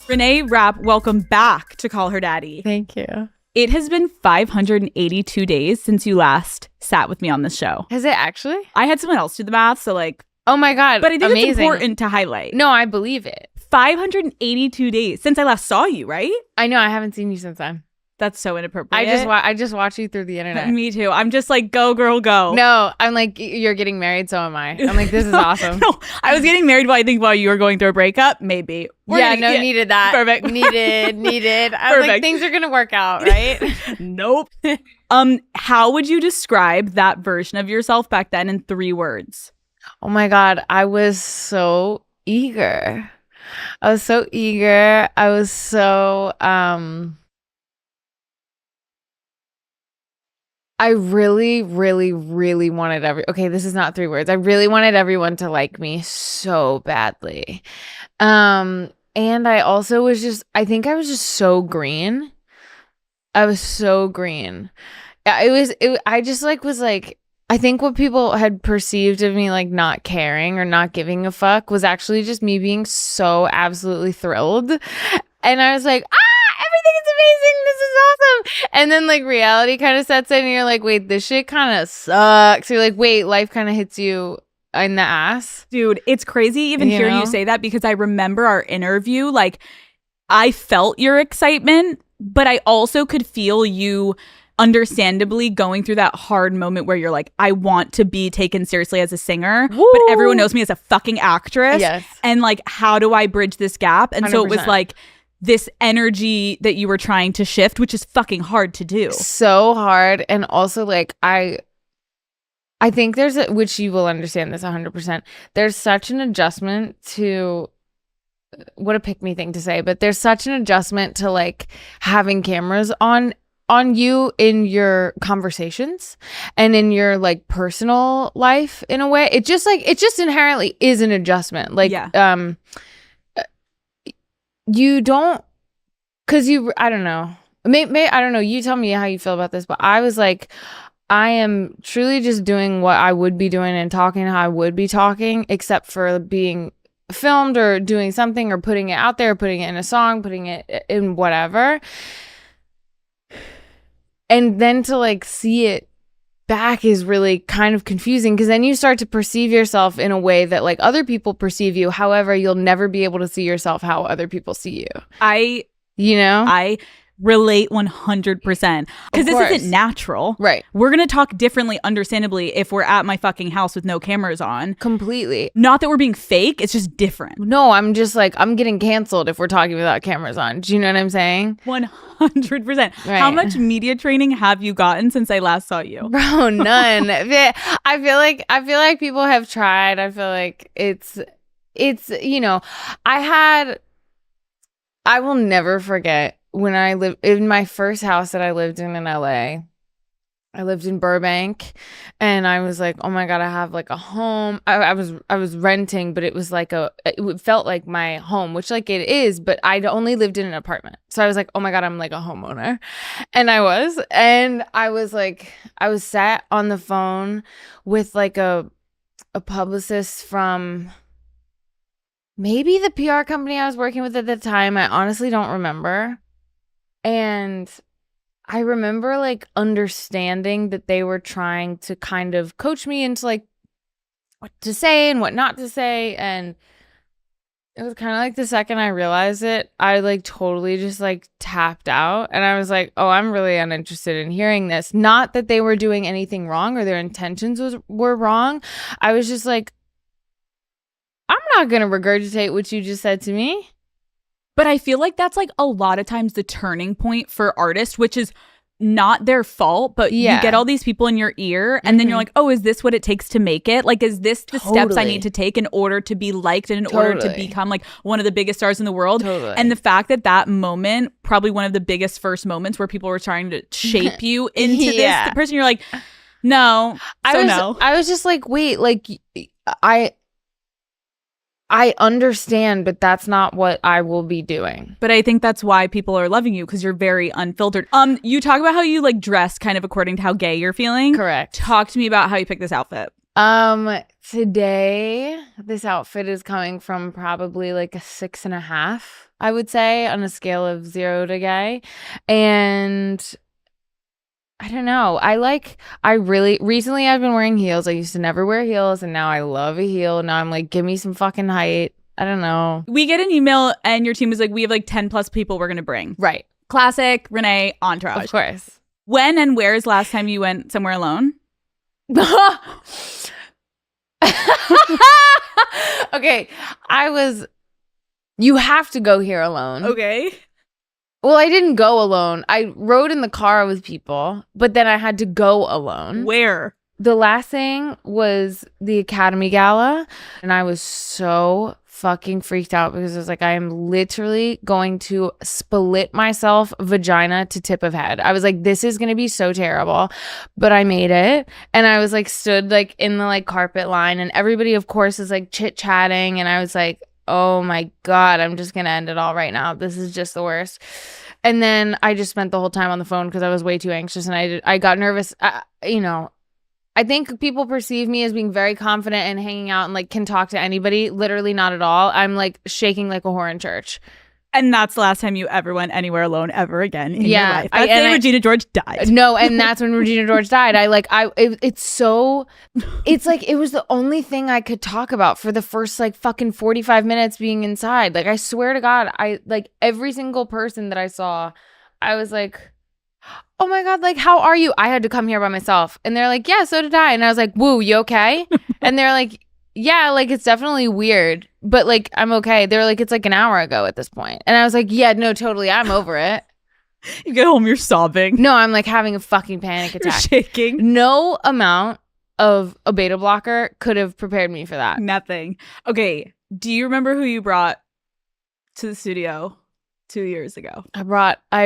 Reneé Rapp, welcome back to Call Her Daddy. Thank you. It has been 582 days since you last sat with me on this show. Has it actually? I had someone else do the math, so like... Oh my God, but I think amazing. It's important to highlight. No, I believe it. 582 days since I last saw you, right? I know, I haven't seen you since then. That's so inappropriate. I just watch you through the internet. Me too. I'm just like, go girl, go. No, I'm like, you're getting married, so am I. I'm like, this is awesome. No, I was getting married while you were going through a breakup. Maybe. Needed that. Perfect. Needed. I was like, things are gonna work out, right? Nope. How would you describe that version of yourself back then in 3 words? Oh my God, I was so eager. I was so I really, really, really wanted okay, this is not 3 words. I really wanted everyone to like me so badly. And I also I think I was just so green. I was so green. I think what people had perceived of me like not caring or not giving a fuck was actually just me being so absolutely thrilled. And I was like, everything is amazing. This is awesome. And then like reality kind of sets in and you're like, wait, this shit kind of sucks. You're like, wait, life kind of hits you in the ass. Dude, it's crazy even hearing you say that because I remember our interview. Like, I felt your excitement, but I also could feel you understandably going through that hard moment where you're like, I want to be taken seriously as a singer, Woo! But everyone knows me as a fucking actress. Yes. And like, how do I bridge this gap? And 100%. So it was like this energy that you were trying to shift, which is fucking hard to do. So hard. And also like, I think which you will understand this 100%. There's such an adjustment to, what a pick me thing to say, but there's such an adjustment to like having cameras on you in your conversations and in your like personal life in a way. It just inherently is an adjustment. Like, you don't, I don't know. I don't know. You tell me how you feel about this, but I was like, I am truly just doing what I would be doing and talking how I would be talking, except for being filmed or doing something or putting it out there, putting it in a song, putting it in whatever. And then to like see it back is really kind of confusing because then you start to perceive yourself in a way that like other people perceive you. However, you'll never be able to see yourself how other people see you. I relate 100% because this isn't natural. Right. We're going to talk differently, understandably, if we're at my fucking house with no cameras on. Completely. Not that we're being fake. It's just different. No, I'm just like, I'm getting canceled if we're talking without cameras on. Do you know what I'm saying? 100%. Right. How much media training have you gotten since I last saw you? Bro, none. I feel like people have tried. I feel like it's, I will never forget when I lived in my first house that I lived in LA. I lived in Burbank and I was like, oh my God, I have like a home. I was renting, but it was like it felt like my home, which like it is, but I'd only lived in an apartment. So I was like, oh my God, I'm like a homeowner. And I was sat on the phone with like a publicist from maybe the PR company I was working with at the time. I honestly don't remember. And I remember like understanding that they were trying to kind of coach me into like what to say and what not to say. And it was kind of like the second I realized it, I like totally just like tapped out. And I was like, oh, I'm really uninterested in hearing this. Not that they were doing anything wrong or their intentions were wrong. I was just like, I'm not going to regurgitate what you just said to me. But I feel like that's like a lot of times the turning point for artists, which is not their fault, but you get all these people in your ear and then you're like, oh, is this what it takes to make it? Like, is this the steps I need to take in order to be liked and in order to become like one of the biggest stars in the world? And the fact that moment, probably one of the biggest first moments where people were trying to shape you into this person, you're like, no. I was just like, wait, like I understand, but that's not what I will be doing. But I think that's why people are loving you, because you're very unfiltered. You talk about how you like dress kind of according to how gay you're feeling. Correct. Talk to me about how you picked this outfit. Today, this outfit is coming from probably like a 6.5 I would say, on a scale of 0 to gay. And I don't know. Recently I've been wearing heels. I used to never wear heels, and now I love a heel. Now I'm like, give me some fucking height. I don't know. We get an email and your team was like, we have like 10 plus people we're going to bring. Right. Classic Reneé entourage. Of course. When and where is last time you went somewhere alone? Okay. You have to go here alone. Okay. Well, I didn't go alone. I rode in the car with people, but then I had to go alone. Where? The last thing was the Academy Gala, and I was so fucking freaked out because I was like, I am literally going to split myself vagina to tip of head. I was like, this is going to be so terrible, but I made it. And I was like, stood like in the like carpet line, and everybody of course is like chit chatting. And I was like, oh my God, I'm just going to end it all right now. This is just the worst. And then I just spent the whole time on the phone because I was way too anxious, and I got nervous. I think people perceive me as being very confident and hanging out and like can talk to anybody. Literally not at all. I'm like shaking like a whore in church. And that's the last time you ever went anywhere alone ever again in your life. That's the day Regina George died. No, and that's when Regina George died. It's like it was the only thing I could talk about for the first like fucking 45 minutes being inside. Like I swear to God, I like every single person that I saw, I was like, oh my God, like, how are you? I had to come here by myself. And they're like, yeah, so did I. And I was like, woo, you okay? And they're like, yeah, like, it's definitely weird, but like, I'm okay. They're like, it's like an hour ago at this point. And I was like, yeah, no, totally. I'm over it. You get home, you're sobbing. No, I'm like having a fucking panic attack. You're shaking. No amount of a beta blocker could have prepared me for that. Nothing. Okay. Do you remember who you brought to the studio 2 years ago? I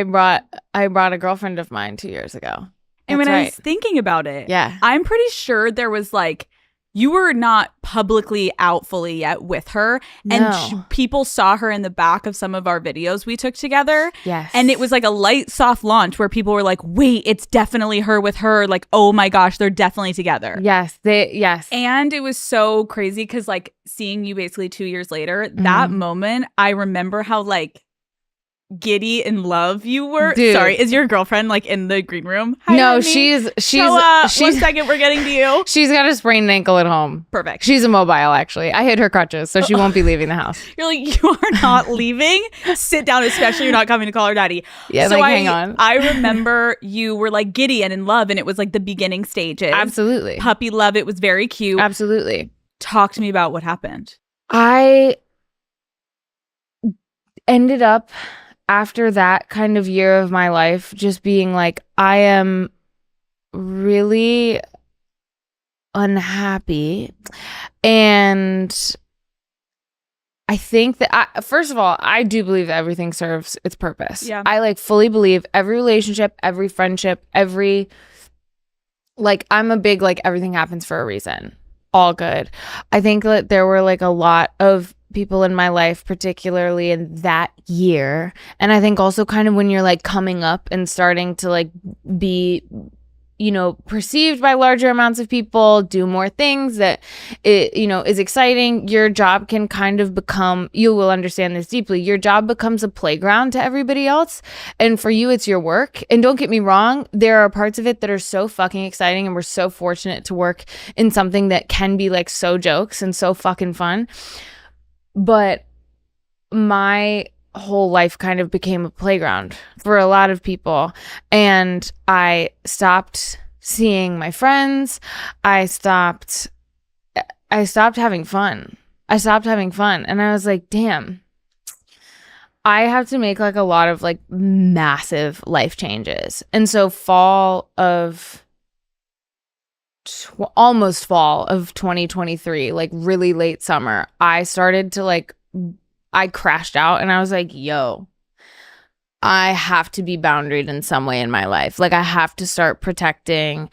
brought a girlfriend of mine 2 years ago. And when I was thinking about it, yeah, I'm pretty sure there was like, you were not publicly out fully yet with her. No. And people saw her in the back of some of our videos we took together. Yes. And it was like a light, soft launch where people were like, wait, it's definitely her with her. Like, oh my gosh, they're definitely together. Yes. Yes. And it was so crazy because like seeing you basically 2 years later, that moment, I remember how like giddy in love you were. Dude. Sorry, is your girlfriend like in the green room? Hi, no, honey. she's 1 second, we're getting to you. She's got a sprained ankle at home. Perfect. She's immobile, actually. I hit her crutches, so she won't be leaving the house. You're like, you are not leaving. Sit down, especially you're not coming to call her daddy. Yeah, so like, hang on. I remember you were like giddy and in love, and it was like the beginning stages. Absolutely. Puppy love. It was very cute. Absolutely. Talk to me about what happened. I ended up, after that kind of year of my life, just being like, I am really unhappy. And I think that, first of all, I do believe that everything serves its purpose. Yeah. I like fully believe every relationship, every friendship, I'm a big, like, everything happens for a reason. All good. I think that there were like a lot of people in my life, particularly in that year. And I think also kind of when you're like coming up and starting to like be, perceived by larger amounts of people, do more things that is exciting. Your job can kind of become, you will understand this deeply, your job becomes a playground to everybody else. And for you, it's your work. And don't get me wrong, there are parts of it that are so fucking exciting, and we're so fortunate to work in something that can be like so jokes and so fucking fun. But my whole life kind of became a playground for a lot of people, and I stopped seeing my friends. I stopped having fun. And I was like, damn, I have to make like a lot of like massive life changes. And so almost fall of 2023, like really late summer, I started to like, I crashed out, and I was like, yo, I have to be boundaried in some way in my life. Like, I have to start protecting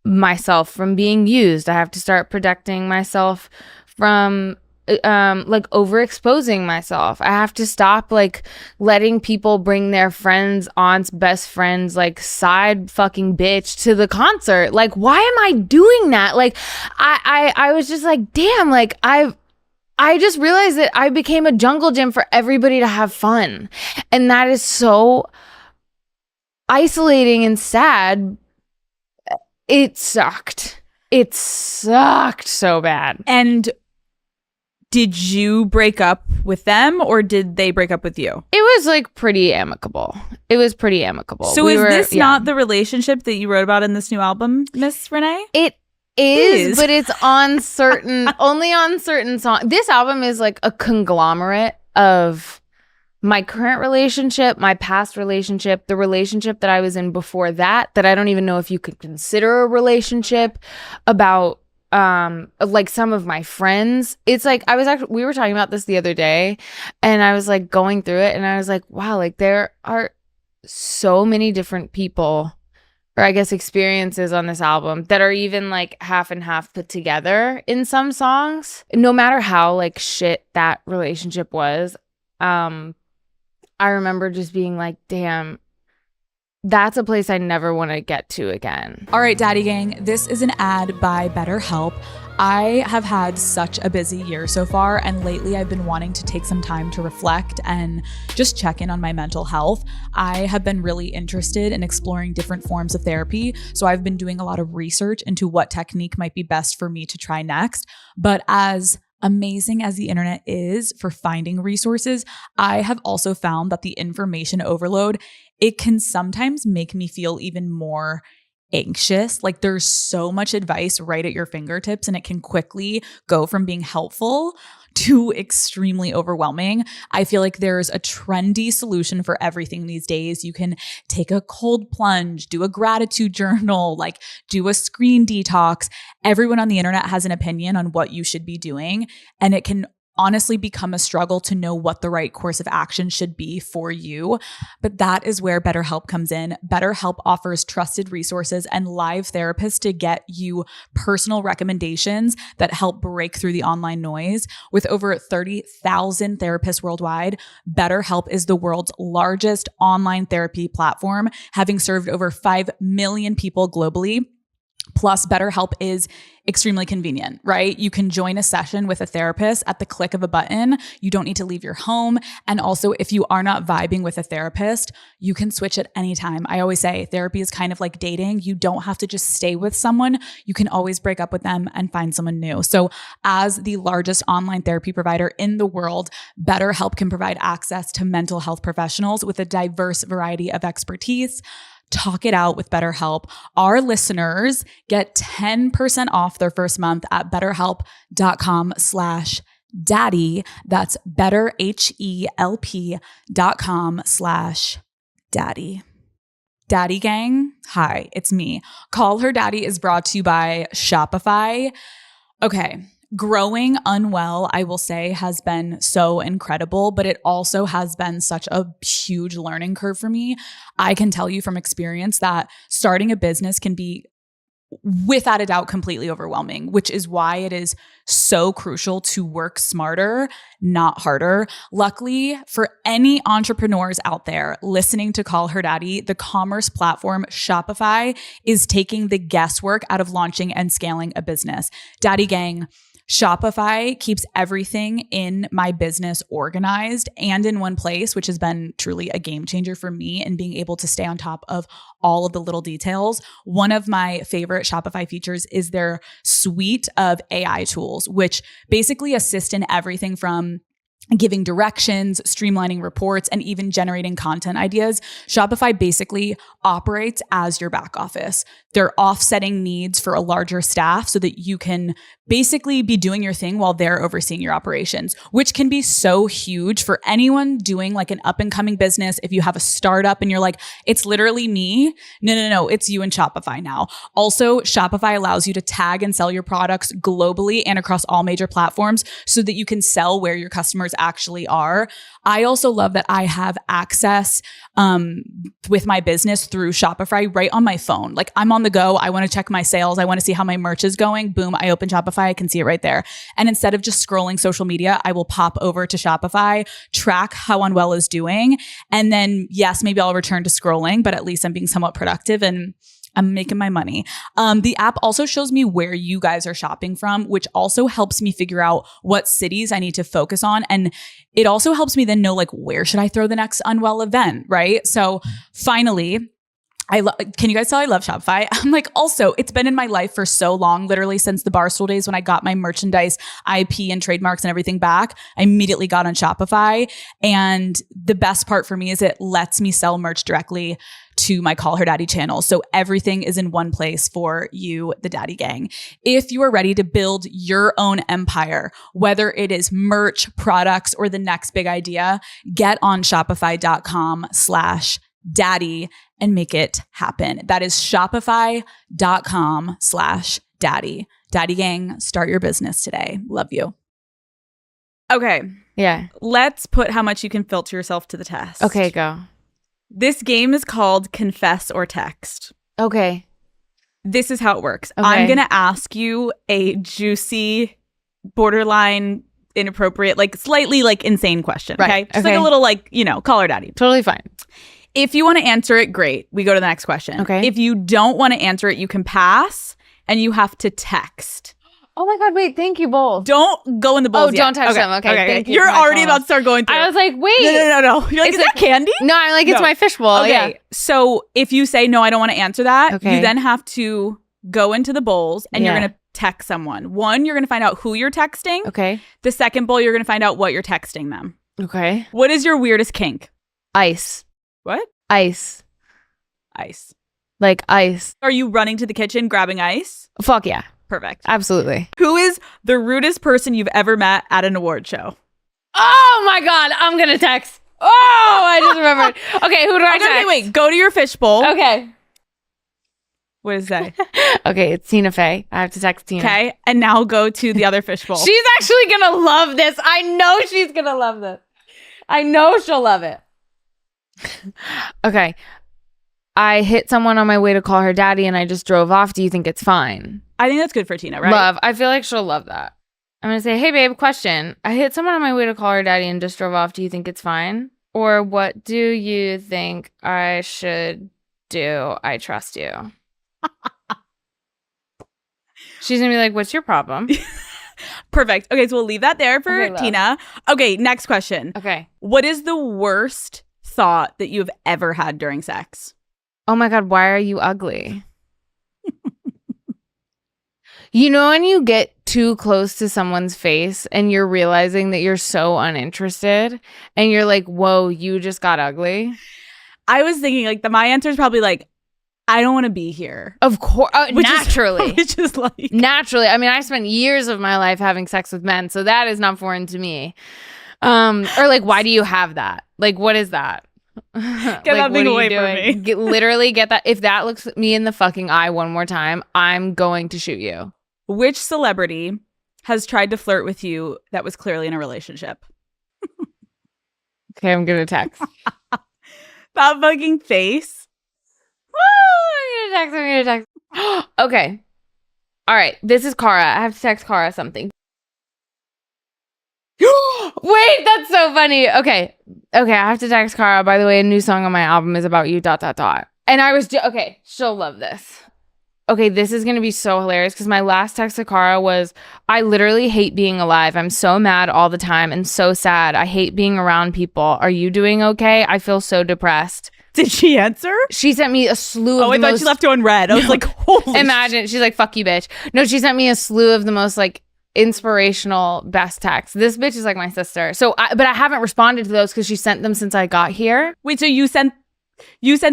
myself from being used. I have to start protecting myself from like overexposing myself. I have to stop like letting people bring their friends, aunts, best friends, like side fucking bitch to the concert. Like, why am I doing that? Like, I was just like, damn, like I just realized that I became a jungle gym for everybody to have fun. And that is so isolating and sad. It sucked. It sucked so bad. And did you break up with them or did they break up with you? It was like pretty amicable. So is this not the relationship that you wrote about in this new album, Miss Reneé? It is, but it's on certain, only on certain songs. This album is like a conglomerate of my current relationship, my past relationship, the relationship that I was in before that I don't even know if you could consider a relationship, about like some of my friends. It's like we were talking about this the other day, and I was like going through it, and I was like, wow, like there are so many different people, or I guess experiences on this album that are even like half and half put together in some songs. No matter how like shit that relationship was, I remember just being like, damn, that's a place I never want to get to again. All right, Daddy Gang, this is an ad by BetterHelp. I have had such a busy year so far, and lately I've been wanting to take some time to reflect and just check in on my mental health. I have been really interested in exploring different forms of therapy, so I've been doing a lot of research into what technique might be best for me to try next. But as amazing as the internet is for finding resources, I have also found that the information overload, it can sometimes make me feel even more anxious. Like there's so much advice right at your fingertips, and it can quickly go from being helpful to extremely overwhelming. I feel like there's a trendy solution for everything these days. You can take a cold plunge, do a gratitude journal, like do a screen detox. Everyone on the internet has an opinion on what you should be doing, and it can honestly become a struggle to know what the right course of action should be for you. But that is where BetterHelp comes in. BetterHelp offers trusted resources and live therapists to get you personal recommendations that help break through the online noise. With over 30,000 therapists worldwide, BetterHelp is the world's largest online therapy platform, having served over 5 million people globally. Plus, BetterHelp is extremely convenient, right? You can join a session with a therapist at the click of a button. You don't need to leave your home. And also, if you are not vibing with a therapist, you can switch at any time. I always say therapy is kind of like dating. You don't have to just stay with someone. You can always break up with them and find someone new. So as the largest online therapy provider in the world, BetterHelp can provide access to mental health professionals with a diverse variety of expertise. Talk it out with BetterHelp. Our listeners get 10% off their first month at betterhelp.com/daddy. That's betterhelp.com/daddy. Daddy Gang, hi, it's me. Call Her Daddy is brought to you by Shopify. Okay. Growing unwell, I will say, has been so incredible, but it also has been such a huge learning curve for me. I can tell you from experience that starting a business can be, without a doubt, completely overwhelming, which is why it is so crucial to work smarter, not harder. Luckily, for any entrepreneurs out there listening to Call Her Daddy, the commerce platform Shopify is taking the guesswork out of launching and scaling a business. Daddy Gang, Shopify keeps everything in my business organized and in one place, which has been truly a game changer for me in being able to stay on top of all of the little details. One of my favorite Shopify features is their suite of AI tools, which basically assist in everything from giving directions, streamlining reports, and even generating content ideas. Shopify basically operates as your back office. They're offsetting needs for a larger staff so that you can basically be doing your thing while they're overseeing your operations, which can be so huge for anyone doing like an up and coming business. If you have a startup and you're like, it's literally me. No, it's you and Shopify now. Also, Shopify allows you to tag and sell your products globally and across all major platforms so that you can sell where your customers actually are. I also love that I have access with my business through Shopify right on my phone. Like I'm on the go. I want to check my sales. I want to see how my merch is going. Boom, I open Shopify. I can see it right there. And instead of just scrolling social media, I will pop over to Shopify, track how Unwell is doing. And then yes, maybe I'll return to scrolling, but at least I'm being somewhat productive. And I'm making my money. The app also shows me where you guys are shopping from, which also helps me figure out what cities I need to focus on. And it also helps me then know like, where should I throw the next Unwell event, right? So finally, can you guys tell I love Shopify? I'm like, also, it's been in my life for so long, literally since the Barstool days when I got my merchandise, IP and trademarks and everything back. I immediately got on Shopify. And the best part for me is it lets me sell merch directly to my Call Her Daddy channel. So everything is in one place for you, the Daddy Gang. If you are ready to build your own empire, whether it is merch, products, or the next big idea, get on shopify.com/daddy and make it happen. That is shopify.com/daddy. Daddy Gang, start your business today. Love you. Okay. Yeah. Let's put how much you can filter yourself to the test. Okay, go. This game is called Confess or Text. Okay. This is how it works. Okay. I'm going to ask you a juicy, borderline, inappropriate, like slightly like insane question. Right. Okay. Just like a little like, Call Her Daddy. Totally fine. If you want to answer it, great. We go to the next question. Okay. If you don't want to answer it, you can pass and you have to text. Oh my God, wait, thank you both. Don't go in the bowls yet. Don't touch them. Okay. Thank you. You're already about to start going through. I was like, wait. No. You're like, is that candy? No, I'm like, it's my fishbowl. Okay. Yeah. So if you say, no, I don't want to answer that, okay. you then have to go into the bowls and you're going to text someone. One, you're going to find out who you're texting. Okay. The second bowl, you're going to find out what you're texting them. Okay. What is your weirdest kink? Ice. What? Ice. Like ice. Are Are you running to the kitchen grabbing ice? Fuck yeah. Perfect. Absolutely. Who is the rudest person you've ever met at an award show? Oh my God. I'm going to text. Oh, I just remembered. Okay. Who do I text? Wait. Go to your fishbowl. Okay. What does it say? Okay. It's Tina Fey. I have to text Tina. Okay. And now go to the other fishbowl. She's actually going to love this. I know she's going to love this. I know she'll love it. Okay. I hit someone on my way to call her daddy and I just drove off. Do you think it's fine? I think that's good for Tina, right? Love. I feel like she'll love that. I'm going to say, hey, babe, question. I hit someone on my way to call her daddy and just drove off. Do you think it's fine? Or what do you think I should do? I trust you. She's going to be like, what's your problem? Perfect. Okay, so we'll leave that there for Tina. Okay, next question. Okay. What is the worst thought that you've ever had during sex? Oh my God, why are you ugly? You know when you get too close to someone's face and you're realizing that you're so uninterested and you're like, whoa, you just got ugly? I was thinking like my answer is probably like, I don't want to be here. Of course. Naturally. Which is like. Naturally. I mean, I spent years of my life having sex with men, so that is not foreign to me. Or like, why do you have that? Like, what is that? Get that thing away from me. Literally get that. If that looks me in the fucking eye one more time, I'm going to shoot you. Which celebrity has tried to flirt with you that was clearly in a relationship? Okay, I'm going to text. That fucking face. Woo! I'm going to text. Okay. All right. This is Cara. I have to text Cara something. Wait, that's so funny. Okay, I have to text Cara. By the way, a new song on my album is about you, ... And I was, okay, she'll love this. Okay, this is going to be so hilarious because my last text to Cara was, I literally hate being alive. I'm so mad all the time and so sad. I hate being around people. Are you doing okay? I feel so depressed. Did she answer? She sent me a slew of I thought she left you on red. I was like, holy imagine. She's like, fuck you, bitch. No, she sent me a slew of the most like inspirational best texts. This bitch is like my sister. So, but I haven't responded to those because she sent them since I got here. Wait, so you sent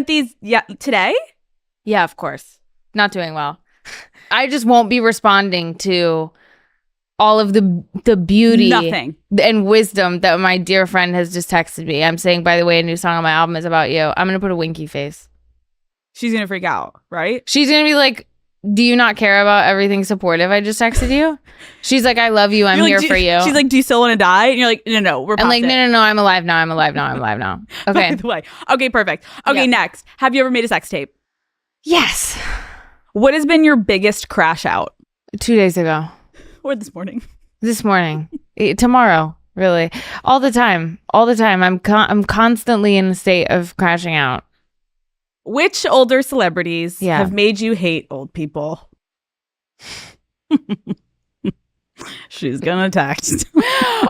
these today? Yeah, of course. Not doing well. I just won't be responding to all of the beauty and wisdom that my dear friend has just texted me. I'm saying, by the way, a new song on my album is about you. I'm going to put a winky face. She's going to freak out, right? She's going to be like, do you not care about everything supportive I just texted you? She's like, I love you. I'm here for you. She's like, do you still want to die? And you're like, no, we're past I'm like, it. no, I'm alive now. I'm alive now. Okay. By the way. Okay, perfect. Okay, Next. Have you ever made a sex tape? Yes. What has been your biggest crash out? 2 days ago. Or this morning? This morning. Tomorrow, really. All the time. I'm constantly in a state of crashing out. Which older celebrities have made you hate old people? She's gonna text.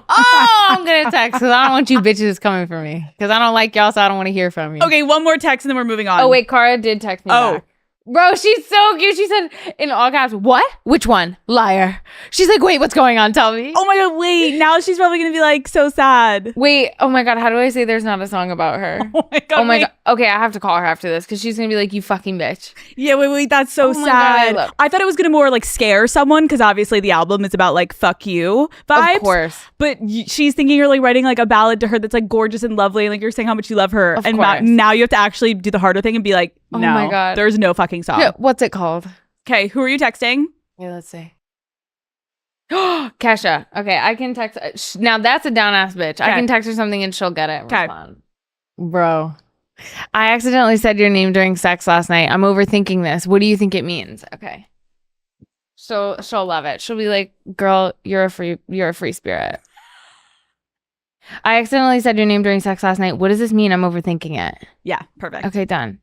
I'm gonna text because I don't want you bitches coming for me. Because I don't like y'all, so I don't want to hear from you. Okay, one more text and then we're moving on. Oh, wait, Cara did text me back. Bro, she's so cute. She said in all caps, what? Which one? Liar. She's like, wait, what's going on? Tell me. Oh my God, wait. Now she's probably going to be like so sad. Wait, oh my God, how do I say there's not a song about her? Oh my God. Okay, I have to call her after this because she's going to be like, you fucking bitch. Yeah, wait, that's so sad. God, I thought it was going to more like scare someone because obviously the album is about like fuck you vibes. Of course. But she's thinking you're like writing like a ballad to her that's like gorgeous and lovely and like you're saying how much you love her. Of and course. now you have to actually do the harder thing and be like, no, oh my God. There's no fucking song. Yeah, what's it called? Okay, who are you texting? Yeah, let's see. Kesha. Okay, I can text. Now that's a down ass bitch. I can text her something and she'll get it. Okay. Bro, I accidentally said your name during sex last night. I'm overthinking this. What do you think it means? Okay. So she'll love it. She'll be like, girl, you're a free spirit. I accidentally said your name during sex last night. What does this mean? I'm overthinking it. Yeah, perfect. Okay, done.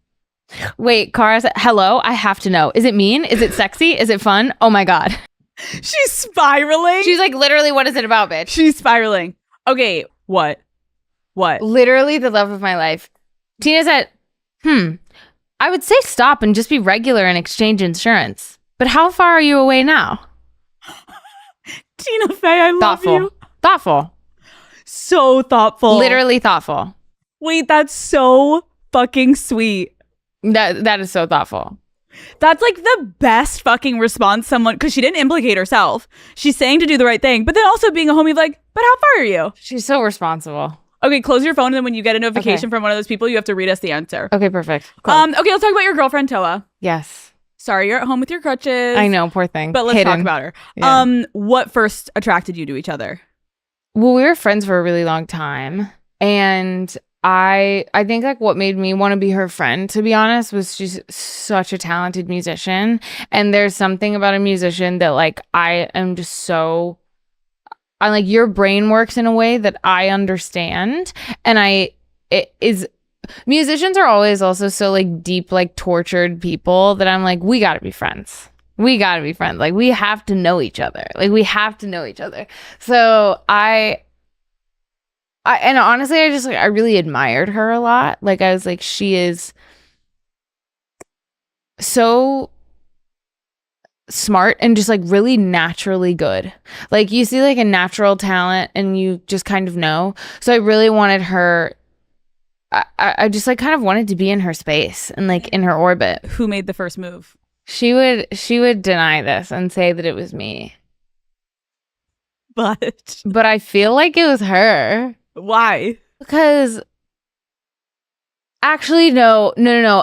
Wait, Cara said, hello, I have to know. Is it mean? Is it sexy? Is it fun? Oh my God. She's spiraling. She's like, literally, what is it about, bitch? She's spiraling. Okay, what? Literally the love of my life. Tina said, I would say stop and just be regular and exchange insurance. But how far are you away now? Tina Fey, I love you. Thoughtful. So thoughtful. Literally thoughtful. Wait, that's so fucking sweet. That is so thoughtful. That's like the best fucking response someone, because she didn't implicate herself. She's saying to do the right thing, but then also being a homie of like, but how far are you? She's so responsible. Okay, close your phone, and then when you get a notification from one of those people, you have to read us the answer. Okay, perfect. Cool. Okay, let's talk about your girlfriend, Toa. Yes. Sorry, you're at home with your crutches. I know, poor thing. But let's talk about her. Yeah. What first attracted you to each other? Well, we were friends for a really long time, and I think like what made me want to be her friend, to be honest, was she's such a talented musician. And there's something about a musician that like I like your brain works in a way that I understand. And musicians are always also so like deep, like tortured people that I'm like, we gotta be friends. Like we have to know each other. So and honestly, I really admired her a lot. Like I was like, she is so smart and just like really naturally good. Like you see like a natural talent and you just kind of know. So I really wanted her. I just like kind of wanted to be in her space and like in her orbit. Who made the first move? She would deny this and say that it was me. But I feel like it was her. Why? Because actually, no.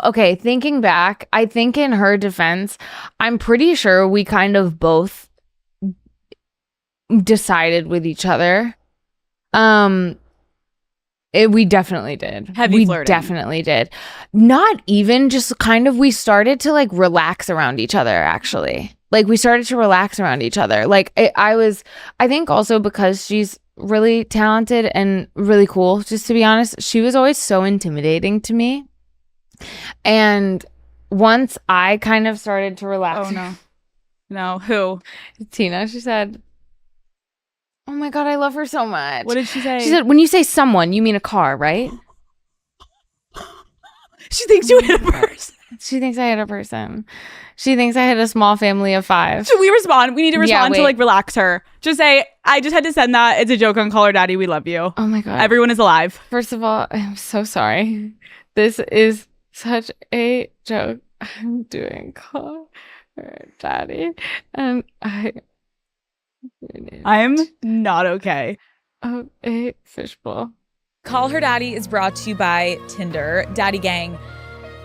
Okay, thinking back, I think in her defense, I'm pretty sure we kind of both decided with each other. We definitely did. Heavy flirting. We definitely did. Not even just kind of, we started to like relax around each other, actually. Like we started to relax around each other. Like I think also because she's really talented and really cool, just to be honest, she was always so intimidating to me. And once I kind of started to relax. Oh no, who? Tina. She said, oh my God, I love her so much. What did she say? She said, when you say someone, you mean a car, right? She thinks you hit a person. She thinks I hit a person. She thinks I hit a small family of 5. Should we respond? We need to respond to like relax her. Just say, I just had to send that. It's a joke on Call Her Daddy. We love you. Oh my God. Everyone is alive. First of all, I'm so sorry. This is such a joke. I'm doing Call Her Daddy. And I'm not okay. Of a fishbowl. Call Her Daddy is brought to you by Tinder. Daddy Gang.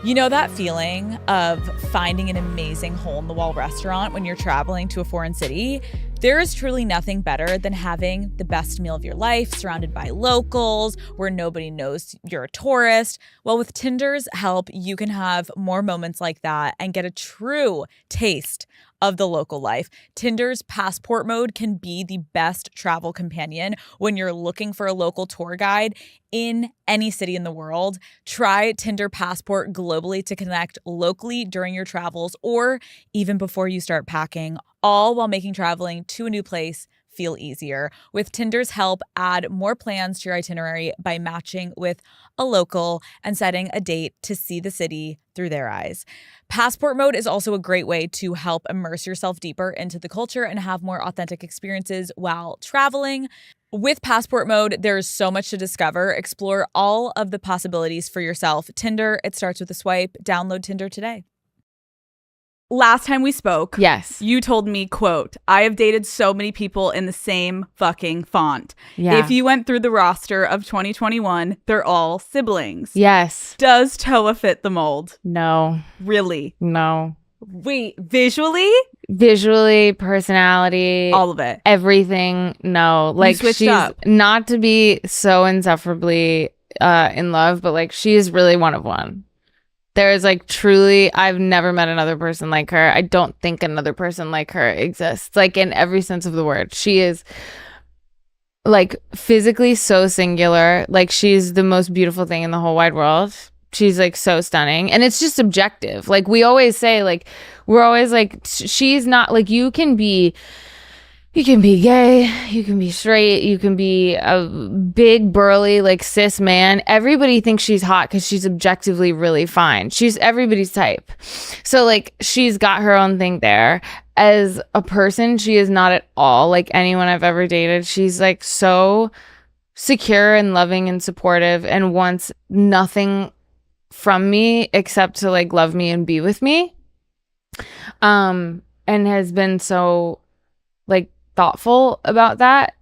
You know that feeling of finding an amazing hole-in-the-wall restaurant when you're traveling to a foreign city? There is truly nothing better than having the best meal of your life surrounded by locals where nobody knows you're a tourist. Well, with Tinder's help, you can have more moments like that and get a true taste of the local life. Tinder's passport mode can be the best travel companion when you're looking for a local tour guide in any city in the world. Try Tinder Passport globally to connect locally during your travels or even before you start packing, all while making traveling to a new place feel easier. With Tinder's help, add more plans to your itinerary by matching with a local and setting a date to see the city through their eyes. Passport mode is also a great way to help immerse yourself deeper into the culture and have more authentic experiences while traveling. With Passport mode, there's so much to discover. Explore all of the possibilities for yourself. Tinder, it starts with a swipe. Download Tinder today. Last time we spoke, yes, you told me, quote, I have dated so many people in the same fucking font. Yeah. If you went through the roster of 2021, they're all siblings. Yes. Does Toa fit the mold? No. Really? No. Wait, visually? Visually, personality, all of it. Everything. No. Like, she's up. Not to be so insufferably in love, but like, she is really one of one. There is like truly, I've never met another person like her. I don't think another person like her exists. Like in every sense of the word. She is like physically so singular. Like she's the most beautiful thing in the whole wide world. She's like so stunning. And it's just subjective. Like we always say, like, we're always like, she's not like, you can be gay, you can be straight, you can be a big, burly, like cis man. Everybody thinks she's hot because she's objectively really fine. She's everybody's type. So like she's got her own thing there. As a person, she is not at all like anyone I've ever dated. She's like so secure and loving and supportive and wants nothing from me except to like love me and be with me. And has been so like thoughtful about that,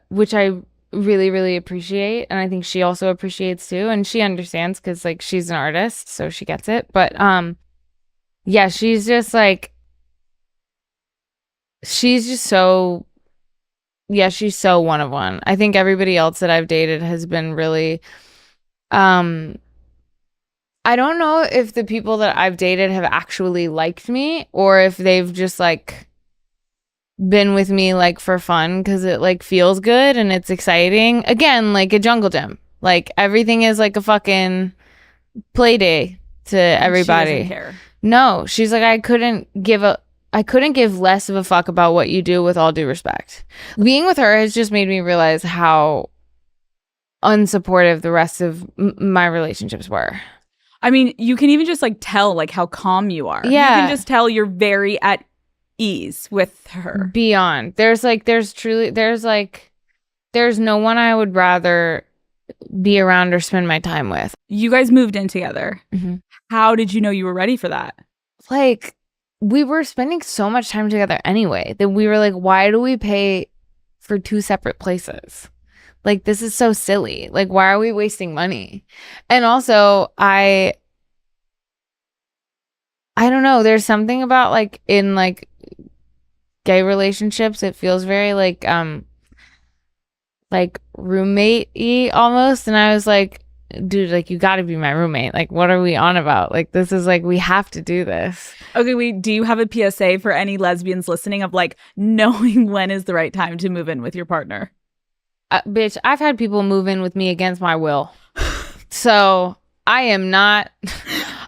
which I really, really appreciate. And I think she also appreciates too. And she understands because like she's an artist, so she gets it. But yeah, she's just like, she's just so, yeah, she's so one of one. I think everybody else that I've dated has been really, I don't know if the people that I've dated have actually liked me or if they've just like been with me like for fun because it like feels good and it's exciting. Again, like a jungle gym. Like everything is like a fucking play day to everybody. She doesn't care. No, she's like, I couldn't give less of a fuck about what you do with all due respect. Being with her has just made me realize how unsupportive the rest of my relationships were. I mean, you can even just like tell like how calm you are. Yeah. You can just tell you're very at ease with her. Beyond. There's no one I would rather be around or spend my time with. You guys moved in together. Mm-hmm. How did you know you were ready for that? Like, we were spending so much time together anyway that we were like, why do we pay for two separate places? Like, this is so silly. Like, why are we wasting money? And also, I don't know. There's something about like in like gay relationships, it feels very like roommate-y almost. And I was like, dude, like you gotta be my roommate. Like, what are we on about? Like, this is like, we have to do this. Okay, wait, do you have a PSA for any lesbians listening of like knowing when is the right time to move in with your partner? Bitch, I've had people move in with me against my will. So I am not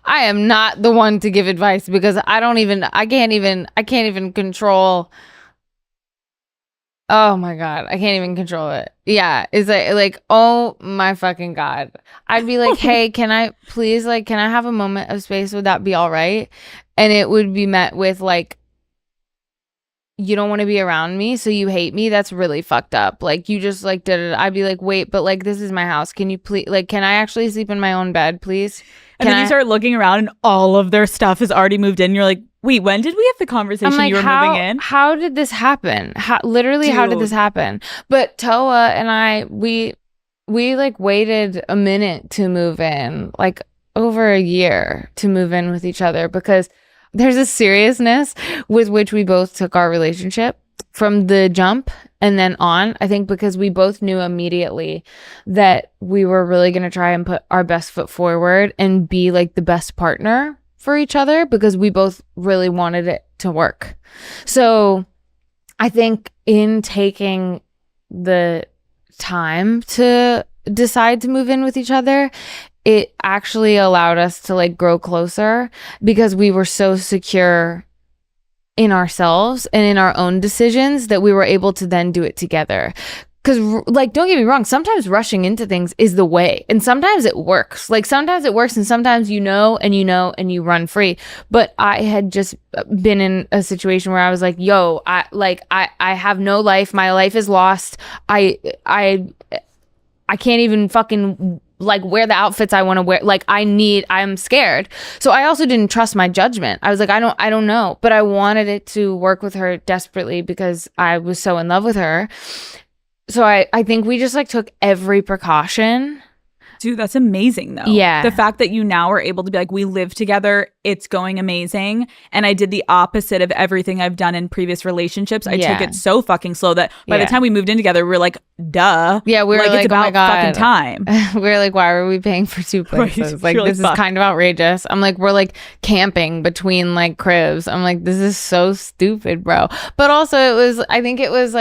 the one to give advice because I can't even control. Oh my God, I can't even control it. Yeah, it's like oh my fucking God. I'd be like, hey, can I have a moment of space? Would that be all right? And it would be met with like, you don't want to be around me, so you hate me. That's really fucked up. Like, you just like did it. I'd be like, wait, but like, this is my house. Can you please, like, can I actually sleep in my own bed, please? And then you start looking around and all of their stuff has already moved in. You're like, wait, when did we have the conversation like, you were moving in? How did this happen? How did this happen? But Toa and I, we like waited a minute to move in, like over a year to move in with each other because there's a seriousness with which we both took our relationship from the jump and then on. I think because we both knew immediately that we were really going to try and put our best foot forward and be like the best partner for each other because we both really wanted it to work. So I think in taking the time to decide to move in with each other, it actually allowed us to like grow closer because we were so secure in ourselves and in our own decisions that we were able to then do it together. Because like, don't get me wrong, sometimes rushing into things is the way, and sometimes it works. Like sometimes it works, and sometimes you know and you run free. But I had just been in a situation where I was like, yo, I have no life. My life is lost. I can't even fucking like wear the outfits I want to wear. Like I'm scared. So I also didn't trust my judgment. I was like, I don't know. But I wanted it to work with her desperately because I was so in love with her. So I think we just like took every precaution. Dude, that's amazing though. Yeah. The fact that you now are able to be like, we live together, it's going amazing. And I did the opposite of everything I've done in previous relationships. I took it so fucking slow that by the time we moved in together, we were like, duh. Yeah, we were like, it's about oh my God. fucking time. We were like, why are we paying for two places? Like, this is kind of outrageous. I'm like, we're like camping between like cribs. I'm like, this is so stupid, bro. But also I think it was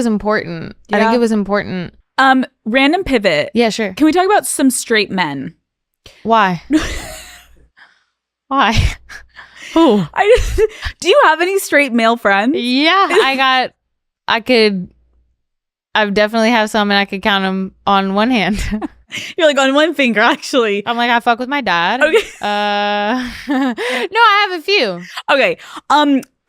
important. Yeah. I think it was important. Random pivot. Yeah, sure. Can we talk about some straight men? Why? Why? Who? Do you have any straight male friends? Yeah, I definitely have some, and I could count them on one hand. You're like on one finger, actually. I'm like, I fuck with my dad. Okay. No, I have a few. Okay.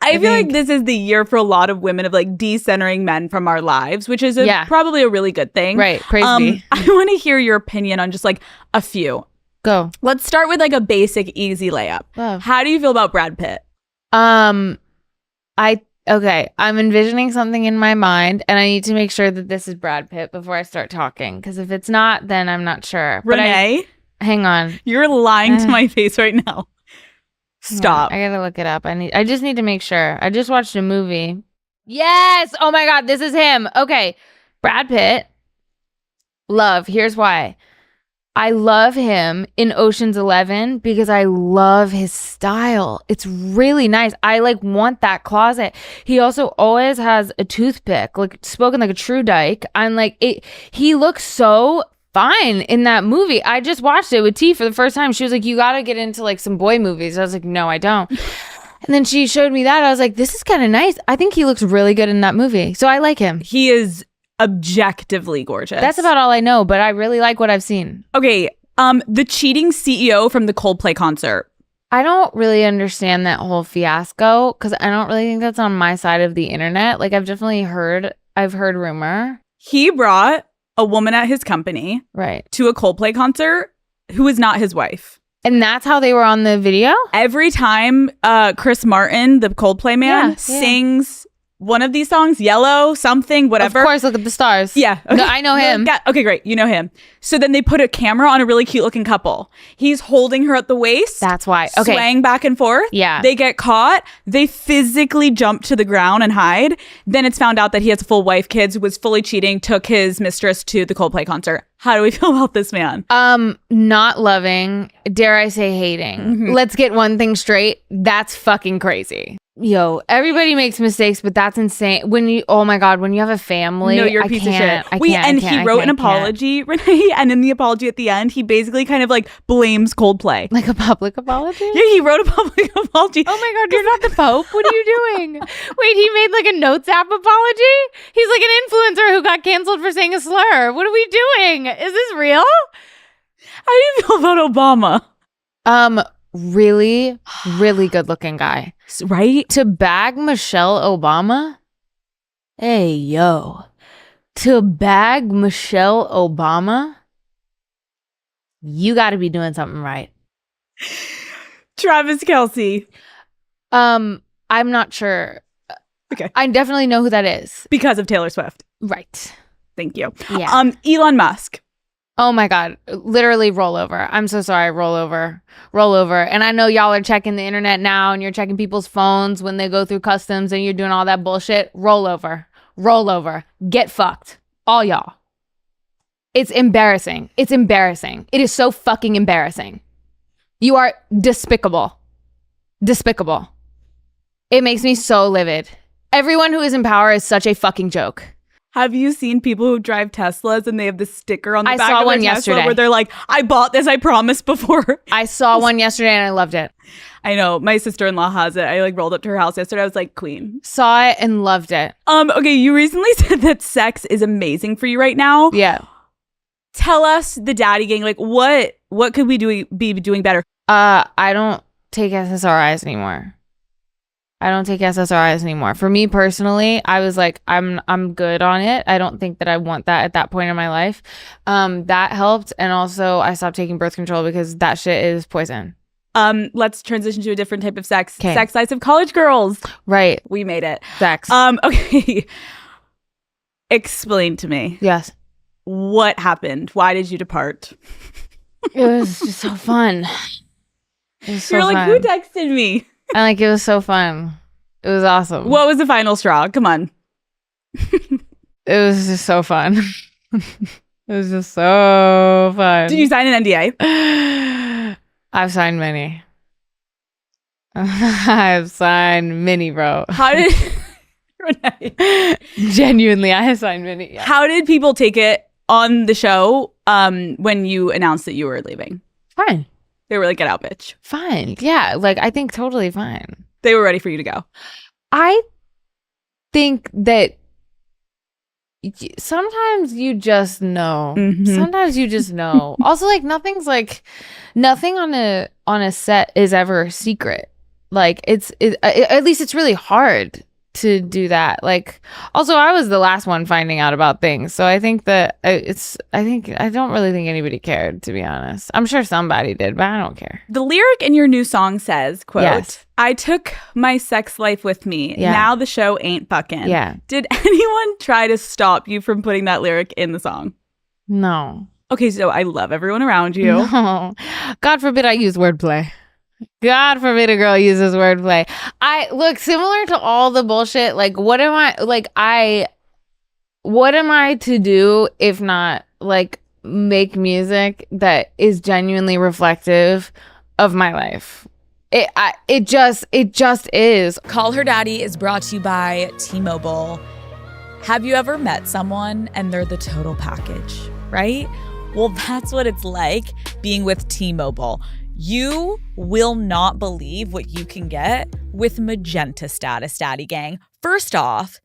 I feel like this is the year for a lot of women of like decentering men from our lives, which is probably a really good thing. Right. Praise be. I want to hear your opinion on just like a few. Go. Let's start with like a basic, easy layup. Love. How do you feel about Brad Pitt? I'm envisioning something in my mind, and I need to make sure that this is Brad Pitt before I start talking. Because if it's not, then I'm not sure. Reneé? Hang on. You're lying to my face right now. Stop. I gotta look it up. I just need to make sure. I just watched a movie. Yes! Oh my God, this is him. Okay. Brad Pitt. Love. Here's why. I love him in Ocean's 11 because I love his style. It's really nice. I like want that closet. He also always has a toothpick, like spoken like a true dyke. I'm like, he looks so fine in that movie. I just watched it with T for the first time. She was like, you gotta get into like some boy movies. I was like, no, I don't. And then she showed me that. I was like, this is kind of nice. I think he looks really good in that movie. So I like him. He is objectively gorgeous. That's about all I know, but I really like what I've seen. Okay. The cheating CEO from the Coldplay concert. I don't really understand that whole fiasco because I don't really think that's on my side of the internet. Like I've heard rumor. He brought a woman at his company to a Coldplay concert who was not his wife. And that's how they were on the video? Every time Chris Martin, the Coldplay man, sings one of these songs, Yellow, something, whatever. Of course, Look at the Stars. Yeah. Okay. No, I know him. Yeah. Okay, great. You know him. So then they put a camera on a really cute looking couple. He's holding her at the waist. That's why. Okay. Swaying back and forth. Yeah. They get caught. They physically jump to the ground and hide. Then it's found out that he has a full wife, kids, was fully cheating, took his mistress to the Coldplay concert. How do we feel about this man? Not loving, dare I say hating. Mm-hmm. Let's get one thing straight. That's fucking crazy. Yo, everybody makes mistakes, but that's insane. Oh my God, when you have a family, no, you're a piece of shit. He wrote an apology, Reneé, and in the apology at the end, he basically kind of like blames Coldplay. Like a public apology? Yeah, he wrote a public apology. Oh my God, you're not the Pope? What are you doing? Wait, he made like a Notes app apology? He's like an influencer who got canceled for saying a slur. What are we doing? Is this real? How do you feel about Obama? Really, really good looking guy. Right? To bag Michelle Obama? Hey, yo. To bag Michelle Obama? You got to be doing something right. Travis Kelce. I'm not sure. Okay. I definitely know who that is. Because of Taylor Swift. Right. Thank you. Yeah. Elon Musk. Oh my God. Literally roll over. I'm so sorry. Roll over. And I know y'all are checking the internet now and you're checking people's phones when they go through customs and you're doing all that bullshit. Roll over. Get fucked. All y'all. It's embarrassing. It is so fucking embarrassing. You are despicable. It makes me so livid. Everyone who is in power is such a fucking joke. Have you seen people who drive Teslas and they have the sticker on the back saw of one their yesterday. Tesla where they're like, I bought this, I promised before. I saw one yesterday and I loved it. I know. My sister-in-law has it. I like rolled up to her house yesterday. I was like, queen. Saw it and loved it. Okay, you recently said that sex is amazing for you right now. Yeah. Tell us, the daddy gang, like what could we be doing better? I don't take SSRIs anymore. For me personally, I was like, I'm good on it. I don't think that I want that at that point in my life. That helped. And also I stopped taking birth control because that shit is poison. Let's transition to a different type of sex. Kay. Sex lives of college girls. Right. We made it. Sex. Okay. Explain to me. Yes. What happened? Why did you depart? It was just so fun. It was so You're like, fun. who texted me? And like, it was so fun. It was awesome. What was the final straw? Come on. It was just so fun. It was just so fun. Did you sign an NDA? I've signed many. I've signed many, bro. How did Reneé? Genuinely, I have signed many. Yeah. How did people take it on the show when you announced that you were leaving? Fine. They were like, get out, bitch. Fine. Yeah. Like, I think totally fine. They were ready for you to go. I think that sometimes you just know. Mm-hmm. Sometimes you just know. Also, like, nothing on a set is ever a secret. Like, at least it's really hard to do that. Like, also, I was the last one finding out about things, so I think that I don't really think anybody cared, to be honest. I'm sure somebody did, but I don't care. The lyric in your new song says, quote, yes. I took my sex life with me. Yeah. Now the show ain't fucking. Yeah. Did anyone try to stop you from putting that lyric in the song? No. Okay, so I love everyone around you. No. God forbid I use wordplay. God forbid a girl uses wordplay. I look, similar to all the bullshit. Like, what am I to do if not like make music that is genuinely reflective of my life? It just is. Call Her Daddy is brought to you by T-Mobile. Have you ever met someone and they're the total package, right? Well, that's what it's like being with T-Mobile. You will not believe what you can get with Magenta Status, Daddy Gang. First off,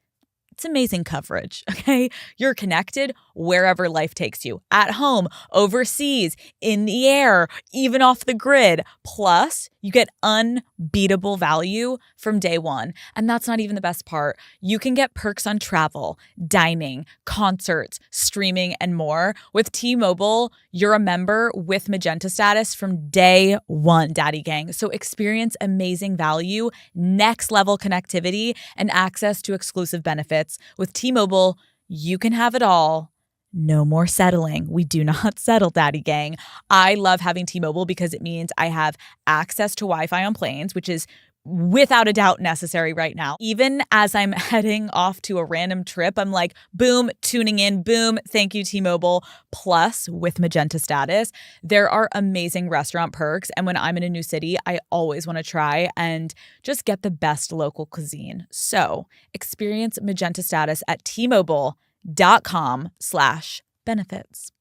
it's amazing coverage, okay? You're connected wherever life takes you. At home, overseas, in the air, even off the grid. Plus, you get unbeatable value from day one. And that's not even the best part. You can get perks on travel, dining, concerts, streaming, and more. With T-Mobile, you're a member with Magenta Status from day one, Daddy Gang. So experience amazing value, next level connectivity, and access to exclusive benefits. With T-Mobile, you can have it all. No more settling. We do not settle, Daddy Gang. I love having T-Mobile because it means I have access to Wi-Fi on planes, which is without a doubt necessary right now. Even as I'm heading off to a random trip, I'm like, boom, tuning in, boom, thank you, T-Mobile. Plus, with Magenta Status, there are amazing restaurant perks. And when I'm in a new city, I always want to try and just get the best local cuisine. So experience Magenta Status at T-Mobile.com/benefits.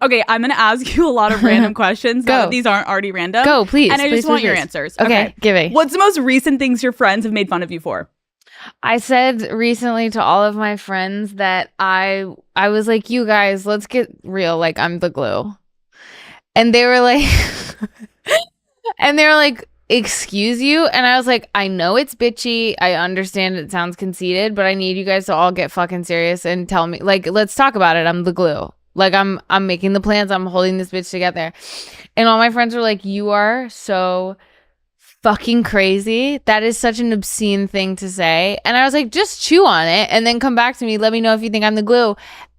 Okay, I'm going to ask you a lot of random questions. Go. Now that these aren't already random. Go, please. And I just want your please. answers. Okay, give me. What's the most recent things your friends have made fun of you for? I said recently to all of my friends that I was like, you guys, let's get real. Like, I'm the glue. And they were like, excuse you? And I was like, I know it's bitchy. I understand it sounds conceited, but I need you guys to all get fucking serious and tell me, like, let's talk about it. I'm the glue. Like, I'm making the plans. I'm holding this bitch together. And all my friends were like, you are so fucking crazy. That is such an obscene thing to say. And I was like, just chew on it and then come back to me. Let me know if you think I'm the glue.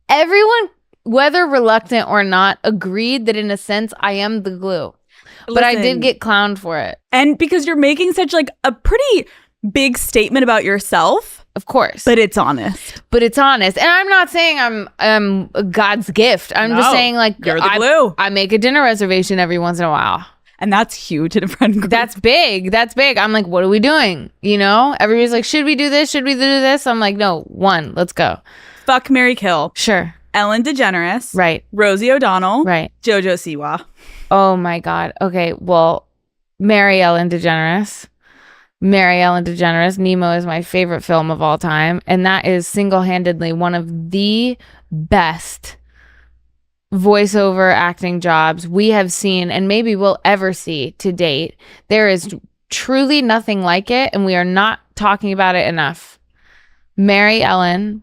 Everyone, whether reluctant or not, agreed that in a sense I am the glue. But I did get clowned for it. And because you're making such like a pretty big statement about yourself. Of course. But it's honest. And I'm not saying I'm God's gift. I'm just saying, like, you're the glue. I make a dinner reservation every once in a while. And that's huge in a friend group. That's big. I'm like, what are we doing? You know, everybody's like, should we do this? Should we do this? I'm like, no, one, let's go. Fuck, marry, kill. Sure. Ellen DeGeneres. Right. Rosie O'Donnell. Right. Jojo Siwa. Oh my God. Okay. Well, marry Ellen DeGeneres. Nemo is my favorite film of all time. And that is single-handedly one of the best voiceover acting jobs we have seen and maybe we'll ever see to date. There is truly nothing like it, and we are not talking about it enough. Marry Ellen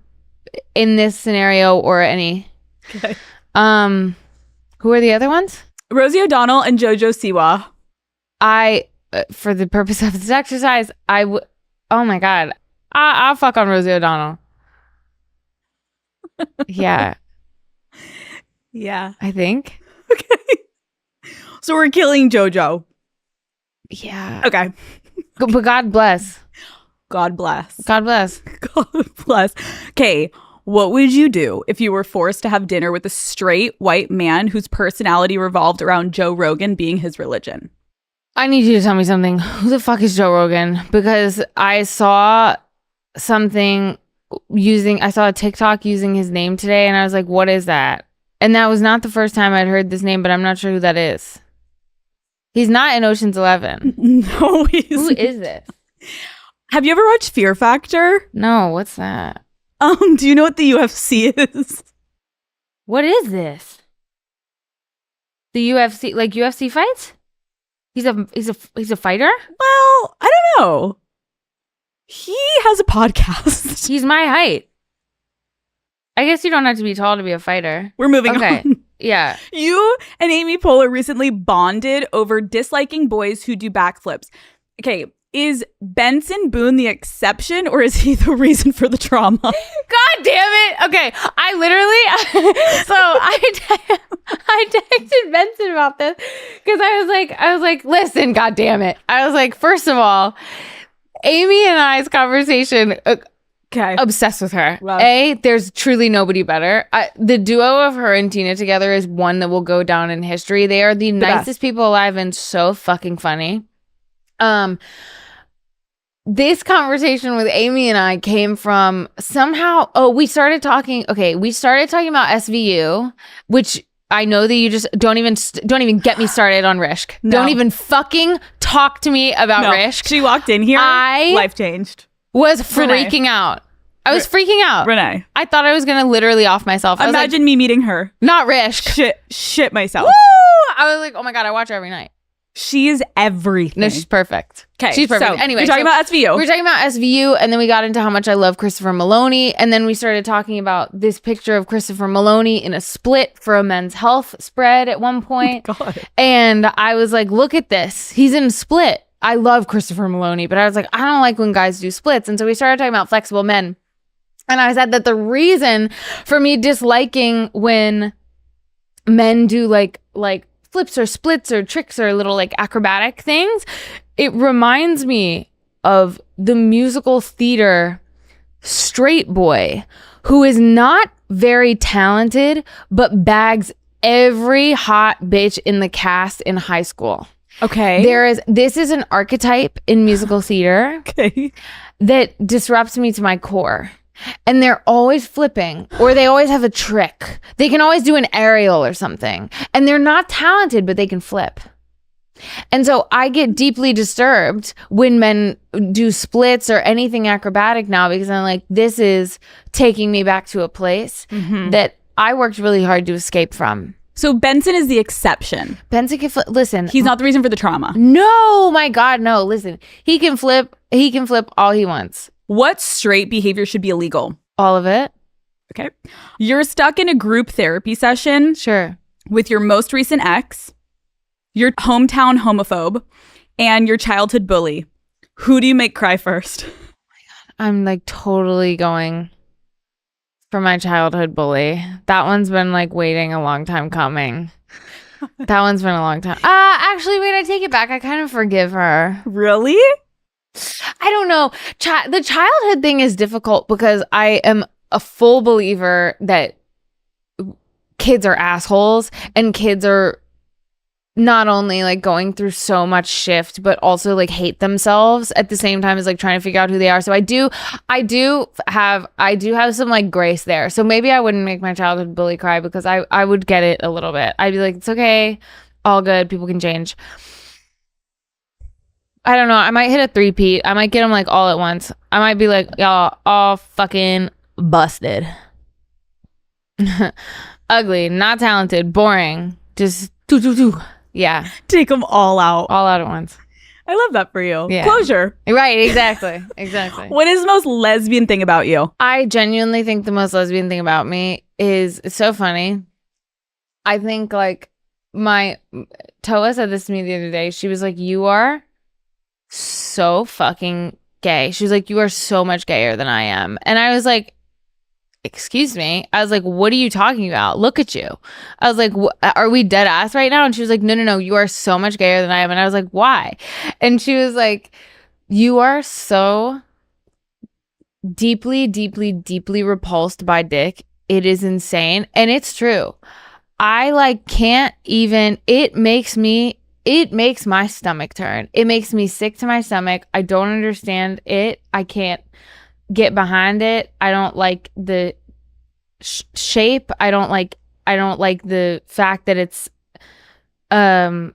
in this scenario or any. Okay. Who are the other ones? Rosie O'Donnell and Jojo Siwa. For the purpose of this exercise, oh my God. I'll fuck on Rosie O'Donnell. Yeah. Yeah. I think. Okay. So we're killing Jojo. Yeah. Okay. But God bless. God bless. God bless. God bless. Okay. What would you do if you were forced to have dinner with a straight white man whose personality revolved around Joe Rogan being his religion? I need you to tell me something. Who the fuck is Joe Rogan? Because I saw a TikTok using his name today, and I was like, what is that? And that was not the first time I'd heard this name, but I'm not sure who that is. He's not in Ocean's 11. No, Who is this? Have you ever watched Fear Factor? No, what's that? Do you know what the UFC is? What is this? The UFC, like UFC fights? He's a fighter? Well, I don't know. He has a podcast. He's my height. I guess you don't have to be tall to be a fighter. We're moving okay. on. Yeah. You and Amy Poehler recently bonded over disliking boys who do backflips. Okay, is Benson Boone the exception or is he the reason for the trauma? God damn it. Okay, I texted Benson about this because I was like, listen, God damn it. I was like, first of all, Amy and I's conversation, okay, obsessed with her. Love. There's truly nobody better. The duo of her and Tina together is one that will go down in history. They are the nicest best people alive and so fucking funny. This conversation with Amy and I came from somehow. We started talking about SVU, which I know that you just don't even get me started on Rishk. No. Don't even fucking talk to me about Rishk. She walked in here. Life changed. Was freaking out. I was freaking out. Reneé. I thought I was gonna literally off myself. Imagine me meeting her. Not Rishk. Shit myself. Woo! I was like, oh my God, I watch her every night. She is everything. No, she's perfect. Okay, she's perfect. So anyway, we're talking about SVU. We're talking about SVU, and then we got into how much I love Christopher Maloney, and then we started talking about this picture of Christopher Maloney in a split for a Men's Health spread at one point. Oh God. And I was like, look at this. He's in a split. I love Christopher Maloney, but I was like, I don't like when guys do splits. And so we started talking about flexible men. And I said that the reason for me disliking when men do like flips or splits or tricks or little like acrobatic things, it reminds me of the musical theater straight boy who is not very talented but bags every hot bitch in the cast in high school. Okay. This is an archetype in musical theater Okay. that disrupts me to my core. And they're always flipping, or they always have a trick. They can always do an aerial or something. And they're not talented, but they can flip. And so I get deeply disturbed when men do splits or anything acrobatic now, because I'm like, this is taking me back to a place that I worked really hard to escape from. So Benson is the exception. Benson can flip. Listen. He's not the reason for the trauma. No, my God, no. Listen, he can flip. He can flip all he wants. What straight behavior should be illegal? All of it. Okay. You're stuck in a group therapy session. Sure. With your most recent ex, your hometown homophobe, and your childhood bully. Who do you make cry first? Oh my God. I'm like totally going for my childhood bully. That one's been like waiting a long time coming. That one's been a long time. Actually, wait, I take it back. I kind of forgive her. Really? I don't know. The childhood thing is difficult because I am a full believer that kids are assholes and kids are not only like going through so much shift, but also like hate themselves at the same time as like trying to figure out who they are. So I do have some like grace there. So maybe I wouldn't make my childhood bully cry, because I would get it a little bit. I'd be like, it's okay, all good, people can change. I don't know. I might hit a 3-peat. I might get them like all at once. I might be like, y'all all fucking busted. Ugly, not talented, boring, just yeah. Take them all out at once. I love that for you. Yeah. Closure. Right, exactly. What is the most lesbian thing about you? I genuinely think the most lesbian thing about me is, it's so funny. I think like Toa said this to me the other day. She was like, you are so fucking gay. She was like, you are so much gayer than I am. And I was like, excuse me. I was like, what are you talking about? Look at you. I was like, are we dead ass right now? And she was like, no, you are so much gayer than I am. And I was like, why? And she was like, you are so deeply, deeply, deeply repulsed by dick. It is insane. And it's true. I like can't even, it makes my stomach turn. It makes me sick to my stomach. I don't understand it. I can't get behind it. I don't like the shape. I don't like the fact that it's I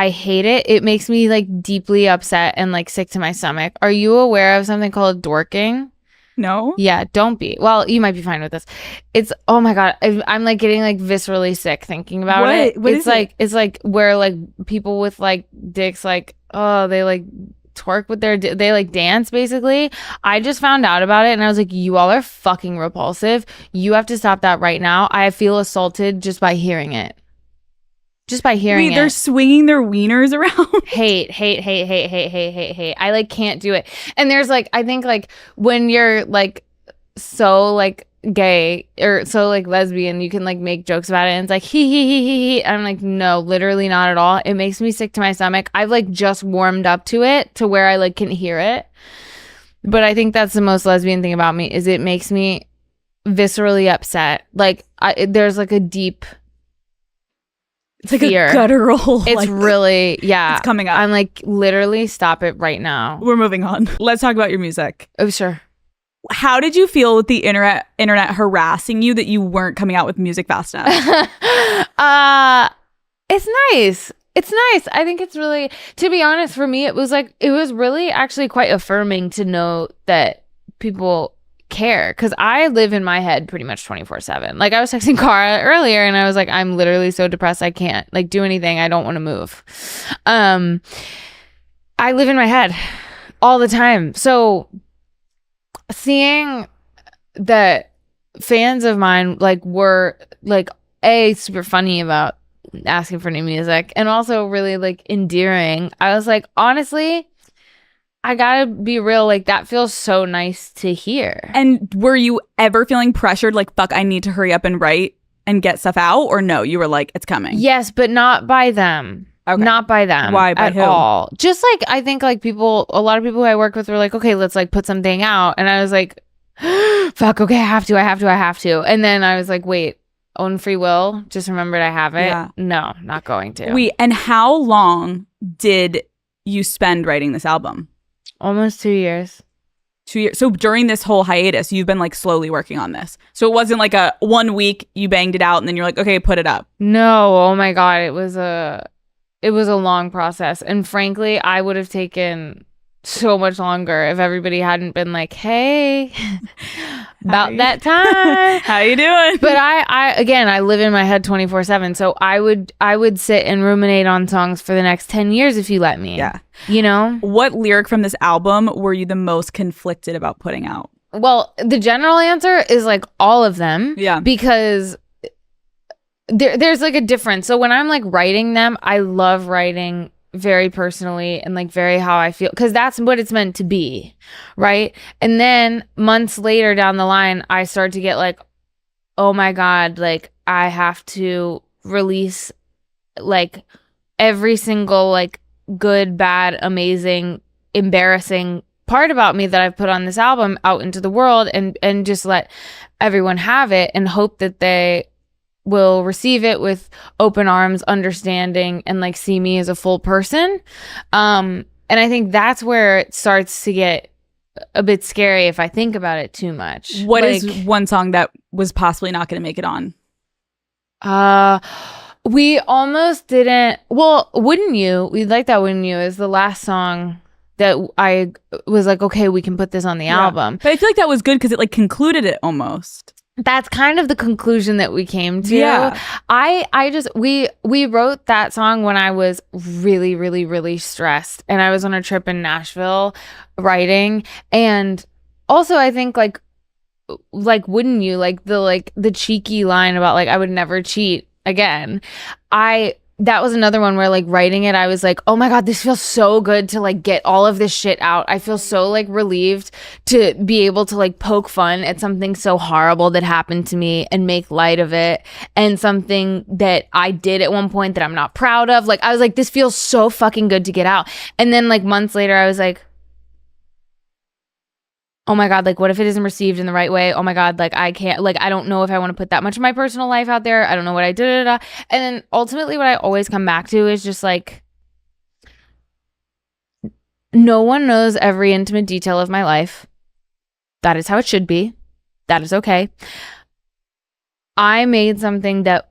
hate it. It makes me like deeply upset and like sick to my stomach. Are you aware of something called dorking? No. Yeah, don't be. Well, you might be fine with this. It's, oh my God, I'm like getting like viscerally sick thinking about it. It's like where like people with like dicks, like, oh, they like twerk with they like dance basically. I just found out about it and I was like, you all are fucking repulsive. You have to stop that right now. I feel assaulted just by hearing it. They're swinging their wieners around. Hate. I like can't do it. And there's like, I think like when you're like so like gay or so like lesbian, you can like make jokes about it and it's like he. I'm like, no, literally not at all. It makes me sick to my stomach. I've like just warmed up to it to where I like can hear it. But I think that's the most lesbian thing about me, is it makes me viscerally upset. Like there's like a deep, it's like fear. A guttural. It's like, really, yeah. It's coming up. I'm like, literally stop it right now. We're moving on. Let's talk about your music. Oh, sure. How did you feel with the internet harassing you that you weren't coming out with music fast enough? It's nice. It's nice. I think it's really, to be honest, for me, it was really actually quite affirming to know that people care, because I live in my head pretty much 24/7. Like I was texting Cara earlier and I was like, I'm literally so depressed I can't like do anything. I don't want to move. I live in my head all the time. So seeing that fans of mine like were like super funny about asking for new music and also really like endearing, I was like, honestly, I gotta be real, like that feels so nice to hear. And were you ever feeling pressured, like, fuck, I need to hurry up and write and get stuff out? Or no, you were like, it's coming? Yes, but not by them. Okay. Not by them. Why? By at who? all. Just like, I think like a lot of people who I work with were like, okay, let's like put something out. And I was like, fuck, okay, I have to. And then I was like, wait, own free will. Just remembered I have it. Yeah. No, not going to. Wait, and how long did you spend writing this album? Almost 2 years. 2 years. So during this whole hiatus, you've been like slowly working on this. So it wasn't like a 1 week you banged it out and then you're like, okay, put it up. No. Oh my God. It was a long process. And frankly, I would have taken so much longer if everybody hadn't been like, hey, about that time. How you doing? But I live in my head 24/7. So I would sit and ruminate on songs for the next 10 years if you let me. Yeah. You know? What lyric from this album were you the most conflicted about putting out? Well, the general answer is like all of them. Yeah. Because there's like a difference. So when I'm like writing them, I love writing very personally and like very how I feel, because that's what it's meant to be, right? And then months later down the line, I start to get like, oh my God, like I have to release like every single like good, bad, amazing, embarrassing part about me that I've put on this album out into the world and just let everyone have it and hope that they will receive it with open arms, understanding, and like see me as a full person. And I think that's where it starts to get a bit scary if I think about it too much. What is one song that was possibly not going to make it on? We almost didn't. Well, Wouldn't You? We like that. Wouldn't You is the last song that I was like, okay, we can put this on the album. But I feel like that was good because it like concluded it almost. That's kind of the conclusion that we came to. Yeah. We wrote that song when I was really, really, really stressed. And I was on a trip in Nashville writing. And also I think like Wouldn't You, like the cheeky line about like I would never cheat again. That was another one where like writing it, I was like, oh my God, this feels so good to like get all of this shit out. I feel so like relieved to be able to like poke fun at something so horrible that happened to me and make light of it, and something that I did at one point that I'm not proud of. Like I was like, this feels so fucking good to get out. And then like months later, I was like, oh my God, like what if it isn't received in the right way? Oh my God, like I can't, like I don't know if I want to put that much of my personal life out there. I don't know what I did. And then ultimately what I always come back to is just like, no one knows every intimate detail of my life. That is how it should be. That is okay. I made something that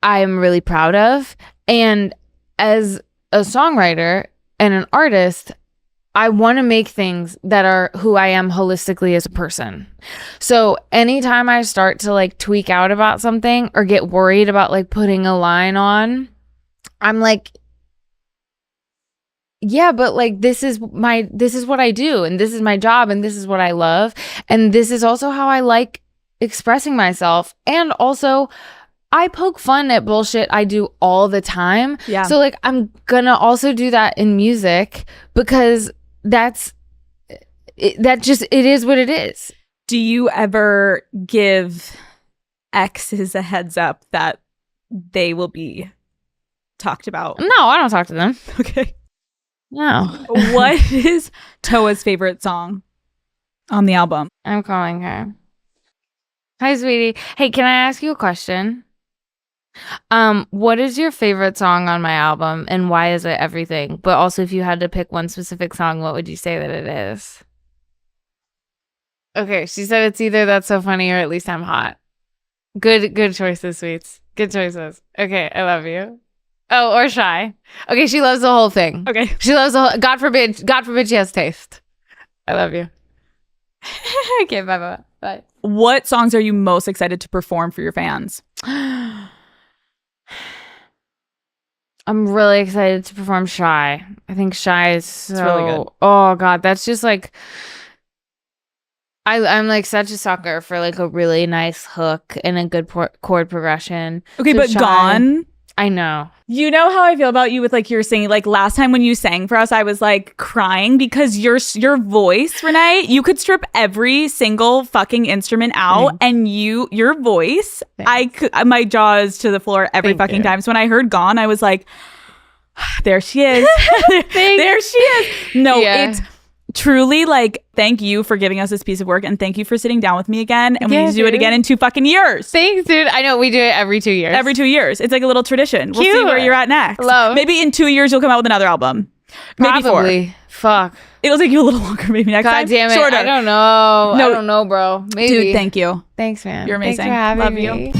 I am really proud of. And as a songwriter and an artist, I want to make things that are who I am holistically as a person. So anytime I start to like tweak out about something or get worried about like putting a line on, I'm like, yeah, but like this is what I do, and this is my job, and this is what I love, and this is also how I like expressing myself. And also I poke fun at bullshit I do all the time. Yeah. So like I'm gonna also do that in music because it is what it is. Do you ever give exes a heads up that they will be talked about? No, I don't talk to them. Okay. No. What is Toa's favorite song on the album? I'm calling her. Hi, sweetie. Hey, can I ask you a question? What is your favorite song on my album, and why is it everything? But also, if you had to pick one specific song, what would you say that it is? Okay, she said it's either That's So Funny or At Least I'm Hot. Good choices, sweets. Good choices. Okay, I love you. Oh, or Shy. Okay, she loves the whole thing. Okay. She loves the whole, God forbid she has taste. I love you. Okay, bye. Bye. What songs are you most excited to perform for your fans? I'm really excited to perform Shy. I think Shy is so... It's really good. Oh, God. That's just like... I'm like such a sucker for like a really nice hook and a good chord progression. Okay, So but Shy, Gone... I know. You know how I feel about you with like your singing. Like last time when you sang for us, I was like crying because your voice, Reneé, you could strip every single fucking instrument out, and your voice, my jaw is to the floor every fucking time. So when I heard Gone, I was like, there she is. There she is. No, it's truly like, thank you for giving us this piece of work, and thank you for sitting down with me again, and we need to do it again in 2 fucking years. Thanks, dude. I know we do it every 2 years. Every 2 years. It's like a little tradition. We'll see where you're at next. Love. Maybe in 2 years you'll come out with another album. Maybe Probably. 4. Fuck. It'll take you a little longer maybe next time. God damn it. Shorter. I don't know. No. I don't know, bro. Maybe. Dude, thank you. Thanks, man. You're amazing. Thanks for having Love me. you.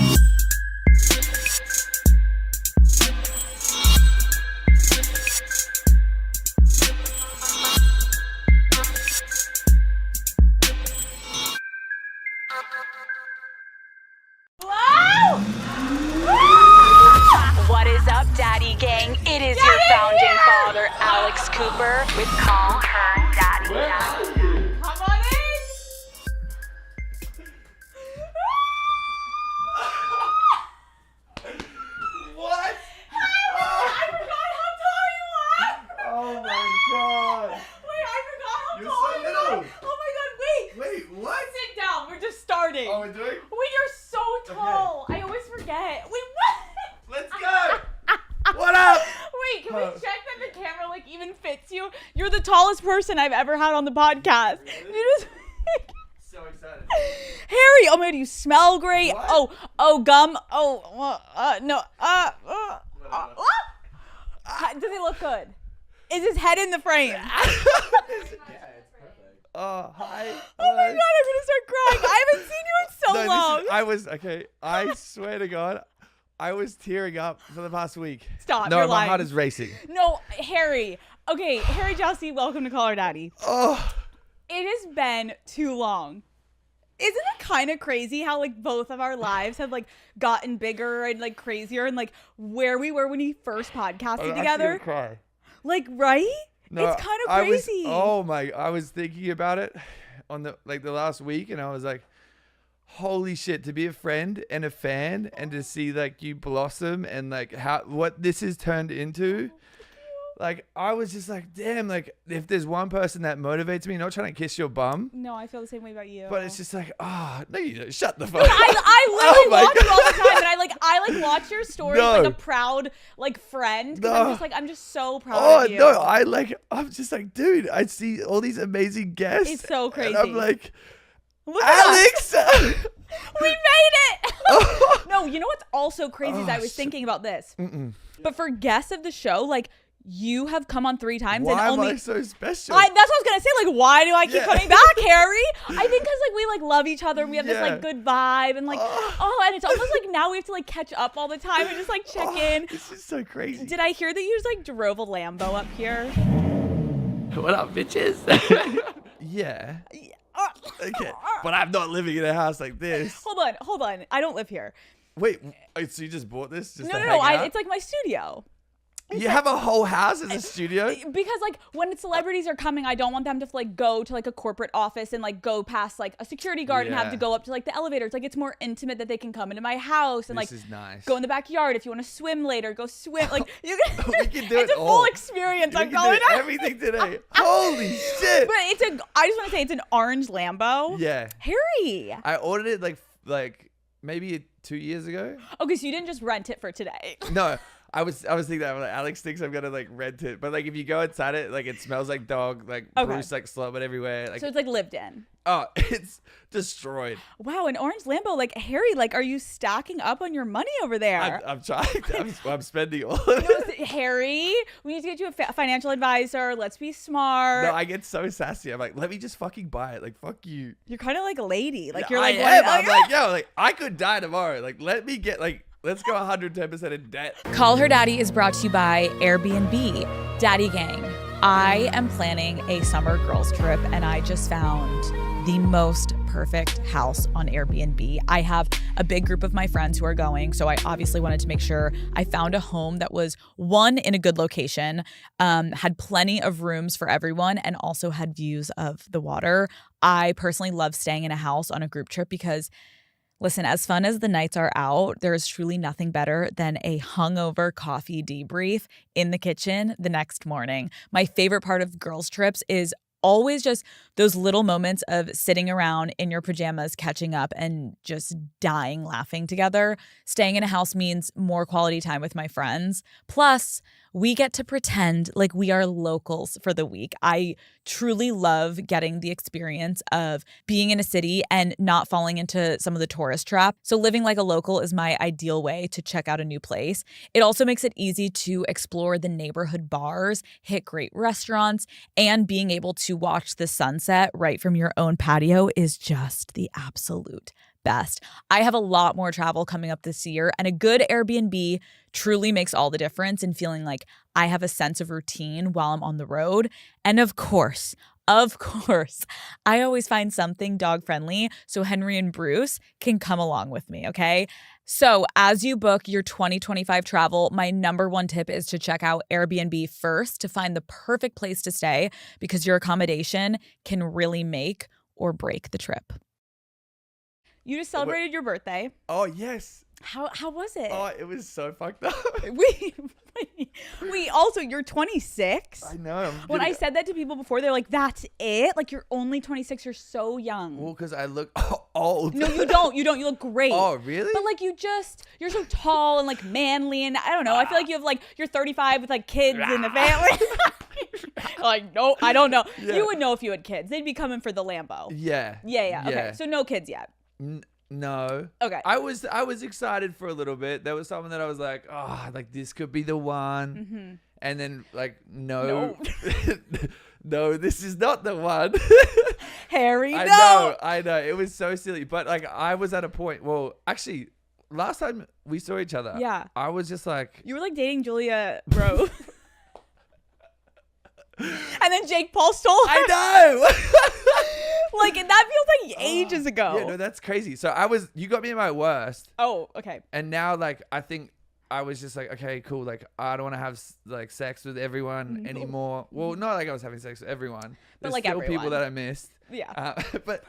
What is up, Daddy Gang? It is your founding father, Alex Cooper, with Call Her Daddy. Come on in. What? I forgot how tall you are. Oh my god. Wait, I forgot how You're tall so you are. little. Oh my god, wait. Wait, what? Sit down. We're just starting. Oh, we're doing? Wait, you're so tall. I always forget. Wait, what? Let's go. What up? Wait, can we check that the camera like even fits you? You're the tallest person I've ever had on the podcast. You just So excited. Harry, oh my God, you smell great. What? Oh, gum. No. Does it look good? Is his head in the frame? Oh, hi. Oh my God, I'm gonna start crying. I haven't seen you in so long. I swear to God, I was tearing up for the past week. Stop, No, you're my lying. heart is racing. No, Harry. Okay, Harry Jossie, welcome to Call Her Daddy. Oh. It has been too long. Isn't it kind of crazy how like both of our lives have like gotten bigger and like crazier and like where we were when we first podcasted together? Cry. Like, right? No, it's kind of crazy. I was thinking about it on the last week, and I was like, holy shit, to be a friend and a fan and to see like you blossom and like what this has turned into. Like, I was just like, damn, like, if there's one person that motivates me, not trying to kiss your bum. No, I feel the same way about you. But it's just like, oh, no, you don't. Shut the fuck up. I literally watch you all the time, and I watch your stories No. like a proud, like, friend. 'Cause I'm just so proud of you. No, I'm just like, dude, I see all these amazing guests. It's so crazy. And I'm like, Look at us. Alex! We made it! No, you know what's also crazy is I was thinking about this. But for guests of the show, like, you have come on 3 times Why and only am I so special? that's what I was gonna say. Like, why do I keep Yeah. coming back, Harry? I think because like we like love each other and we have this Yeah. like good vibe and like and it's almost like now we have to like catch up all the time and just like check in. This is so crazy. Did I hear that you just like drove a Lambo up here? What up, bitches? Yeah. Okay. But I'm not living in a house like this. Hold on. I don't live here. Wait, so you just bought this? Just No. to hang out? It's like my studio. You have a whole house as a studio? Because like when celebrities are coming, I don't want them to like go to like a corporate office and like go past like a security guard and have Yeah. to go up to like the elevators. Like it's more intimate that they can come into my house and This like is nice. go in the backyard. If you want to swim later, go swim. Like you can, We can do it's it a full all. experience. We I'm can going do everything today. Holy shit. But I just want to say it's an orange Lambo. Yeah. Harry. I ordered it like maybe 2 years ago. Okay, so you didn't just rent it for today. No. I was thinking that like, Alex thinks I'm gonna like rent it, but like if you go inside it, like it smells like dog, like Okay. Bruce like slobbered everywhere. Like So it's like lived in. it's destroyed. Wow, an orange Lambo. Like Harry, like are you stacking up on your money over there? I'm trying. I'm spending all of it. Harry, we need to get you a financial advisor. Let's be smart. No, I get so sassy. I'm like, let me just fucking buy it. Like, fuck you. You're kind of like a lady. Like Yeah, you're like, I am. one- I'm like, yo, like I could die tomorrow. Like, let me get like, let's go 110% in debt. Call Her Daddy is brought to you by Airbnb. Daddy Gang, I am planning a summer girls trip and I just found the most perfect house on Airbnb. I have a big group of my friends who are going, so I obviously wanted to make sure I found a home that was one, in a good location, had plenty of rooms for everyone, and also had views of the water. I personally love staying in a house on a group trip because listen, as fun as the nights are out, there is truly nothing better than a hungover coffee debrief in the kitchen the next morning. My favorite part of girls' trips is always just those little moments of sitting around in your pajamas, catching up and just dying laughing together. Staying in a house means more quality time with my friends. Plus, we get to pretend like we are locals for the week. I truly love getting the experience of being in a city and not falling into some of the tourist trap. So living like a local is my ideal way to check out a new place. It also makes it easy to explore the neighborhood bars, hit great restaurants, and being able to watch the sunset right from your own patio is just the absolute best. I have a lot more travel coming up this year, and a good Airbnb truly makes all the difference in feeling like I have a sense of routine while I'm on the road. And of course, I always find something dog friendly so Henry and Bruce can come along with me, okay? So as you book your 2025 travel, my number one tip is to check out Airbnb first to find the perfect place to stay because your accommodation can really make or break the trip. You just celebrated your birthday. Oh, yes. How was it? Oh, it was so fucked up. We also, you're 26. I know. When I said that to people before, they're like, that's it? Like, you're only 26. You're so young. Well, because I look old. No, you don't. You look great. Oh, really? But like, you're so tall and like manly. And I don't know. I feel like you're 35 with like kids in the family. Like, no, I don't know. Yeah. You would know if you had kids. They'd be coming for the Lambo. Yeah. Yeah. Okay. Yeah. So no kids yet. No. Okay. I was excited for a little bit. There was something that I was like, oh, like this could be the one. Mm-hmm. And then like, no, no, this is not the one. Harry, I no. know. It was so silly. But like, I was at a point, well, actually, last time we saw each other, I was just like. You were like dating Julia Rowe. And then Jake Paul stole her. I know. Like, that feels like ages ago. Yeah, no, that's crazy. So you got me at my worst. Oh, okay. And now, like, I think I was just like, okay, cool. Like, I don't want to have like sex with everyone anymore. Well, not like I was having sex with everyone. But There's like still everyone. people that I missed. Yeah. But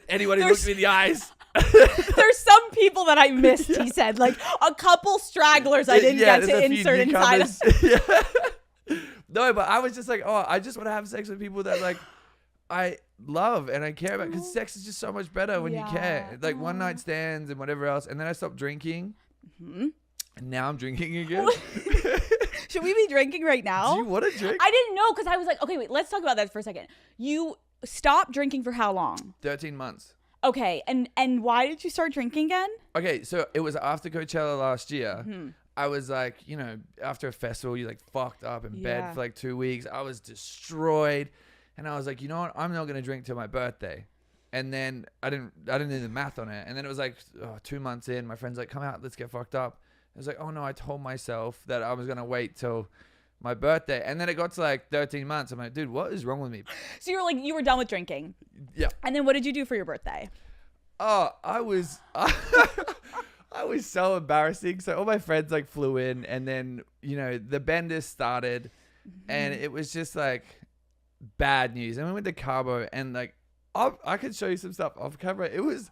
anyone who looked me in the eyes. There's some people that I missed, he said. Like, a couple stragglers I didn't get to insert inside of. Yeah. No, but I was just like, oh, I just want to have sex with people that like I love and I care about, because sex is just so much better when you care. Like one night stands and whatever else. And then I stopped drinking. Mm-hmm. And now I'm drinking again. Should we be drinking right now? Do you want to drink? I didn't know, because I was like, okay, wait, let's talk about that for a second. You stopped drinking for how long? 13 months. Okay, and why did you start drinking again? Okay, so it was after Coachella last year. Mm-hmm. I was like, you know, after a festival, you like fucked up in bed for like 2 weeks. I was destroyed. And I was like, you know what? I'm not going to drink till my birthday. And then I didn't do the math on it. And then it was like 2 months in, my friend's like, come out, let's get fucked up. I was like, oh no, I told myself that I was going to wait till my birthday. And then it got to like 13 months. I'm like, dude, what is wrong with me? So you were done with drinking. Yeah. And then what did you do for your birthday? Oh, I was so embarrassing. So all my friends like flew in, and then, you know, the bender started, and it was just like bad news. And we went to Cabo, and like, I could show you some stuff off camera. It was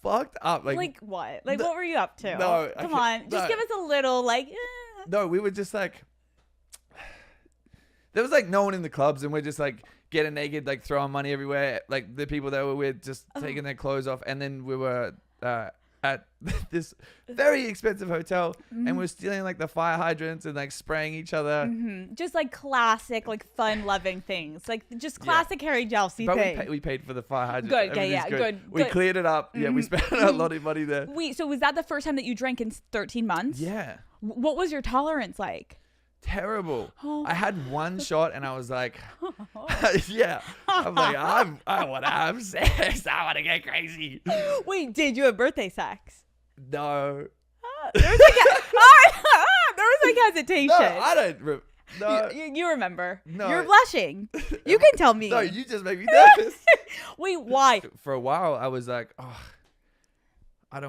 fucked up. Like what? Like what were you up to? No. Come on. Just give us a little like. No, we were just like, there was like no one in the clubs, and we're just like getting naked, like throwing money everywhere. Like the people that were with just taking their clothes off. And then we were at this very expensive hotel, and we're stealing like the fire hydrants and like spraying each other. Mm-hmm. Just like classic, like fun loving things, like just classic Harry Jelsey thing. But we paid for the fire hydrant. Good, yeah, good. We cleared it up. Mm-hmm. Yeah, we spent a lot of money there. Wait, so was that the first time that you drank in 13 months? Yeah. What was your tolerance like? Terrible. I had one shot and I was like, yeah. I'm like, I want to have sex. I want to get crazy. Wait, did you have birthday sex? No. There was like hesitation. No, I don't. No. You remember. No. You're blushing. You can tell me. No, you just make me nervous. Wait, why? For a while, I was like, oh, I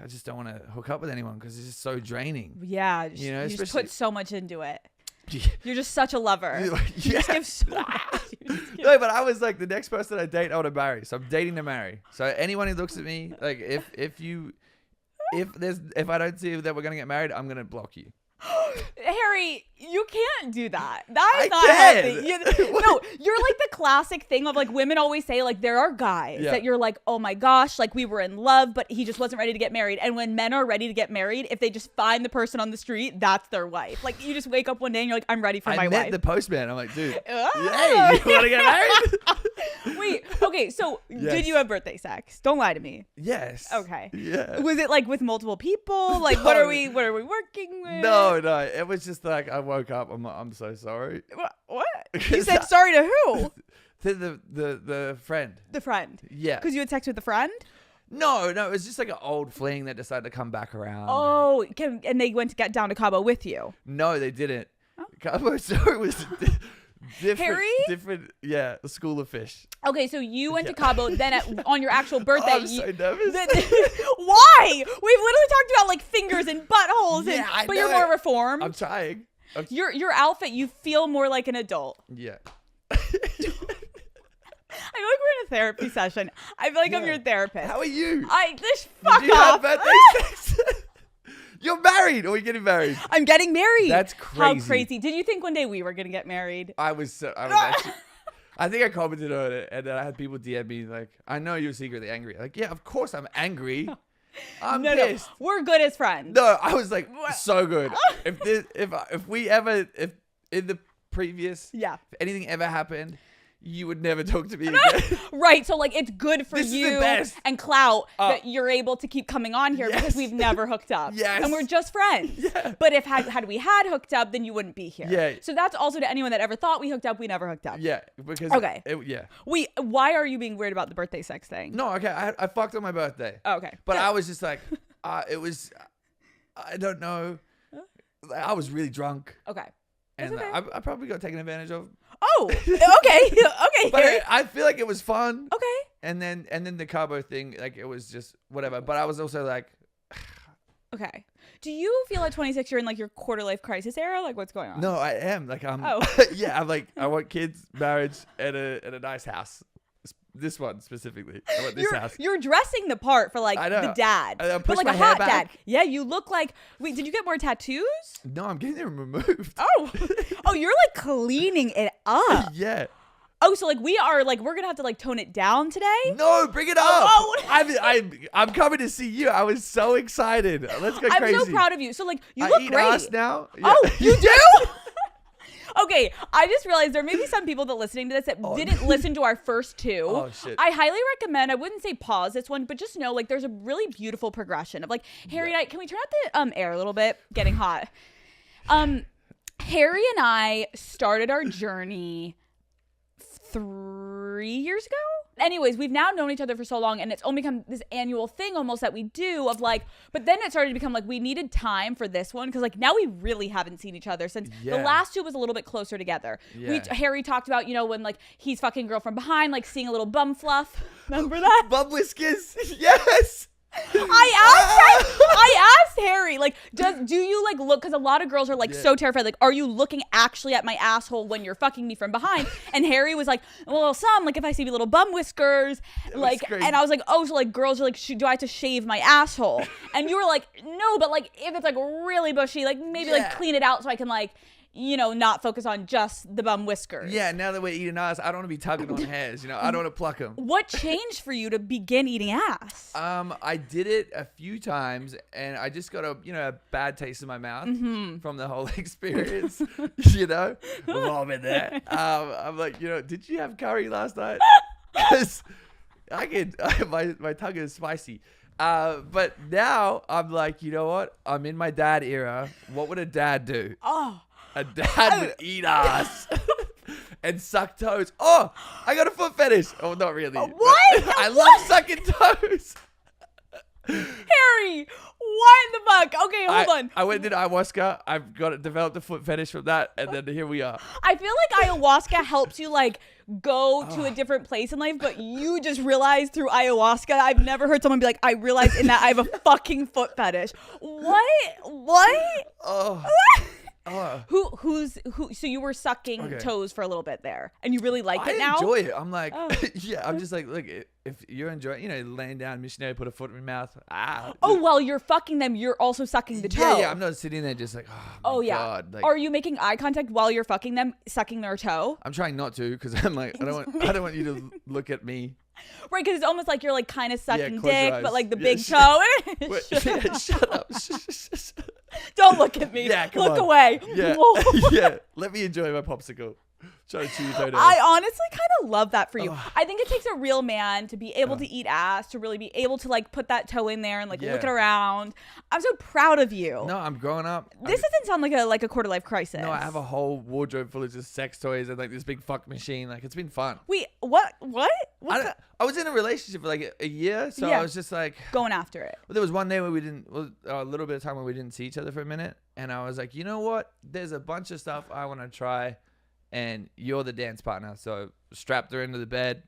just don't want to hook up with anyone because it's just so draining. Yeah. You know, you just put so much into it. Yeah. You're just such a lover. You just give so much. No, but I was like, the next person I date, I want to marry. So I'm dating to marry. So anyone who looks at me, like if I don't see that we're going to get married, I'm going to block you. Harry, you can't do that. That is I not can. healthy. No, you're like the classic thing of like women always say like there are guys that you're like, oh my gosh, like we were in love, but he just wasn't ready to get married. And when men are ready to get married, if they just find the person on the street, that's their wife. Like you just wake up one day and you're like, I'm ready for my wife. I met the postman. I'm like, dude, hey, you want to get married? Wait, okay, so did you have birthday sex? Don't lie to me. Yes. Okay. Yeah. Was it like with multiple people? Like what are we working with? No. It was just like I woke up. I'm so sorry. What? You said sorry to who? To the friend. The friend. Yeah. Because you had sex with the friend? No, it was just like an old fling that decided to come back around. Oh, and they went to get down to Cabo with you? No, they didn't. Oh. Cabo story was different. Harry? Different, yeah, the school of fish. Okay, so you went to Cabo, then on your actual birthday. I'm so nervous. Why? We've literally talked about like fingers and buttholes, but you're more reformed. I'm trying. Your outfit, you feel more like an adult. Yeah. I feel like we're in a therapy session. I feel like I'm your therapist. How are you? Fuck Did you off. have birthday sex? You're married, or are you getting married? I'm getting married. That's crazy. How crazy. Did you think one day we were going to get married? I was actually, I think I commented on it, and then I had people DM me like, I know you're secretly angry. Like, yeah, of course I'm angry. I'm pissed. No. We're good as friends. No, I was like, so good. If in the previous, if anything ever happened, you would never talk to me again. Right. So like it's good for This is the you best. and clout that you're able to keep coming on here because Yes. we've never hooked up. Yes. And we're just friends. Yeah. But if had we had hooked up, then you wouldn't be here. Yeah. So that's also to anyone that ever thought we hooked up, we never hooked up. Yeah, because Okay. yeah. Why are you being weird about the birthday sex thing? No, okay, I fucked on my birthday. Oh, okay. But Good. I was just like, it was, I don't know. I was really drunk. Okay. And That's okay. I probably got taken advantage of. Oh, okay. Okay. But Harry. I feel like it was fun. Okay. And then the carbo thing, like it was just whatever. But I was also like, Okay. Do you feel at 26 you're in like your quarter life crisis era? Like what's going on? no, I am. Like I'm, Oh. yeah, I'm like, I want kids, marriage, and a nice house. This one specifically. I want this house. You're dressing the part for like I know. the dad. I but pushed like my a hair hot back. dad. Yeah, you look like wait, did you get more tattoos? No, I'm getting them removed. Oh. Oh, you're like cleaning it up. Yeah. Oh, so like we're gonna have to like tone it down today? No, bring it up. Oh. I'm coming to see you. I was so excited. Let's go I'm crazy. so proud of you. So like you I look eat great. ass now. Yeah. Oh, you do? Okay, I just realized there may be some people that listening to this that didn't listen to our first two. Oh, shit. I highly recommend, I wouldn't say pause this one, but just know like there's a really beautiful progression of like Harry and I, can we turn out the air a little bit? Getting hot. Harry and I started our journey 3 years ago. Anyways, we've now known each other for so long and it's only become this annual thing almost that we do of like, but then it started to become like we needed time for this one because like now we really haven't seen each other since the last two was a little bit closer together. Yeah. Harry talked about, you know, when like he's fucking girl from behind, like seeing a little bum fluff. Remember that? Bum whiskers. Yes. I asked Harry, like, do you like look? Because a lot of girls are like so terrified. Like, are you looking actually at my asshole when you're fucking me from behind? And Harry was like, well, some like if I see little bum whiskers, like, and I was like, oh, so like girls are like, do I have to shave my asshole? And you were like, no, but like if it's like really bushy, like maybe like clean it out so I can like, you know, not focus on just the bum whiskers. Yeah, now that we're eating ass, I don't want to be tugging on hairs, you know. I don't want to pluck them. What changed for you to begin eating ass? I did it a few times, and I just got a bad taste in my mouth from the whole experience. You know, we've all been there. I'm like, did you have curry last night? Because my tongue is spicy. But now I'm like, you know what? I'm in my dad era. What would a dad do? Oh. A dad would eat ass and suck toes. Oh, I got a foot fetish. Oh, not really. What? I love sucking toes. Harry, what the fuck? Okay, hold on. I went and did ayahuasca. I've developed a foot fetish from that, and then here we are. I feel like ayahuasca helps you like go to a different place in life, but you just realized through ayahuasca. I've never heard someone be like, I realized in that I have a fucking foot fetish. What? Oh. Who? So you were sucking toes for a little bit there, and you really like it now? I enjoy it. I'm like, yeah. I'm just like, look, if you're enjoying, laying down, missionary, put a foot in your mouth. While you're fucking them, you're also sucking the toe. Yeah. I'm not sitting there just like, oh my God. Like, are you making eye contact while you're fucking them, sucking their toe? I'm trying not to because I'm like, I don't want you to look at me. Right, because it's almost like you're like kind of sucking close your dick, eyes. but like the big toe. Wait, shut up. Don't look at me. Yeah, come look on. away. Yeah. Yeah. Let me enjoy my popsicle. Try to chew your toe down. I honestly kind of love that for you. I think it takes a real man to be able to eat ass, to really be able to like put that toe in there and like look it around. I'm so proud of you. No, I'm growing up. This doesn't sound like a quarter life crisis. No, I have a whole wardrobe full of just sex toys and like this big fuck machine. Like it's been fun. Wait, what? I was in a relationship for like a year, so I was just like going after it. Well, there was one day where a little bit of time where we didn't see each other for a minute, and I was like, you know what? There's a bunch of stuff I want to try. And you're the dance partner. So strapped her into the bed.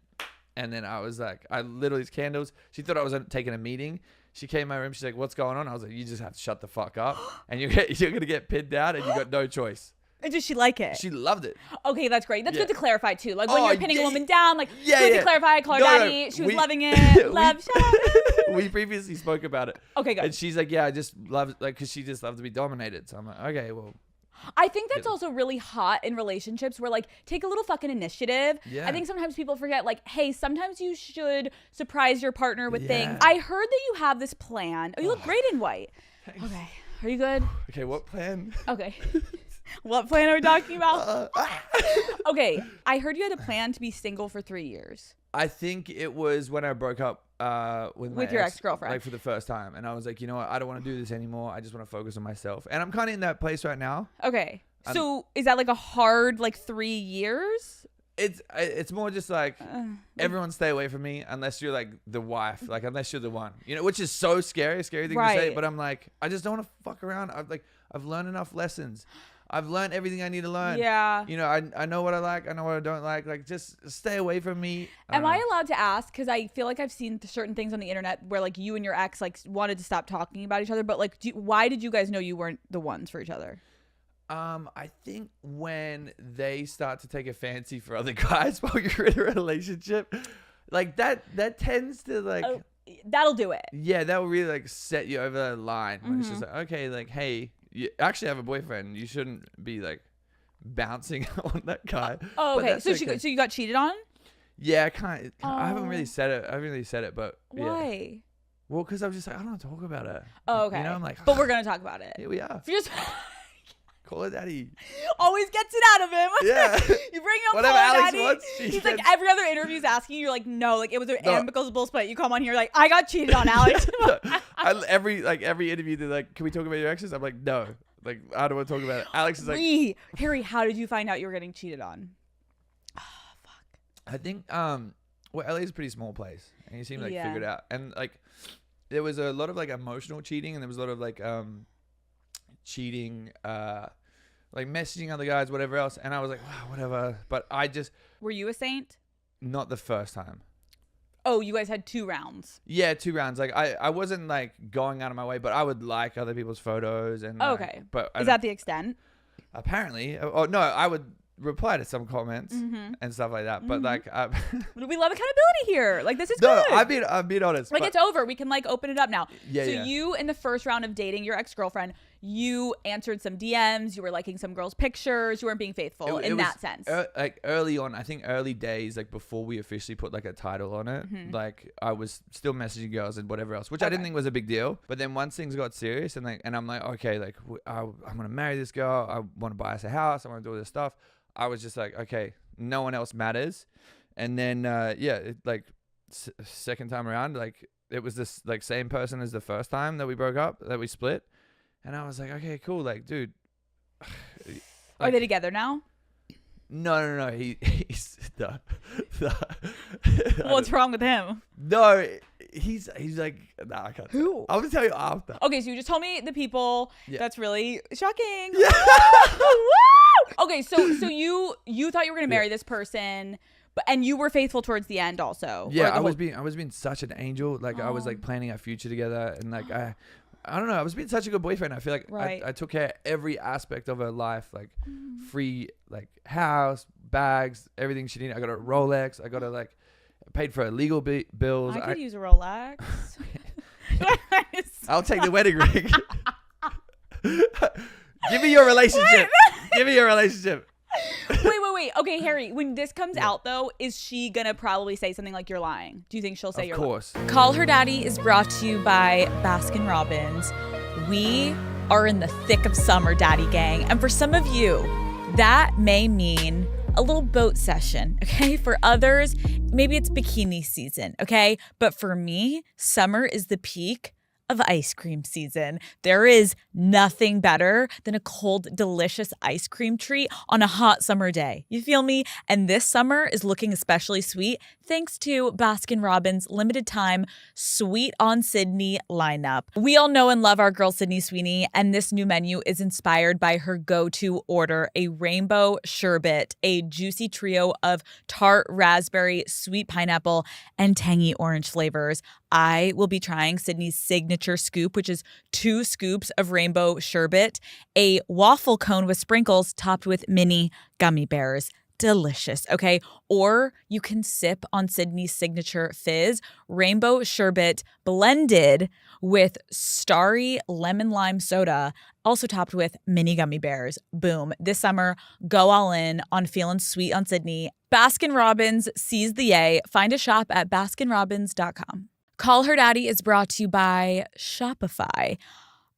And then I was like, I lit all these candles. She thought I was taking a meeting. She came in my room. She's like, what's going on? I was like, you just have to shut the fuck up. And you're going to get pinned down and you got no choice. And did she like it? She loved it. Okay, that's great. That's good to clarify too. Like when you're pinning a woman down, like good to clarify, I call her daddy. She was loving it. Love, shut up. We previously spoke about it. Okay, good. And she's like, yeah, I just love like, because she just loved to be dominated. So I'm like, okay, well. I think that's also really hot in relationships where like take a little fucking initiative. Yeah. I think sometimes people forget like, hey, sometimes you should surprise your partner with things. I heard that you have this plan. Oh, you look great in white. Thanks. Okay. Are you good? Okay, what plan? Okay. What plan are we talking about? Okay, I heard you had a plan to be single for 3 years. I think it was when I broke up with your ex-girlfriend. like for the first time, and I was like, you know what, I don't want to do this anymore. I just want to focus on myself, and I'm kind of in that place right now. Okay, so is that like a hard 3 years? It's more just like everyone stay away from me unless you're like the wife, like unless you're the one, you know, which is so scary thing to say. But I'm like, I just don't want to fuck around. I've learned enough lessons. I've learned everything I need to learn. Yeah. You know, I know what I like. I know what I don't like. Like, just stay away from me. Am I allowed to ask? Because I feel like I've seen certain things on the internet where like you and your ex like wanted to stop talking about each other. But like, why did you guys know you weren't the ones for each other? I think when they start to take a fancy for other guys while you're in a relationship, like that tends to like. Oh, that'll do it. Yeah, that will really like set you over the line. When it's just like, okay, like, hey, you actually have a boyfriend. You shouldn't be like bouncing on that guy. Oh, okay. So so you got cheated on? Yeah, I haven't really said it. I haven't really said it, but why? Yeah. Well, because I'm just like, I don't want to talk about it. Oh, okay. You know, I'm like, but we're gonna talk about it. Here we are. Just call her daddy. Always gets it out of him. Yeah. You bring up whatever Alex Alex daddy. wants. He's like every other interview's asking. You're like, no, like it was an amicable split. You come on here like, I got cheated on, Alex. every interview they're like, can we talk about your exes? I'm like, no. Like, I don't want to talk about it. Alex is like, Harry, how did you find out you were getting cheated on? Oh, fuck. I think well, LA's a pretty small place, and you seem like figured out, and like there was a lot of like emotional cheating, and there was a lot of like cheating, like messaging other guys, whatever else, and I was like, wow, whatever. But I just were you a saint? Not the first time. Oh, you guys had 2 rounds. Yeah, 2 rounds. Like I wasn't like going out of my way, but I would like other people's photos and. Okay. But is that the extent? Apparently, oh no, I would reply to some comments and stuff like that. But like, we love accountability here. Like this is no, good. I'm being honest. Like it's over. We can like open it up now. Yeah. So you in the first round of dating your ex-girlfriend, you answered some DMs. You were liking some girls' pictures. You weren't being faithful in that sense. Like early on, I think early days, like before we officially put like a title on it, like I was still messaging girls and whatever else, which I didn't think was a big deal. But then once things got serious and I'm like, okay, like I'm gonna marry this girl. I want to buy us a house. I want to do all this stuff. I was just like, okay, no one else matters. And then, second time around, like it was this like same person as the first time that we broke up, that we split. And I was like, okay, cool. Like, dude. Like, are they together now? No. He's What's wrong with him? No, he's like, nah, I can't. Who? I'm gonna tell you after. Okay, so you just told me the people. Yeah. That's really shocking. Yeah. Okay, so you thought you were gonna marry this person, and you were faithful towards the end also. Yeah, I was being such an angel. Like I was like planning our future together, and like I don't know. I was being such a good boyfriend. I feel like I took care of every aspect of her life, like free, like house, bags, everything she needed. I got her a Rolex. I got her like paid for her legal bills. I could use a Rolex. I'll take the wedding ring. Give me your relationship. Give me your relationship. Wait. Okay, Harry, when this comes out, though, is she going to probably say something like you're lying? Do you think she'll say you're lying? Of course. Call Her Daddy is brought to you by Baskin Robbins. We are in the thick of summer, Daddy Gang. And for some of you, that may mean a little boat session, okay? For others, maybe it's bikini season, okay? But for me, summer is the peak of ice cream season. There is nothing better than a cold, delicious ice cream treat on a hot summer day. You feel me? And this summer is looking especially sweet thanks to Baskin Robbins' limited time Sweet on Sydney lineup. We all know and love our girl Sydney Sweeney, and this new menu is inspired by her go-to order, a rainbow sherbet, a juicy trio of tart raspberry, sweet pineapple, and tangy orange flavors. I will be trying Sydney's signature scoop, which is 2 scoops of rainbow sherbet, a waffle cone with sprinkles topped with mini gummy bears. Delicious, okay? Or you can sip on Sydney's signature fizz, rainbow sherbet blended with starry lemon lime soda, also topped with mini gummy bears. Boom. This summer, go all in on feeling sweet on Sydney. Baskin Robbins, seize the yay. Find a shop at baskinrobbins.com. Call Her Daddy is brought to you by Shopify.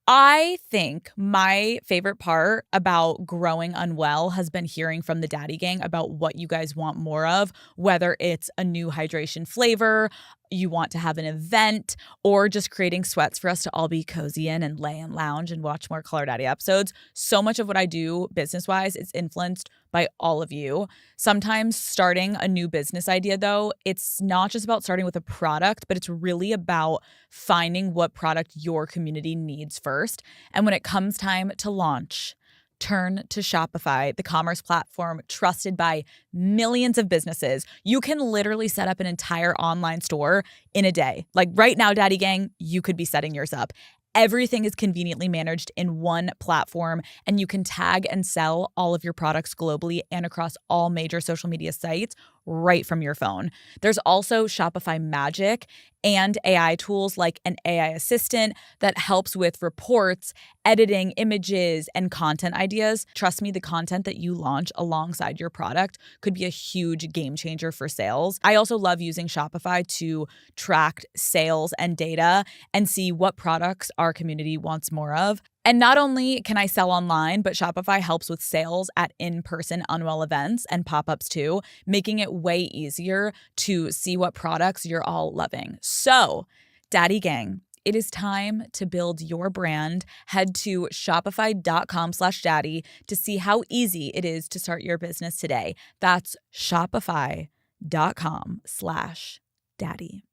I think my favorite part about growing Unwell has been hearing from the Daddy Gang about what you guys want more of, whether it's a new hydration flavor, you want to have an event, or just creating sweats for us to all be cozy in and lay and lounge and watch more Color Daddy episodes. So much of what I do business-wise is influenced by all of you. Sometimes starting a new business idea, though, it's not just about starting with a product, but it's really about finding what product your community needs first. And when it comes time to launch, turn to Shopify, the commerce platform trusted by millions of businesses. You can literally set up an entire online store in a day. Like right now, Daddy Gang, you could be setting yours up. Everything is conveniently managed in one platform, and you can tag and sell all of your products globally and across all major social media sites right from your phone. There's also Shopify Magic and AI tools like an AI assistant that helps with reports, editing images, and content ideas. Trust me, the content that you launch alongside your product could be a huge game changer for sales. I also love using Shopify to track sales and data and see what products our community wants more of. And not only can I sell online, but Shopify helps with sales at in-person Unwell events and pop-ups too, making it way easier to see what products you're all loving. So, Daddy Gang, it is time to build your brand. Head to shopify.com/daddy to see how easy it is to start your business today. That's shopify.com/daddy.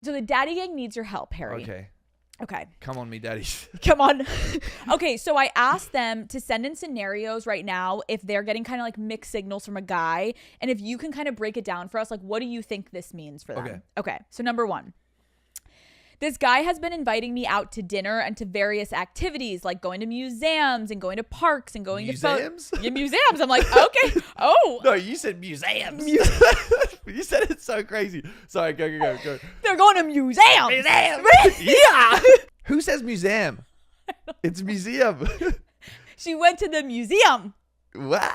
So the Daddy Gang needs your help, Harry. Okay. Come on, me daddies. Come on. Okay, so I asked them to send in scenarios right now if they're getting kind of like mixed signals from a guy. And if you can kind of break it down for us, like what do you think this means for them? Okay. So number one. This guy has been inviting me out to dinner and to various activities like going to museums and going to parks and going museums? to museums. I'm like, okay. Oh. No, you said museums. You said it so crazy. Sorry, go. They're going to museums. Museum. Yeah. Who says museum? It's museum. She went to the museum. What?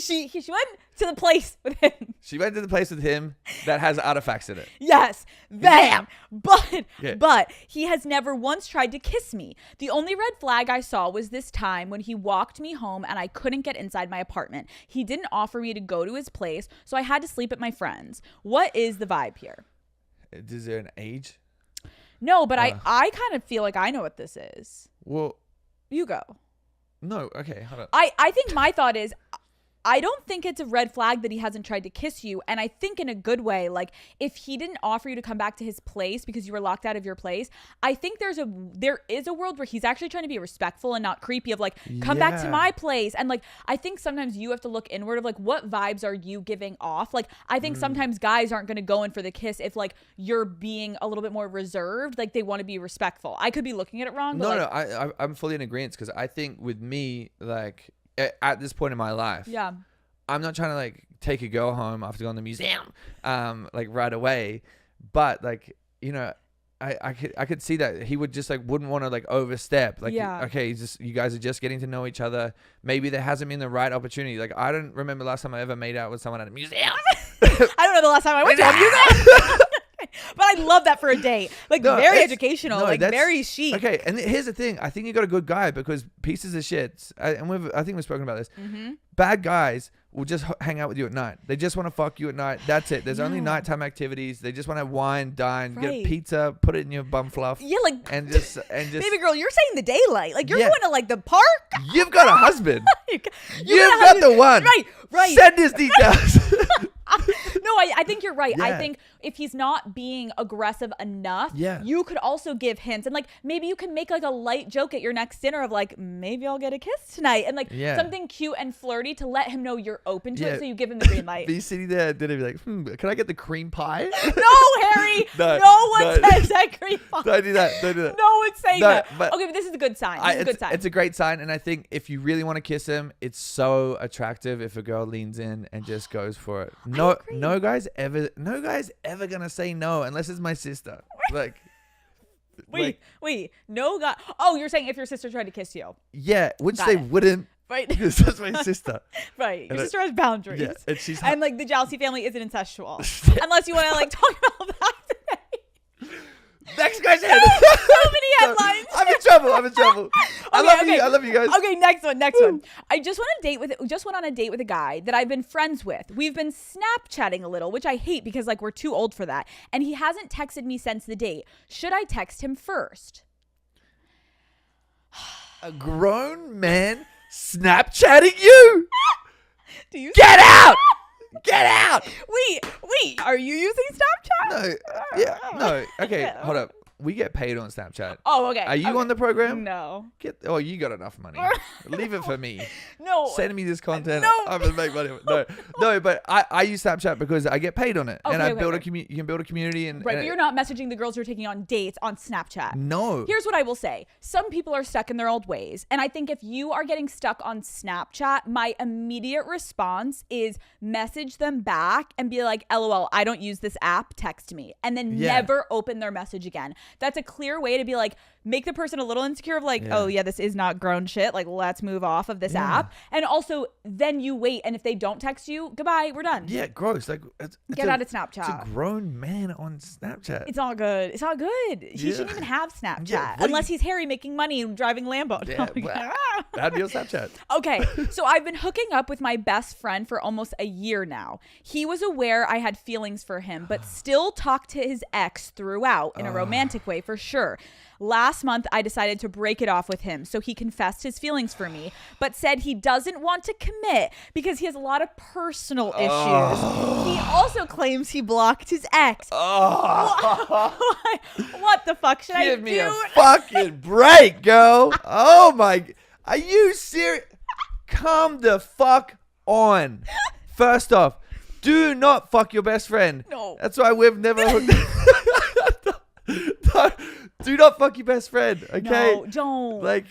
She went to the place with him. She went to the place with him that has artifacts in it. Yes. Bam. But he has never once tried to kiss me. The only red flag I saw was this time when he walked me home and I couldn't get inside my apartment. He didn't offer me to go to his place, so I had to sleep at my friend's. What is the vibe here? Is there an age? No, but I kind of feel like I know what this is. Well, you go. No, okay, hold on. I think my thought is, I don't think it's a red flag that he hasn't tried to kiss you. And I think in a good way, like if he didn't offer you to come back to his place because you were locked out of your place, I think there is a world where he's actually trying to be respectful and not creepy of like, come back to my place. And like, I think sometimes you have to look inward of like, what vibes are you giving off? Like, I think sometimes guys aren't going to go in for the kiss if like you're being a little bit more reserved, like they want to be respectful. I could be looking at it wrong. But No, I'm fully in agreement because I think with me, like, at this point in my life, I'm not trying to like take a girl home after going to the museum, like right away. But like, you know, I could see that he would just like wouldn't want to like overstep. Like, okay, you guys are just getting to know each other. Maybe there hasn't been the right opportunity. Like, I don't remember last time I ever made out with someone at a museum. I don't know the last time I went to a museum. But I love that for a date. Like, very educational, like very chic. Okay, and here's the thing. I think you got a good guy because pieces of shit, and I think we've spoken about this. Bad guys will just hang out with you at night. They just want to fuck you at night. That's it. There's only nighttime activities. They just want to wine, dine, get a pizza, put it in your bum fluff. Yeah, like and just baby girl, you're saying the daylight. Like you're going to like the park. You've got a husband. You've got the one. Right. Send his details. No, I think you're right. I think if he's not being aggressive enough, you could also give hints. And like maybe you can make like a light joke at your next dinner of like, maybe I'll get a kiss tonight. And like something cute and flirty to let him know you're open to it. So you give him the green light. Be sitting there and be like, can I get the cream pie? No, Harry. no one says that cream pie. Don't do that. No one's saying that. Okay, but this is a good sign. It's a great sign. And I think if you really want to kiss him, it's so attractive if a girl leans in and just goes for it. No guy's ever gonna say no unless it's my sister. Like, wait, no guy. Oh, you're saying if your sister tried to kiss you? Yeah, which they wouldn't. Right, because that's my sister. Right, your sister has boundaries. Yeah, and like the Jalsi family isn't incestual, unless you want to like talk about that today. Next question. So many headlines. I'm in trouble. I love you guys. Okay, next one. I just went on a date with a guy that I've been friends with. We've been Snapchatting a little, which I hate because like we're too old for that. And he hasn't texted me since the date. Should I text him first? A grown man Snapchatting you? Do you Get out! Get out! Wait. Are you using Snapchat? No. Yeah. No. Okay. Hold up. We get paid on Snapchat. Oh, okay. Are you on the program? No. You got enough money. Leave it for me. No. Send me this content. No. I'm gonna make money. No, but I use Snapchat because I get paid on it, and I build a community. You can build a community, and right. But you're not messaging the girls you're taking on dates on Snapchat. No. Here's what I will say: some people are stuck in their old ways, and I think if you are getting stuck on Snapchat, my immediate response is message them back and be like, "LOL, I don't use this app. Text me," and then never open their message again. That's a clear way to be like, make the person a little insecure of like, oh yeah, this is not grown shit. Like, let's move off of this app. And also then you wait. And if they don't text you, goodbye, we're done. Yeah, gross. Like, get out of Snapchat. It's a grown man on Snapchat. It's not good. He shouldn't even have Snapchat unless he's Harry making money and driving Lambo. Yeah, that'd be on Snapchat. Okay, so I've been hooking up with my best friend for almost a year now. He was aware I had feelings for him, but still talked to his ex throughout in a romantic way for sure. Last month, I decided to break it off with him, so he confessed his feelings for me, but said he doesn't want to commit because he has a lot of personal issues. He also claims he blocked his ex. What the fuck should I do? Give me a fucking break, girl. Oh my, are you serious? Come the fuck on. First off, do not fuck your best friend. No. That's why we've never hooked up. Do not fuck your best friend, okay? No, don't. Like,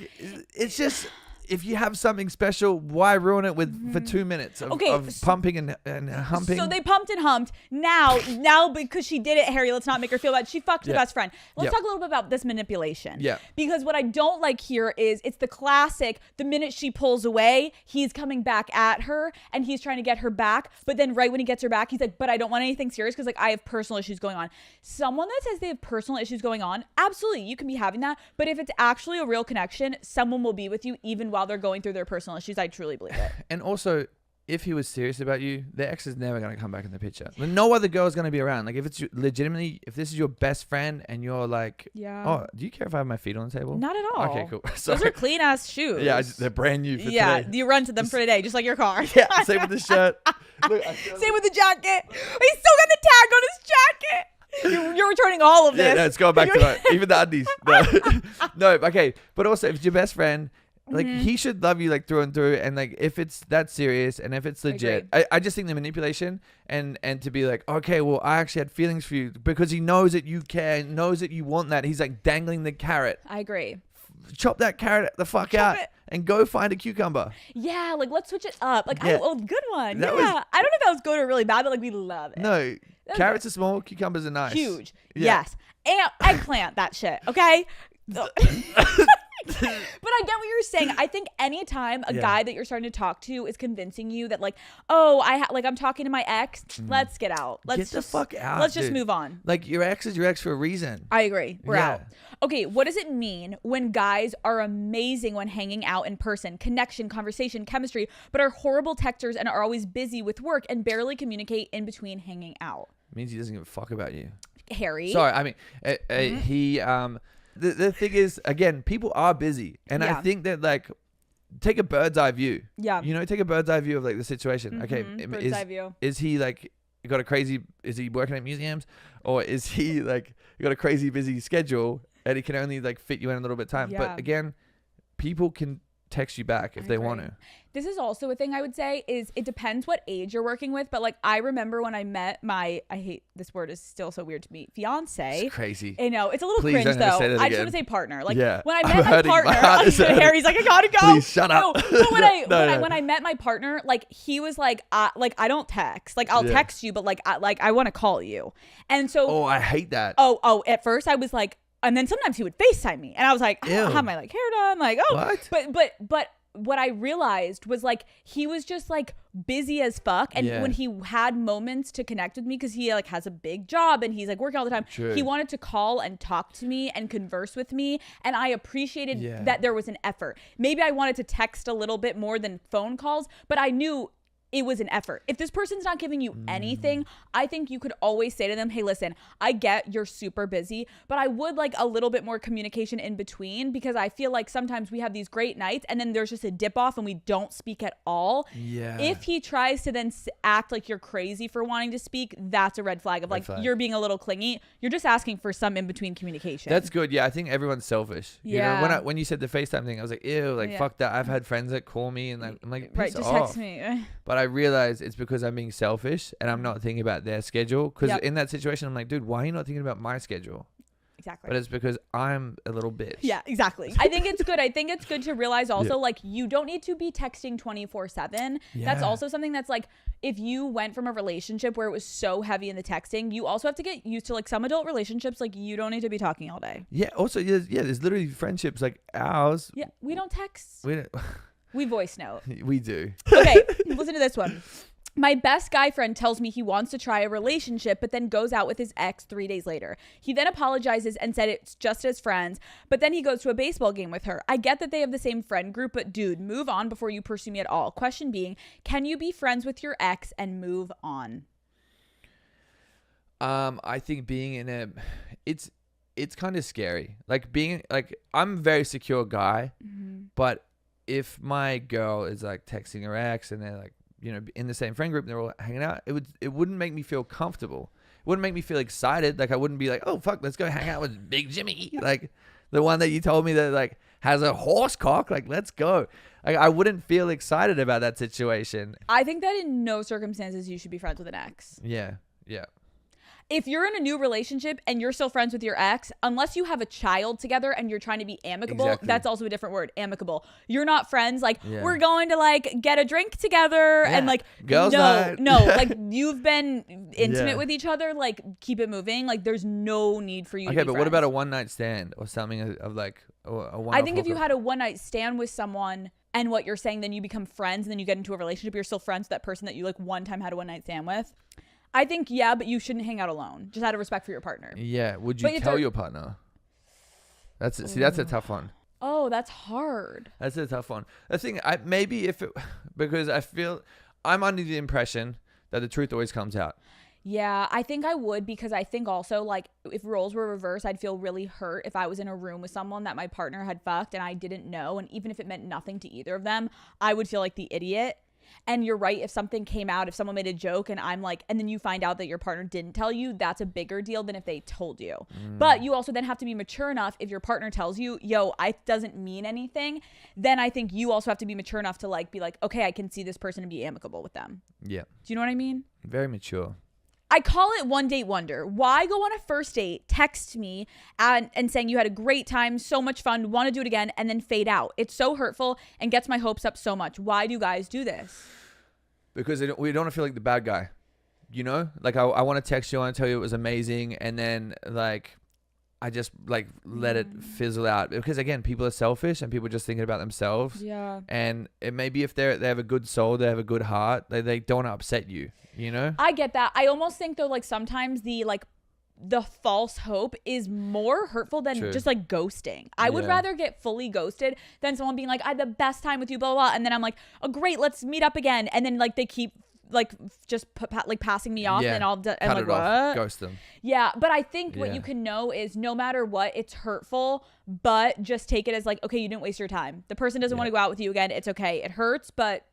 it's just, if you have something special, why ruin it for 2 minutes of pumping and humping? So they pumped and humped. Now because she did it, Harry, let's not make her feel bad. She fucked her best friend. Let's talk a little bit about this manipulation. Yeah. Because what I don't like here is it's the classic, the minute she pulls away, he's coming back at her and he's trying to get her back. But then right when he gets her back, he's like, but I don't want anything serious because like I have personal issues going on. Someone that says they have personal issues going on, absolutely, you can be having that. But if it's actually a real connection, someone will be with you even while they're going through their personal issues. I truly believe it. And also, if he was serious about you, the ex is never going to come back in the picture. No other girl is going to be around. Like, if it's legitimately, if this is your best friend and you're like, oh, do you care if I have my feet on the table? Not at all. Okay, cool. Those are clean ass shoes. Yeah, they're brand new for today. You run to them for today, just like your car. Yeah, same with the shirt. Look, same with the jacket. He's still got the tag on his jacket. You're returning all of this. Yeah, no, it's going back to that. Even the undies. No, okay. But also, if it's your best friend, like, he should love you like through and through. And like, if it's that serious and if it's legit, I just think the manipulation and to be like, okay, well, I actually had feelings for you because he knows that you care, knows that you want that. He's like dangling the carrot. I agree. Chop that carrot the fuck out and go find a cucumber. Yeah, like let's switch it up. Like, good one. That I don't know if that was good or really bad, but like we love it. No, carrots are small, cucumbers are nice. Huge. Yeah. Yes. And eggplant, that shit. Okay. But I get what you're saying. I think anytime a guy that you're starting to talk to is convincing you that like, oh, I'm talking to my ex, let's get out. Let's get the fuck out. Let's just move on. Like, your ex is your ex for a reason. I agree. We're out. Okay, what does it mean when guys are amazing when hanging out in person, connection, conversation, chemistry, but are horrible texters and are always busy with work and barely communicate in between hanging out? It means he doesn't give a fuck about you. Harry. Sorry, I mean, he The thing is, again, people are busy. And I think that, like, take a bird's eye view. Yeah. You know, take a bird's eye view of, like, the situation. Okay. Bird's eye view. Is he, like, is he working at museums? Or is he, like, got a crazy busy schedule and he can only, like, fit you in a little bit of time? Yeah. But, again, people can text you back if they want to. This is also a thing I would say is it depends what age you're working with. But like, I remember when I met I hate this word, is still so weird to me, fiance. It's crazy. I know, it's a little cringe though. I just want to say partner. Like, when I met my partner, Harry's like, I gotta go. Please shut up. No, but when I met my partner, like, he was like, I don't text. Like, I'll text you, but like I want to call you. And so, oh, I hate that. Oh, at first I was like, and then sometimes he would FaceTime me, and I was like, I have my like hair done, like, oh, what? But what I realized was like he was just like busy as fuck, and when he had moments to connect with me, because he like has a big job and he's like working all the time, he wanted to call and talk to me and converse with me, and I appreciated that there was an effort. Maybe I wanted to text a little bit more than phone calls, but I knew it was an effort. If this person's not giving you anything, I think you could always say to them, hey, listen, I get you're super busy, but I would like a little bit more communication in between, because I feel like sometimes we have these great nights and then there's just a dip off and we don't speak at all. Yeah. If he tries to then act like you're crazy for wanting to speak, that's a red flag of like, you're being a little clingy. You're just asking for some in between communication. That's good. Yeah, I think everyone's selfish. You know, when you said the FaceTime thing, I was like, ew, like fuck that. I've had friends that call me and like, I'm like, piss just off. text me. But I realize it's because I'm being selfish and I'm not thinking about their schedule. Because in that situation, I'm like, dude, why are you not thinking about my schedule? Exactly. But it's because I'm a little bitch. Yeah, exactly. I think it's good. I think it's good to realize also like you don't need to be texting 24/7. That's also something that's like, if you went from a relationship where it was so heavy in the texting, you also have to get used to like some adult relationships, like you don't need to be talking all day. Yeah. Also, there's literally friendships like ours. Yeah. We don't text. We don't. We voice note. We do. Okay, listen to this one. My best guy friend tells me he wants to try a relationship, but then goes out with his ex 3 days later. He then apologizes and said it's just as friends, but then he goes to a baseball game with her. I get that they have the same friend group, but dude, move on before you pursue me at all. Question being, can you be friends with your ex and move on? I think being in a, it's kind of scary. Like being like, I'm a very secure guy, but if my girl is like texting her ex and they're like, you know, in the same friend group and they're all hanging out, it wouldn't make me feel comfortable. It wouldn't make me feel excited. Like I wouldn't be like, oh fuck, let's go hang out with Big Jimmy. Like the one that you told me that like has a horse cock. Like let's go. Like I wouldn't feel excited about that situation. I think that in no circumstances you should be friends with an ex. Yeah. Yeah. If you're in a new relationship and you're still friends with your ex, unless you have a child together and you're trying to be amicable, that's also a different word, amicable. You're not friends like, we're going to like get a drink together and like, girls night. No, like you've been intimate with each other, like keep it moving. Like there's no need for you to be friends. What about a one night stand or something of like a one? I think if you had a one night stand with someone and what you're saying, then you become friends and then you get into a relationship, you're still friends with that person that you like one time had a one night stand with. I think, but you shouldn't hang out alone. Just out of respect for your partner. Yeah. Would you tell your partner? That's a tough one. Oh, that's hard. That's a tough one. I think because I feel I'm under the impression that the truth always comes out. Yeah, I think I would, because I think also like if roles were reversed, I'd feel really hurt if I was in a room with someone that my partner had fucked and I didn't know. And even if it meant nothing to either of them, I would feel like the idiot. And you're right, if something came out, if someone made a joke and I'm like, and then you find out that your partner didn't tell you, that's a bigger deal than if they told you. But you also then have to be mature enough. If your partner tells you, yo, it doesn't mean anything, then I think you also have to be mature enough to like be like, okay, I can see this person and be amicable with them. Yeah. Do you know what I mean? Very mature. I call it one date wonder. Why go on a first date, text me and saying you had a great time, so much fun, want to do it again, and then fade out? It's so hurtful and gets my hopes up so much. Why do guys do this? Because we don't want to feel like the bad guy. You know? Like I want to text you, I want to tell you it was amazing, and then like I just like let it fizzle out. Because again, people are selfish and people are just thinking about themselves. Yeah. And it may be if they have a good soul, they have a good heart, they don't want to upset you. You know? I get that. I almost think though, like sometimes the false hope is more hurtful than just like ghosting. I would rather get fully ghosted than someone being like, I had the best time with you, blah, blah, blah. And then I'm like, oh great, let's meet up again. And then like they keep like just like passing me off and I'm like, what? Ghost them. Yeah. But I think what you can know is no matter what, it's hurtful, but just take it as like, okay, you didn't waste your time. The person doesn't want to go out with you again. It's okay. It hurts, but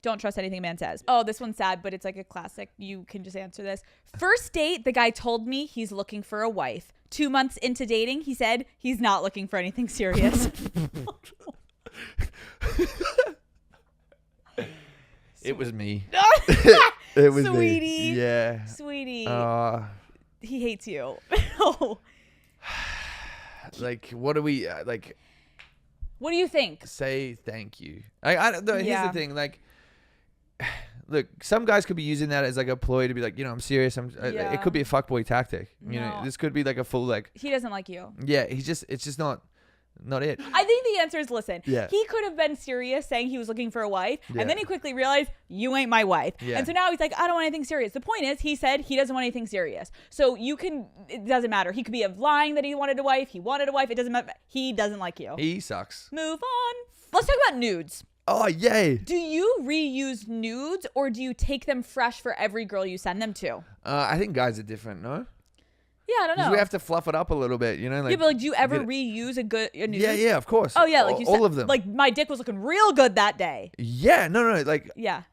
don't trust anything a man says. Oh, this one's sad, but it's like a classic. You can just answer this. First date, the guy told me he's looking for a wife. 2 months into dating, he said he's not looking for anything serious. It was me. It was Sweetie. Me. Yeah. Sweetie. He hates you. Like, what do we like? What do you think? Say thank you. I don't know. Here's the thing. Like, look, some guys could be using that as like a ploy to be like, you know, I'm serious. It could be a fuckboy tactic. You know, this could be like a full like. He doesn't like you. Yeah, it's just not not it. I think the answer is listen. Yeah. He could have been serious saying he was looking for a wife, Yeah. and then he quickly realized you ain't my wife. Yeah. And so now he's like, I don't want anything serious. The point is, he said he doesn't want anything serious. So it doesn't matter. He could be lying that he wanted a wife. He wanted a wife. It doesn't matter. He doesn't like you. He sucks. Move on. Let's talk about nudes. Oh, yay. Do you reuse nudes or do you take them fresh for every girl you send them to? I think guys are different, no? Yeah, I don't know. Because we have to fluff it up a little bit, you know? Like, yeah, but do you ever reuse a nude? Yeah, of course. Oh, yeah, like you said. All of them. Like, my dick was looking real good that day. Yeah, no, like, Yeah.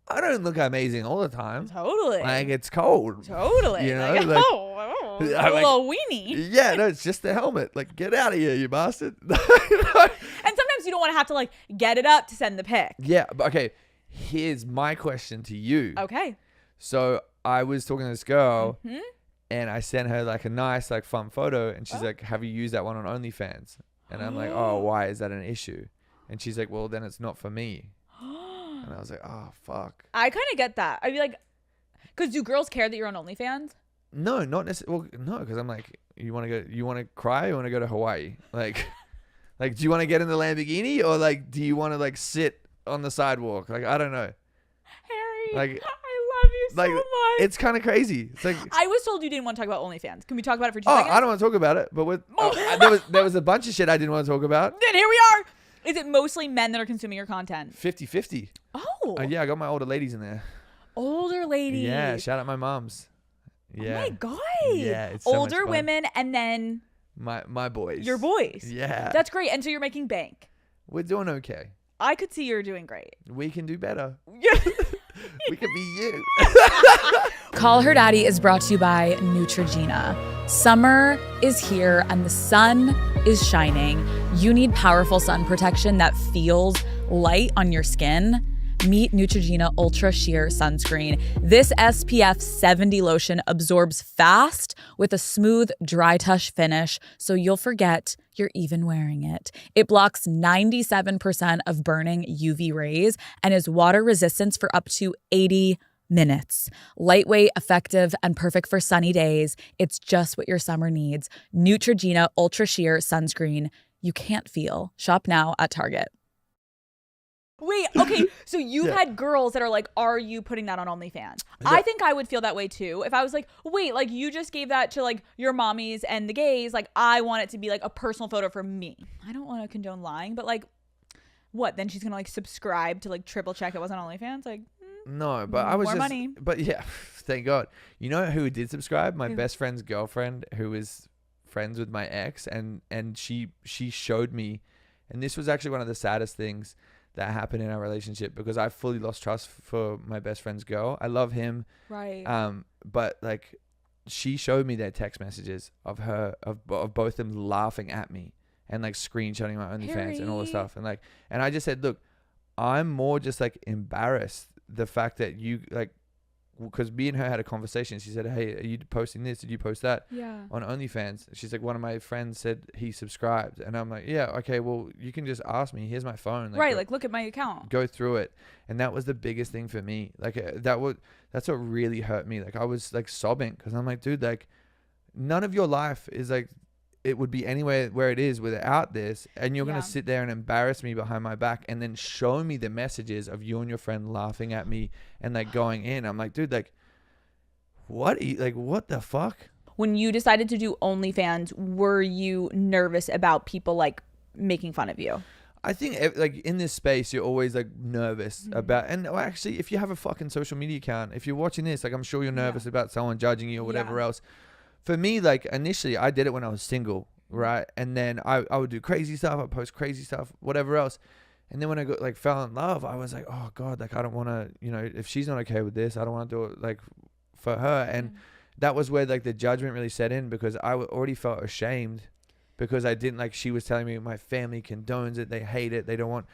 I don't look amazing all the time. Totally. Like, it's cold. Totally. You know? Like, Like, a little weenie. Yeah, no, it's just the helmet. Like, get out of here, you bastard. And sometimes you don't want to have to, like, get it up to send the pic. Yeah, but okay, here's my question to you. Okay. So, I was talking to this girl, and I sent her, like, a nice, like, fun photo, and she's like, have you used that one on OnlyFans? And I'm like, oh, why? Is that an issue? And she's like, well, then it's not for me. And I was like, oh, fuck. I kind of get that. I'd be like, because do girls care that you're on OnlyFans? No, not necessarily. Well, no, because I'm like, you want to cry? You want to go to Hawaii? Like, do you want to get in the Lamborghini or like, do you want to like sit on the sidewalk? Like, I don't know. Harry, Like, I love you so much. It's kind of crazy. It's like, I was told you didn't want to talk about OnlyFans. Can we talk about it for 2 oh, seconds? I don't want to talk about it, but there was a bunch of shit I didn't want to talk about. Then here we are. Is it mostly men that are consuming your content? 50-50. Oh. Yeah, I got my older ladies in there. Older ladies. Yeah, shout out my moms. Yeah. Oh my God. Yeah, it's so much older fun. women and then my boys. your boys. Yeah. That's great. And so you're making bank. We're doing okay. I could see you're doing great. We can do better. We could be you. Call Her Daddy is brought to you by Neutrogena. Summer is here and the sun is shining. You need powerful sun protection that feels light on your skin. Meet Neutrogena Ultra Sheer Sunscreen. This SPF 70 lotion absorbs fast with a smooth, dry touch finish, so you'll forget you're even wearing it. It blocks 97% of burning UV rays and is water resistant for up to 80 minutes. Lightweight, effective, and perfect for sunny days. It's just what your summer needs. Neutrogena Ultra Sheer Sunscreen. You can't feel. Shop now at Target. Wait, okay, so you've Yeah. had girls that are like, are you putting that on OnlyFans? Yeah. I think I would feel that way too. If I was like, wait, like you just gave that to like your mommies and the gays, like I want it to be like a personal photo for me. I don't want to condone lying, but like, what? Then she's gonna like subscribe to like triple check it wasn't OnlyFans? Like, No, but I was More just, money. But yeah, thank God. You know who did subscribe? My Who? best friend's girlfriend, who is friends with my ex, and she showed me, and this was actually one of the saddest things that happened in our relationship because I fully lost trust for my best friend's girl. I love him, right. but like, she showed me their text messages of both them laughing at me and like screenshotting my OnlyFans and all this Harry. stuff, and I just said, look, I'm more just like embarrassed the fact that you like, because me and her had a conversation. She said, hey, are you posting this? Did you post that Yeah. on OnlyFans? She's like, one of my friends said he subscribed, and I'm like, yeah, okay, well, you can just ask me. Here's my phone. Right. go- Like, look at my account. go through it. And that was the biggest thing for me. Like, that's what really hurt me. Like, I was like sobbing because I'm like, dude, like, none of your life is like, it would be anywhere where it is without this, and you're Yeah. gonna sit there and embarrass me behind my back and then show me the messages of you and your friend laughing at me and like going in. I'm like, dude, like, what the fuck? When you decided to do OnlyFans, were you nervous about people like making fun of you? I think like in this space, you're always like nervous about, and actually, if you have a fucking social media account, if you're watching this, like, I'm sure you're nervous about someone judging you or whatever else. For me, like, initially, I did it when I was single, right? And then I would do crazy stuff. I'd post crazy stuff, whatever else. And then when I got like fell in love, I was like, oh God, like, I don't want to, if she's not okay with this, I don't want to do it like for her. And that was where like the judgment really set in, because I already felt ashamed because I didn't, like, she was telling me my family condones it. They hate it. They don't want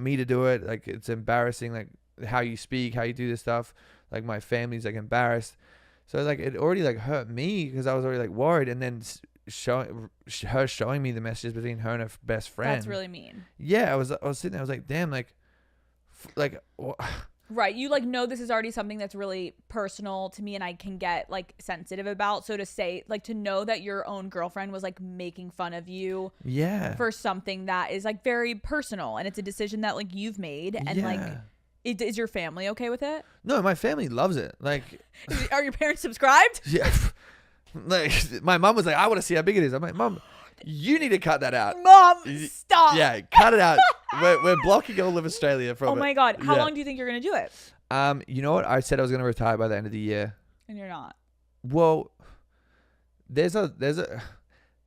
me to do it. Like, it's embarrassing, like how you speak, how you do this stuff. Like, my family's like embarrassed. So like, it already like hurt me because I was already like worried. And then her showing me the messages between her and her best friend. That's really mean. Yeah. I was sitting there. I was like, damn, like Right. You like know this is already something that's really personal to me and I can get like sensitive about. So to say, like to know that your own girlfriend was like making fun of you for something that is like very personal and it's a decision that like you've made and like is your family okay with it? No, my family loves it. Like, are your parents subscribed? Yeah. Like my mom was like, I want to see how big it is. I'm like, Mom, you need to cut that out. Mom, stop. Yeah, cut it out. We're blocking all of Australia from it. Oh my God. How long do you think you're going to do it? You know what? I said I was going to retire by the end of the year. And you're not. Well, there's a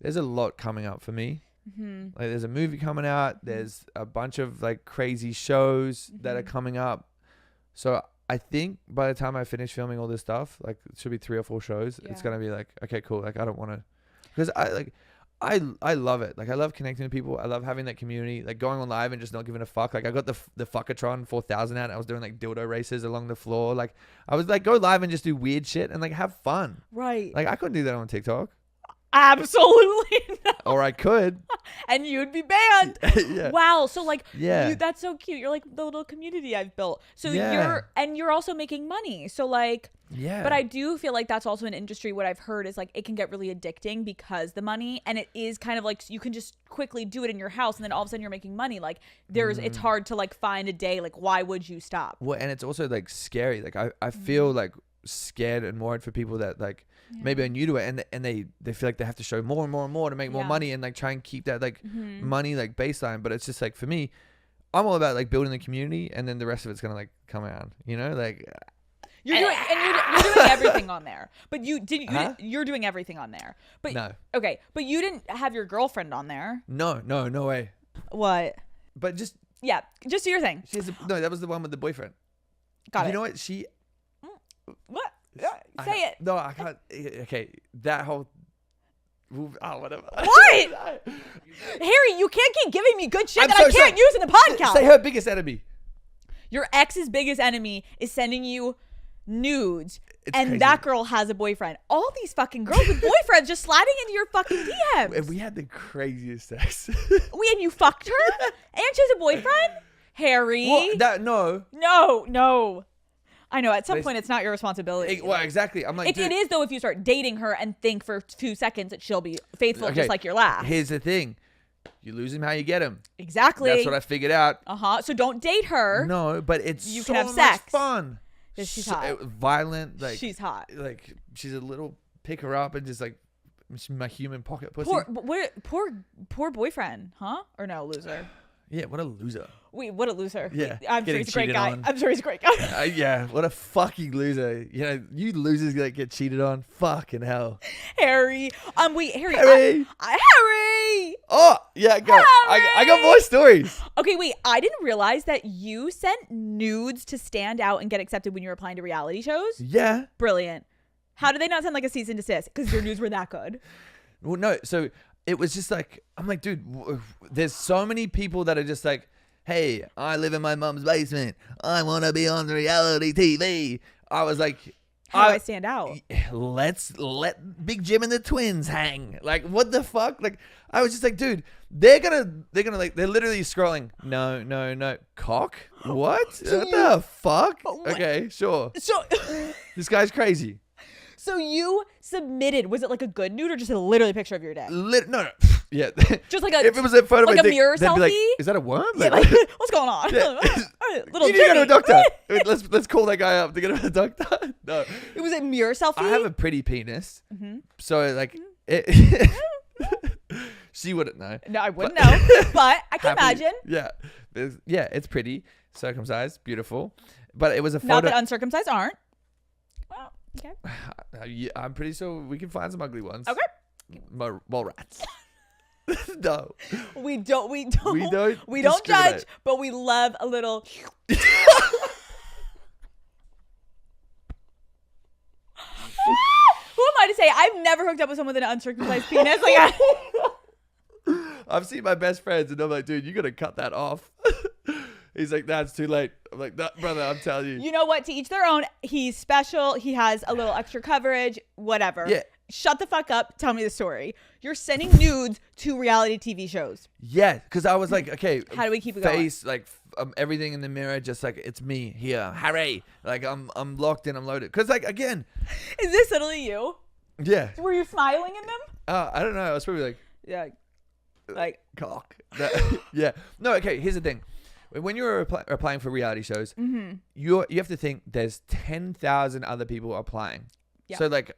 lot coming up for me. Mm-hmm. Like there's a movie coming out. There's a bunch of like crazy shows that are coming up. So I think by the time I finish filming all this stuff, like it should be 3 or 4 shows. It's going to be like, okay, cool. Like I don't want to, because I love it. Like I love connecting with people. I love having that community, like going on live and just not giving a fuck. Like I got the Fuckatron 4000 out and I was doing like dildo races along the floor. Like I was like, go live and just do weird shit and like have fun. Right. Like I couldn't do that on TikTok. Absolutely not. Or I could. And you'd be banned. Yeah. Wow. So like, yeah, that's so cute. You're like the little community I've built. So yeah. you're also making money. So like, yeah. But I do feel like that's also an industry. What I've heard is like it can get really addicting because the money, and it is kind of like you can just quickly do it in your house, and then all of a sudden you're making money. Like it's hard to like find a day. Like why would you stop? Well, and it's also like scary. Like I feel like scared and worried for people that like maybe are new to it and they feel like they have to show more and more and more to make more money and like try and keep that like money like baseline. But it's just like for me, I'm all about like building the community, and then the rest of it's gonna like come around. You know, like. You're doing everything on there, but you're doing everything on there. But no, okay, but you didn't have your girlfriend on there. No way. What? But just do your thing. No, that was the one with the boyfriend. Got it. You know what? What? Say it. No, I can't. Okay, that whole. Whatever. What? Harry, you can't keep giving me good shit that I can't use in the podcast. Say her biggest enemy. Your ex's biggest enemy is sending you nudes, and crazy. That girl has a boyfriend. All these fucking girls with boyfriends just sliding into your fucking DMs. And we had the craziest sex. And you fucked her? And she has a boyfriend? Harry? What? No. I know, at some point it's not your responsibility. Well, exactly. I'm like, it is though if you start dating her and think for 2 seconds that she'll be faithful just like your last. Here's the thing. You lose him how you get him. Exactly. That's what I figured out. So don't date her. No, but it's you so can have much sex. Fun. She's hot. Violent. Like she's hot. Like she's a little pick her up and just like my human pocket pussy. Poor boyfriend, huh? Or no, loser. Yeah, what a loser. Wait, what a loser. Yeah, I'm sure he's a great guy. I'm sure he's a great guy. Yeah, what a fucking loser. You know, you losers that get cheated on. Fucking hell. Harry. Wait, Harry. Harry. Oh, yeah, go. I got more stories. Okay, wait. I didn't realize that you sent nudes to stand out and get accepted when you were applying to reality shows. Yeah. Brilliant. How did they not send like a cease and desist? Because your nudes were that good. Well, no. So it was just like, I'm like, dude, there's so many people that are just like, hey, I live in my mom's basement. I want to be on reality TV. I was like, how do I stand out? Let's let Big Jim and the twins hang. Like, what the fuck? Like, I was just like, dude, they're literally scrolling. No. Cock? What? What the fuck? Okay, sure. So this guy's crazy. So you submitted, was it like a good nude or just a literally picture of your dick? No. Yeah. Just like a, if it was a photo like of my a mirror dick, selfie? Be like, is that a worm? Yeah, like, what's going on? Yeah. Little you need to go to a doctor. Let's call that guy up to get him a doctor. No. It was a mirror selfie? I have a pretty penis. Mm-hmm. So like, she wouldn't know. No, I wouldn't know. But I can imagine. Yeah. Yeah, it's pretty. Circumcised. Beautiful. But it was a photo. Not that uncircumcised aren't. Well, okay. I'm pretty sure we can find some ugly ones. Okay. Mole rats. No. We don't discriminate. judge, but we love a little. Who am I to say? I've never hooked up with someone with an uncircumcised penis. Like I've seen my best friends and I'm like, dude, you gotta cut that off. He's like, that's too late. I'm like, no, brother, I'm telling you. You know what? To each their own. He's special. He has a little extra coverage. Whatever. Yeah. shut the fuck up. Tell me the story. You're sending nudes to reality TV shows. Yeah, because I was like, okay, how do we keep it face, going? Like everything in the mirror, just like it's me here, Harry. Like I'm locked in, I'm loaded. Because like again, is this suddenly you? Yeah. Were you smiling in them? I don't know. I was probably like, yeah, like cock. Yeah. No. Okay. Here's the thing. When you're applying for reality shows, you have to think there's 10,000 other people applying. Yeah. So like,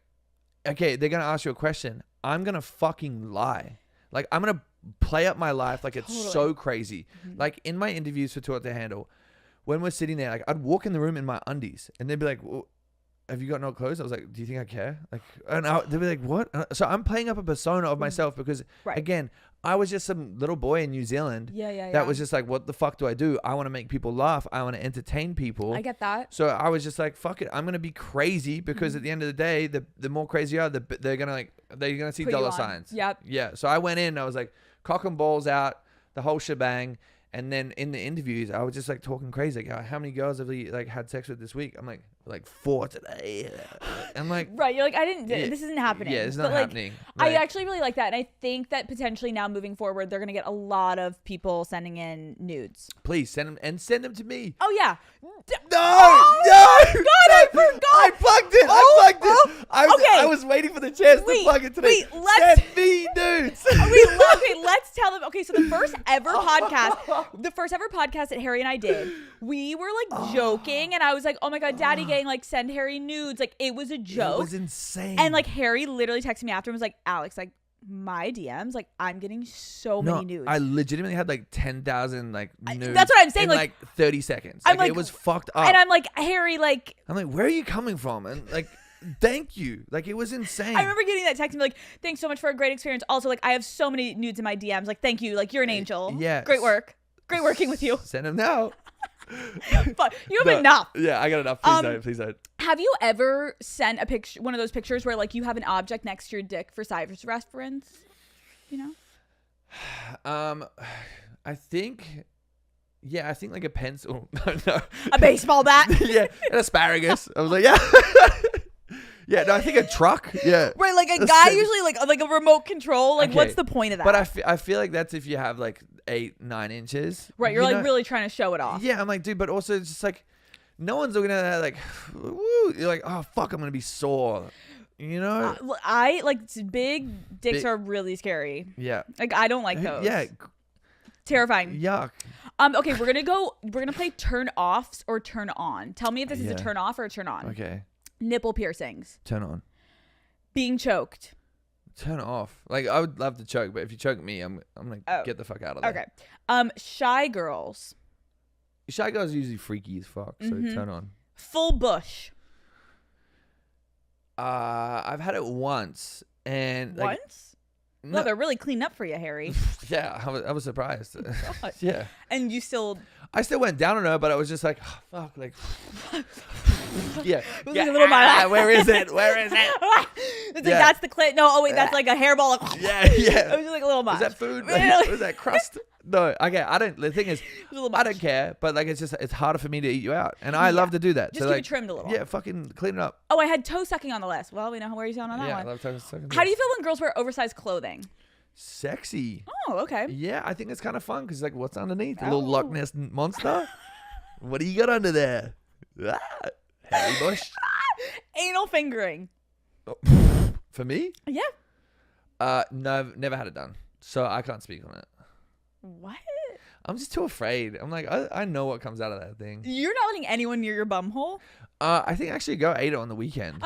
okay, they're gonna ask you a question. I'm gonna fucking lie. Like I'm gonna play up my life like it's so crazy. Like in my interviews for Too Hot to Handle, when we're sitting there, like I'd walk in the room in my undies, and they'd be like, well, have you got no clothes? I was like, do you think I care? Like, and they'd be like, what? So I'm playing up a persona of myself because, again, I was just some little boy in New Zealand. That was just like, what the fuck do I do? I want to make people laugh. I want to entertain people. I get that. So I was just like, fuck it. I'm gonna be crazy because at the end of the day, the more crazy you are, they're gonna see dollar signs. Yep. Yeah. So I went in. And I was like, cock and balls out, the whole shebang. And then in the interviews, I was just like talking crazy. Like, how many girls have you like had sex with this week? I'm like 4 today. I'm like, right. You're like, this isn't happening. Yeah, it's not happening. Like, I actually really like that. And I think that potentially now moving forward, they're going to get a lot of people sending in nudes. Please send them to me. Oh, yeah. No. I forgot. I plugged it. I was waiting for the chance to plug it today. Send me nudes. Let's tell them. Okay, so the first ever podcast that Harry and I did, we were like joking, and I was like, oh my God, Daddy Gang, like send Harry nudes. Like it was a joke. It was insane. And like Harry literally texted me after and was like, Alex, like my DMs, like I'm getting so many nudes. I legitimately had like 10,000 like nudes. That's what I'm saying. In like 30 seconds. Like it was fucked up. And I'm like, Harry, like I'm like, where are you coming from? And like, thank you. Like it was insane. I remember getting that text and be like, thanks so much for a great experience. Also, like I have so many nudes in my DMs. Like, thank you. Like you're an angel. Yeah. Great work. Great working with you. Send them now. But you have enough. Yeah, I got enough. Please don't. Have you ever sent a picture, one of those pictures where like you have an object next to your dick for size reference? You know? I think like a pencil. No. A baseball bat. Yeah, an asparagus. I was like, yeah. Yeah, no, I think a truck. Yeah. Right, like a guy usually like a remote control. Like, what's the point of that? But I feel like that's if you have like 8-9 inches. Right, you're like really trying to show it off. Yeah, I'm like, dude, but also it's just like, no one's looking at that like, woo. You're like, oh fuck, I'm gonna be sore. You know? I like big dicks are really scary. Yeah. Like I don't like those. Yeah. Terrifying. Yuck. Okay, we're gonna play turn offs or turn on. Tell me if this is a turn off or a turn on. Okay. Nipple piercings. Turn on. Being choked. Turn off. Like I would love to choke, but if you choke me, I'm like, get the fuck out of there. Okay. Shy girls. Shy girls are usually freaky as fuck, so turn on. Full bush. I've had it once, and like, once. No, they're really cleaned up for you, Harry. Yeah, I was surprised. Oh, yeah. And I still went down on her, but I was just like, oh, fuck, like, yeah. It was like a little where is it? Where is it? It's like, that's the clit. No, oh wait, that's like a hairball. Yeah. It was just like a little much. Is that food? Like, was that crust? No, okay. The thing is, I don't care, but like it's harder for me to eat you out, and I love to do that. Just so keep like, it trimmed a little. Yeah, fucking clean it up. Oh, I had toe sucking on the list. Well, we know where you're going on that one. I love toe sucking. How do you feel when girls wear oversized clothing? Sexy. Oh, okay. Yeah, I think it's kind of fun because like, what's underneath? A little Loch Ness monster. What do you got under there? Harry Bush. Anal fingering. For me? Yeah. No, never had it done, so I can't speak on it. What? I'm just too afraid. I'm like, I know what comes out of that thing. You're not letting anyone near your bum hole? I think actually go ate it on the weekend.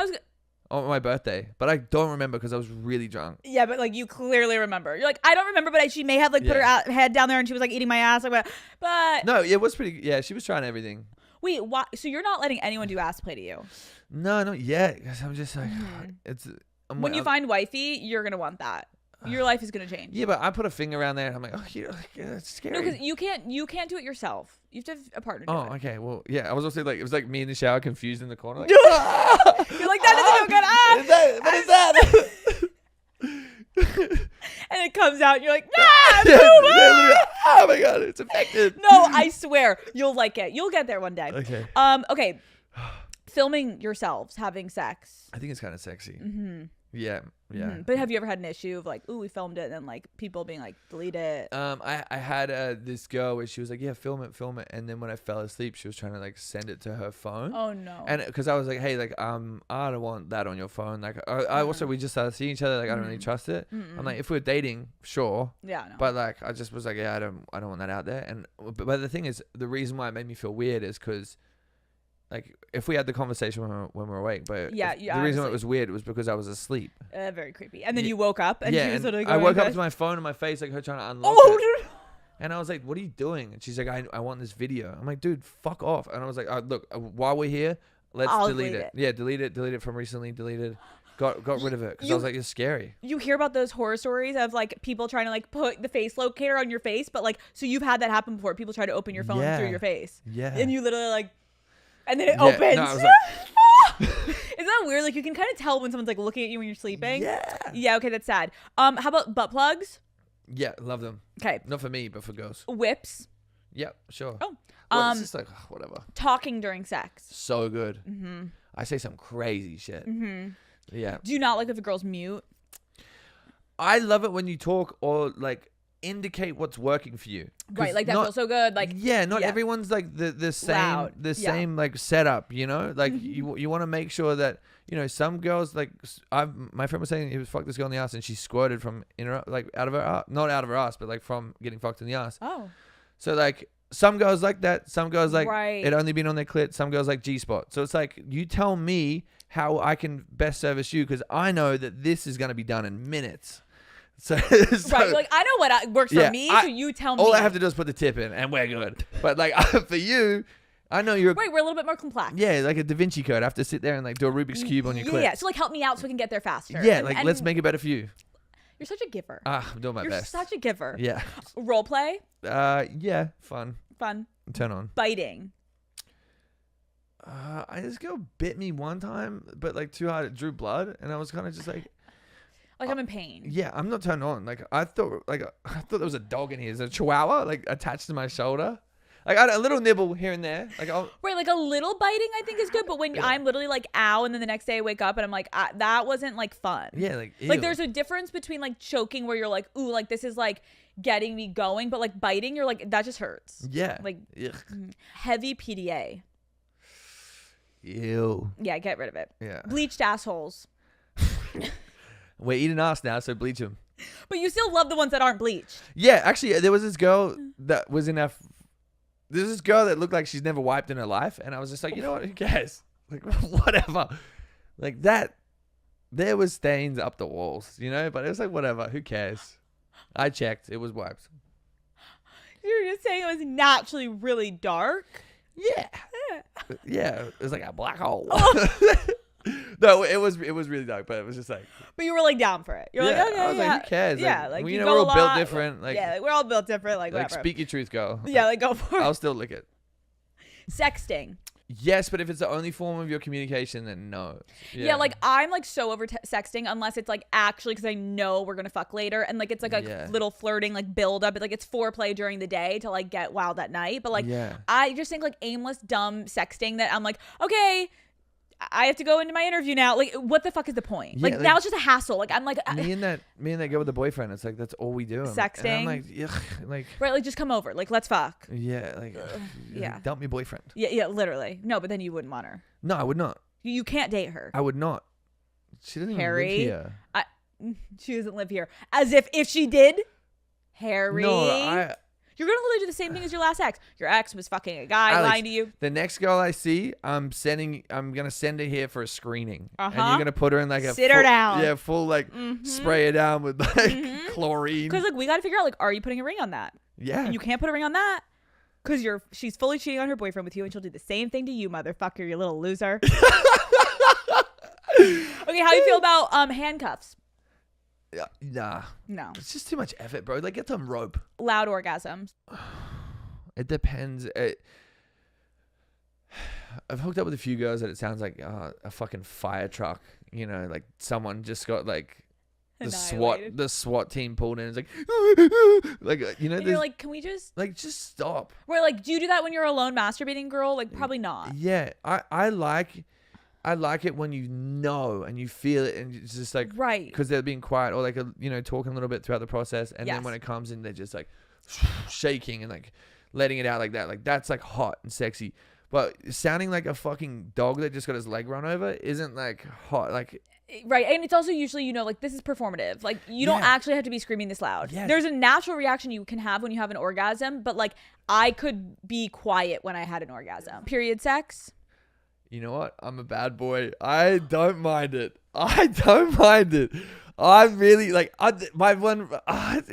On my birthday, but I don't remember because I was really drunk. Yeah, but like you clearly remember. You're like, I don't remember, but she may have like put her head down there and she was like eating my ass. Like, but no, it was pretty. Yeah, she was trying everything. Wait, why? So you're not letting anyone do ass play to you? No, not yet. Because I'm just like, when you find wifey, you're gonna want that. Your life is gonna change. Yeah, but I put a finger around there and I'm like, oh, yeah, it's scary. No, because you can't do it yourself. You have to have a partner do it. Oh, okay. Well, yeah. I was also like, it was like me in the shower, confused in the corner. Like, you're like, that doesn't feel good. What is that? And it comes out and you're like, oh my God, it's infected. No, I swear you'll like it. You'll get there one day. Okay. Okay. Filming yourselves having sex. I think it's kind of sexy. Mm-hmm. Yeah. But have you ever had an issue of like, ooh, we filmed it, and then like people being like, delete it? I had this girl where she was like, yeah, film it, and then when I fell asleep, she was trying to like send it to her phone. Oh no. And because I was like, hey, like I don't want that on your phone. Like I also, we just started seeing each other. Like I don't really trust it. I'm like, if we're dating, sure. Yeah. No. But like I just was like, yeah, I don't want that out there. And but the thing is, the reason why it made me feel weird is because, like, if we had the conversation when we were awake, but the reason it was weird was because I was asleep. Very creepy. And then you woke up, and yeah, she was and literally I going woke up like to my phone in my face, like her trying to unlock it. And I was like, what are you doing? And she's like, I want this video. I'm like, dude, fuck off. And I was like, look, while we're here, let's delete it. Yeah, delete it from recently, deleted. Got rid of it because I was like, it's scary. You hear about those horror stories of like people trying to like put the face locator on your face, but like, so you've had that happen before. People try to open your phone through your face. Yeah. And you literally like, and then it opens. No, I was like, isn't that weird? Like you can kind of tell when someone's like looking at you when you're sleeping. Yeah. Yeah. Okay, that's sad. How about butt plugs? Yeah, love them. Okay. Not for me, but for girls. Whips. Yeah, sure. Oh. Well, it's just like whatever. Talking during sex. So good. Mm-hmm. I say some crazy shit. Mm-hmm. Yeah. Do you not like if a girl's mute? I love it when you talk or like indicate what's working for you. Right, like that feels so good. Like not everyone's like the same loud. Same like setup, you know? Like you want to make sure that, you know, some girls like my friend was saying he was fucked this girl in the ass and she squirted from out of her ass, not out of her ass, but like from getting fucked in the ass. Oh. So like some girls like that, some girls like right. it only been on their clit, some girls like G-spot. So it's like you tell me how I can best service you because I know that this is going to be done in minutes. So right, like I know what works for me, so you tell me. All I have to do is put the tip in, and we're good. But like for you, I know you're right. We're a little bit more complex. Yeah, like a Da Vinci Code. I have to sit there and like do a Rubik's cube on your clip. Yeah, so like help me out so we can get there faster. Yeah, and let's make it better for you. You're such a giver. I'm doing my best. You're such a giver. Yeah. Role play. Yeah, fun. Turn on. Biting. This girl bit me one time, but like too hard, it drew blood, and I was kind of just like I'm in pain. Yeah, I'm not turned on. Like I thought there was a dog in here. There's a chihuahua like attached to my shoulder. Like I had a little nibble here and there. Like right, like a little biting I think is good, but when I'm literally like ow, and then the next day I wake up and I'm like that wasn't like fun. Yeah, like ew. Like there's a difference between like choking where you're like ooh like this is like getting me going, but like biting you're like that just hurts. Yeah. Like heavy PDA. Ew. Yeah, get rid of it. Yeah. Bleached assholes. We're eating ass now, so bleach them. But you still love the ones that aren't bleached. Yeah, actually, there was this girl that was in there's this girl that looked like she's never wiped in her life, and I was just like, you know what? Who cares? Like, whatever. Like that. There was stains up the walls, you know, but it was like, whatever. Who cares? I checked. It was wiped. You were just saying it was naturally really dark. Yeah. Yeah. It was like a black hole. No, it was really dark, but it was just like. But you were like down for it. You're like, okay, I was like, who cares? Yeah, like you know, go we're a all lot, built different. Like, yeah, like, we're all built different. Like, like whatever. speak your truth, girl. Yeah, like go for it. I'll still lick it. Sexting. Yes, but if it's the only form of your communication, then no. Yeah, like I'm like so over sexting unless it's like actually because I know we're gonna fuck later and like it's like a little flirting like build up. Like it's foreplay during the day to like get wild at night. But like I just think like aimless dumb sexting that I'm like okay. I have to go into my interview now. Like, what the fuck is the point? Yeah, like now it's just a hassle. Like, I'm like me and that girl with the boyfriend. It's like that's all we do. Sexting. And I'm like, ugh, like right, like just come over. Like, let's fuck. Yeah, like yeah. Dump me boyfriend. Yeah, literally. No, but then you wouldn't want her. No, I would not. You can't date her. I would not. She doesn't even live here. She doesn't live here. As if she did, Harry. No, you're gonna literally do the same thing as your last ex. Your ex was fucking a guy, Alex, lying to you. The next girl I see, I'm gonna send her here for a screening, and you're gonna put her in like a sit her down. Yeah, full like spray her down with like chlorine. Because like we got to figure out like, are you putting a ring on that? Yeah, and you can't put a ring on that because she's fully cheating on her boyfriend with you, and she'll do the same thing to you, motherfucker, you little loser. Okay, how do you feel about handcuffs? Nah. No. It's just too much effort, bro. Like, get some rope. Loud orgasms. It depends. I've hooked up with a few girls that it sounds like a fucking fire truck. You know, like someone just got like the SWAT team pulled in. It's like, you know, and you're like, can we just stop? We're like, do you do that when you're alone masturbating, girl? Like, probably not. Yeah, I like I like it when you know and you feel it, and it's just like right, because they're being quiet or like talking a little bit throughout the process, and yes. then when it comes in, they're just like shaking and like letting it out like that. Like that's like hot and sexy. But sounding like a fucking dog that just got his leg run over isn't like hot. Like right, and it's also usually like this is performative. Like you don't actually have to be screaming this loud. Yes. There's a natural reaction you can have when you have an orgasm, but like I could be quiet when I had an orgasm. Period sex. You know what? I'm a bad boy. I don't mind it. I don't mind it. I'm really like my one.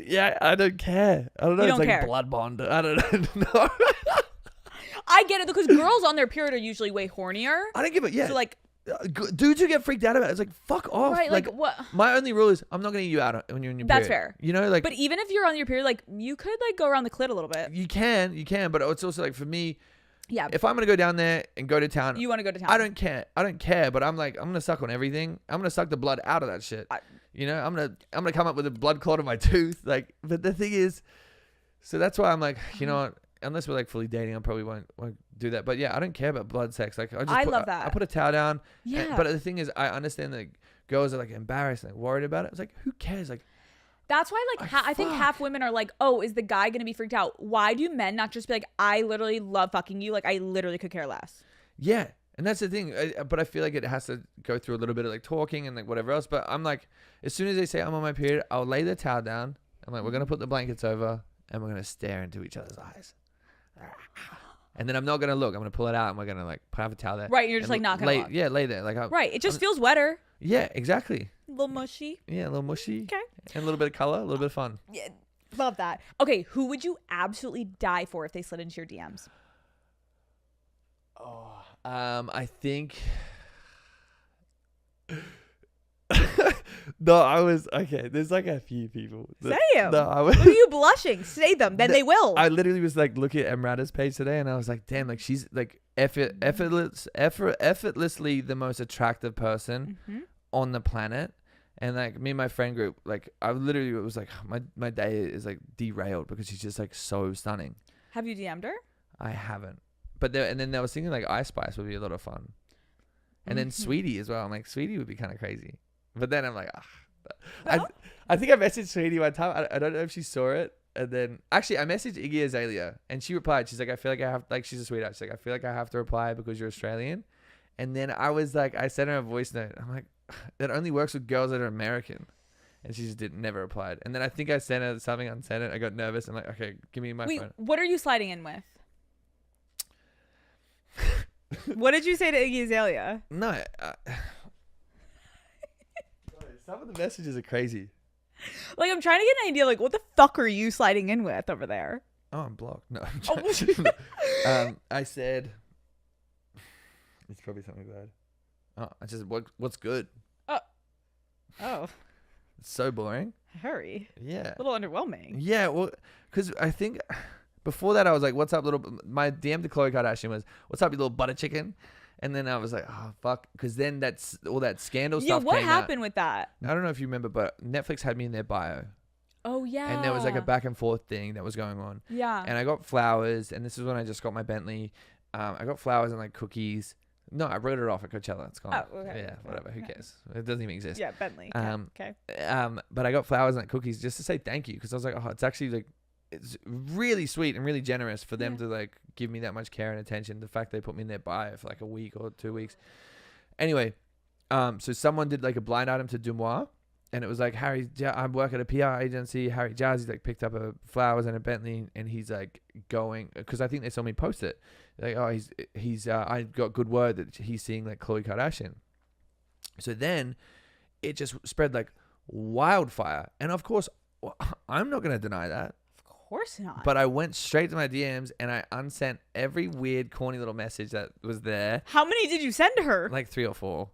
Yeah, I don't care. I don't know. You It's don't like care. blood bond. I don't know. I get it because girls on their period are usually way hornier. I don't give a yeah. So like, dudes who get freaked out about it, it's like fuck off. right? Like what? My only rule is I'm not gonna eat you out when you're in your That's period. fair. You know, like. But even if you're on your period, like you could like go around the clit a little bit. You can, but it's also like for me. Yeah. If I'm gonna go down there and go to town, You want to go to town. I don't care. But I'm like, I'm gonna suck on everything. I'm gonna suck the blood out of that shit. I'm gonna come up with a blood clot in my tooth. Like, but the thing is, so that's why I'm like, you know what? Unless we're like fully dating, I probably won't do that. But yeah, I don't care about blood sex. Like, I love that. I put a towel down. Yeah. But the thing is, I understand that girls are like embarrassed and like, worried about it. It's like, who cares? Like, That's why like I think half women are like, oh, is the guy gonna be freaked out? Why do men not just be like, I literally love fucking you, like I literally could care less? yeah. And that's the thing. But I feel like it has to go through a little bit of like talking and like whatever else. But I'm like, as soon as they say I'm on my period, I'll lay the towel down. I'm like, we're gonna put the blankets over and we're gonna stare into each other's eyes. And then I'm not gonna look. I'm gonna pull it out and we're gonna like have a towel there. Right, you're just like not gonna look. Yeah, lay there. Like Right, it just feels wetter, yeah, exactly. a little mushy. Yeah, a little mushy. Okay. And a little bit of color, a little bit of fun. Yeah, love that. Okay, who would you absolutely die for if they slid into your DMs? I think. No, I was okay. There's like a few people. Say them. No, I was. Look at you blushing. Say them, then they will. I literally was like looking at Emrata's page today, and I was like, damn, like she's like effortlessly the most attractive person on the planet. And like me and my friend group, like I literally was like, my day is like derailed because she's just like so stunning. Have you DM'd her? I haven't, but then I was thinking like Ice Spice would be a lot of fun, and then Sweetie as well. I'm like, Sweetie would be kind of crazy, but then I'm like, I think I messaged Sweetie one time. I don't know if she saw it, and then actually I messaged Iggy Azalea, and she replied. She's like, I feel like I have, like, she's a sweetheart. She's like, I feel like I have to reply because you're Australian, and then I was like, I sent her a voice note. I'm like, that only works with girls that are American. And she just never replied. And then I think I sent her something, unsent it. I got nervous. I'm like, okay, give me my phone. What are you sliding in with? What did you say to Iggy Azalea? No. Some of the messages are crazy. Like, I'm trying to get an idea, like, what the fuck are you sliding in with over there? Oh, I'm blocked. No. Oh. I said, it's probably something bad. Oh, I just, what's good? Oh. It's so boring. Hurry. Yeah. A little underwhelming. Yeah, well, because I think before that I was like, what's up, little... My DM to Khloe Kardashian was, what's up, you little butter chicken? And then I was like, oh, fuck. Because then that's all that scandal stuff came out. Yeah, what happened with that? I don't know if you remember, but Netflix had me in their bio. Oh, yeah. And there was like a back and forth thing that was going on. Yeah. And I got flowers, and this is when I just got my Bentley. I got flowers and like cookies. No, I wrote it off at Coachella. It's gone. Oh, okay. Yeah, whatever. Who cares? It doesn't even exist. Yeah, Bentley. Okay. But I got flowers and like cookies just to say thank you, because I was like, oh, it's actually like, it's really sweet and really generous for them to like give me that much care and attention. The fact they put me in their bio for like a week or 2 weeks. Anyway, so someone did like a blind item to Dumois, and it was like, I work at a PR agency. Harry Jazzy like picked up a flowers and a Bentley, and he's like going, because I think they saw me post it. Like, oh, he's I got good word that he's seeing like Khloe Kardashian. So then it just spread like wildfire, and of course I'm not gonna deny that. Of course not. But I went straight to my DMs and I unsent every weird corny little message that was there. How many did you send to her? Like 3 or 4.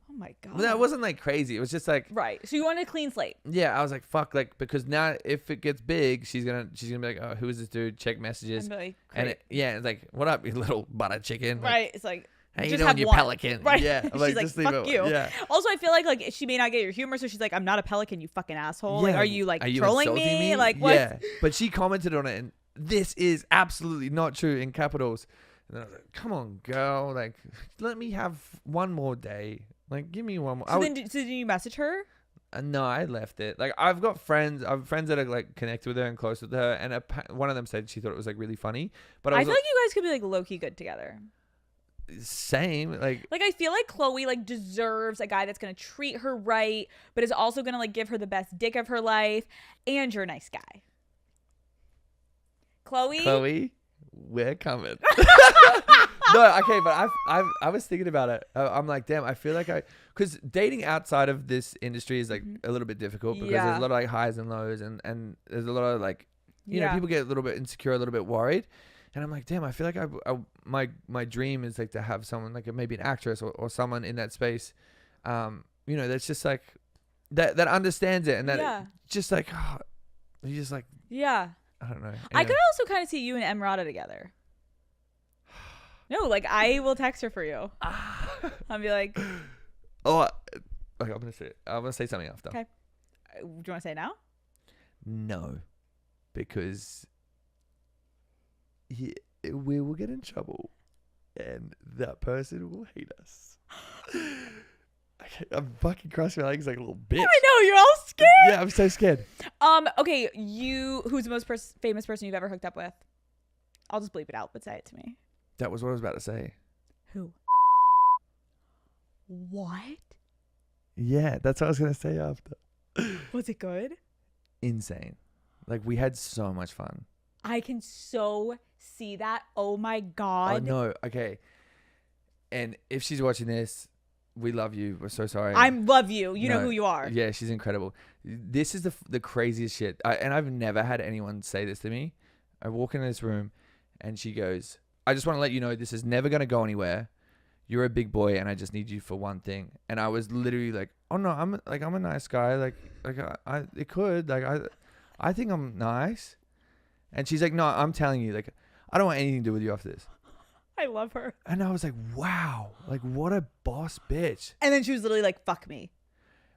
Oh my god. But that wasn't like crazy. It was just like, right. So you wanted a clean slate. yeah, I was like, fuck, like, because now if it gets big, she's gonna be like, oh, who is this dude? Check messages. And It's like, what up, you little butter chicken? Like, right. It's like, how you just doing, have you one. pelican? Right. Yeah. She's Like, like, just leave fuck it. you. Yeah. Also, I feel like she may not get your humor, so she's like, I'm not a pelican, you fucking asshole. Like, Yeah. are you like Are you trolling insulting me? Like, what? Yeah. But she commented on it, and this is absolutely not true in capitals. And then I was like, come on, girl. Like, let me have one more day. Like, give me one more. So did you message her? No, I left it. Like, I've got friends. I have friends that are like connected with her and close with her. And one of them said she thought it was like really funny. But I feel like you guys could be like low-key good together. Same. Like I feel like Chloe like deserves a guy that's gonna treat her right, but is also gonna like give her the best dick of her life. And you're a nice guy. Chloe, we're coming. No, okay, but I was thinking about it. I'm like, damn, I feel like because dating outside of this industry is like a little bit difficult because there's a lot of like highs and lows and there's a lot of like, you know, people get a little bit insecure, a little bit worried. And I'm like, damn, I feel like my dream is like to have someone like maybe an actress or someone in that space, you know, that's just like that understands it and that just like, you just like, I don't know. Anyway. I could also kind of see you and Emrata together. No, like I will text her for you. I'll be like, okay, I'm gonna say something after. Okay. Do you want to say it now? No, because we will get in trouble and that person will hate us. I'm fucking crossing my legs like a little bitch. I know, you're all scared. Yeah, I'm so scared. Okay, who's the most famous person you've ever hooked up with? I'll just bleep it out, but say it to me. That was what I was about to say. Who? What? Yeah, that's what I was gonna say after. Was it good? Insane. Like, we had so much fun. I can so see that. Oh my God. Oh no, okay. And if she's watching this, we love you. We're so sorry. I love you. You know who you are. Yeah, she's incredible. This is the craziest shit. And I've never had anyone say this to me. I walk into this room and she goes, I just want to let you know this is never going to go anywhere. You're a big boy and I just need you for one thing. And I was literally like, oh no, I'm a nice guy. I think I'm nice. And she's like, no, I'm telling you, like, I don't want anything to do with you after this. I love her. And I was like, wow, like what a boss bitch. And then she was literally like, fuck me.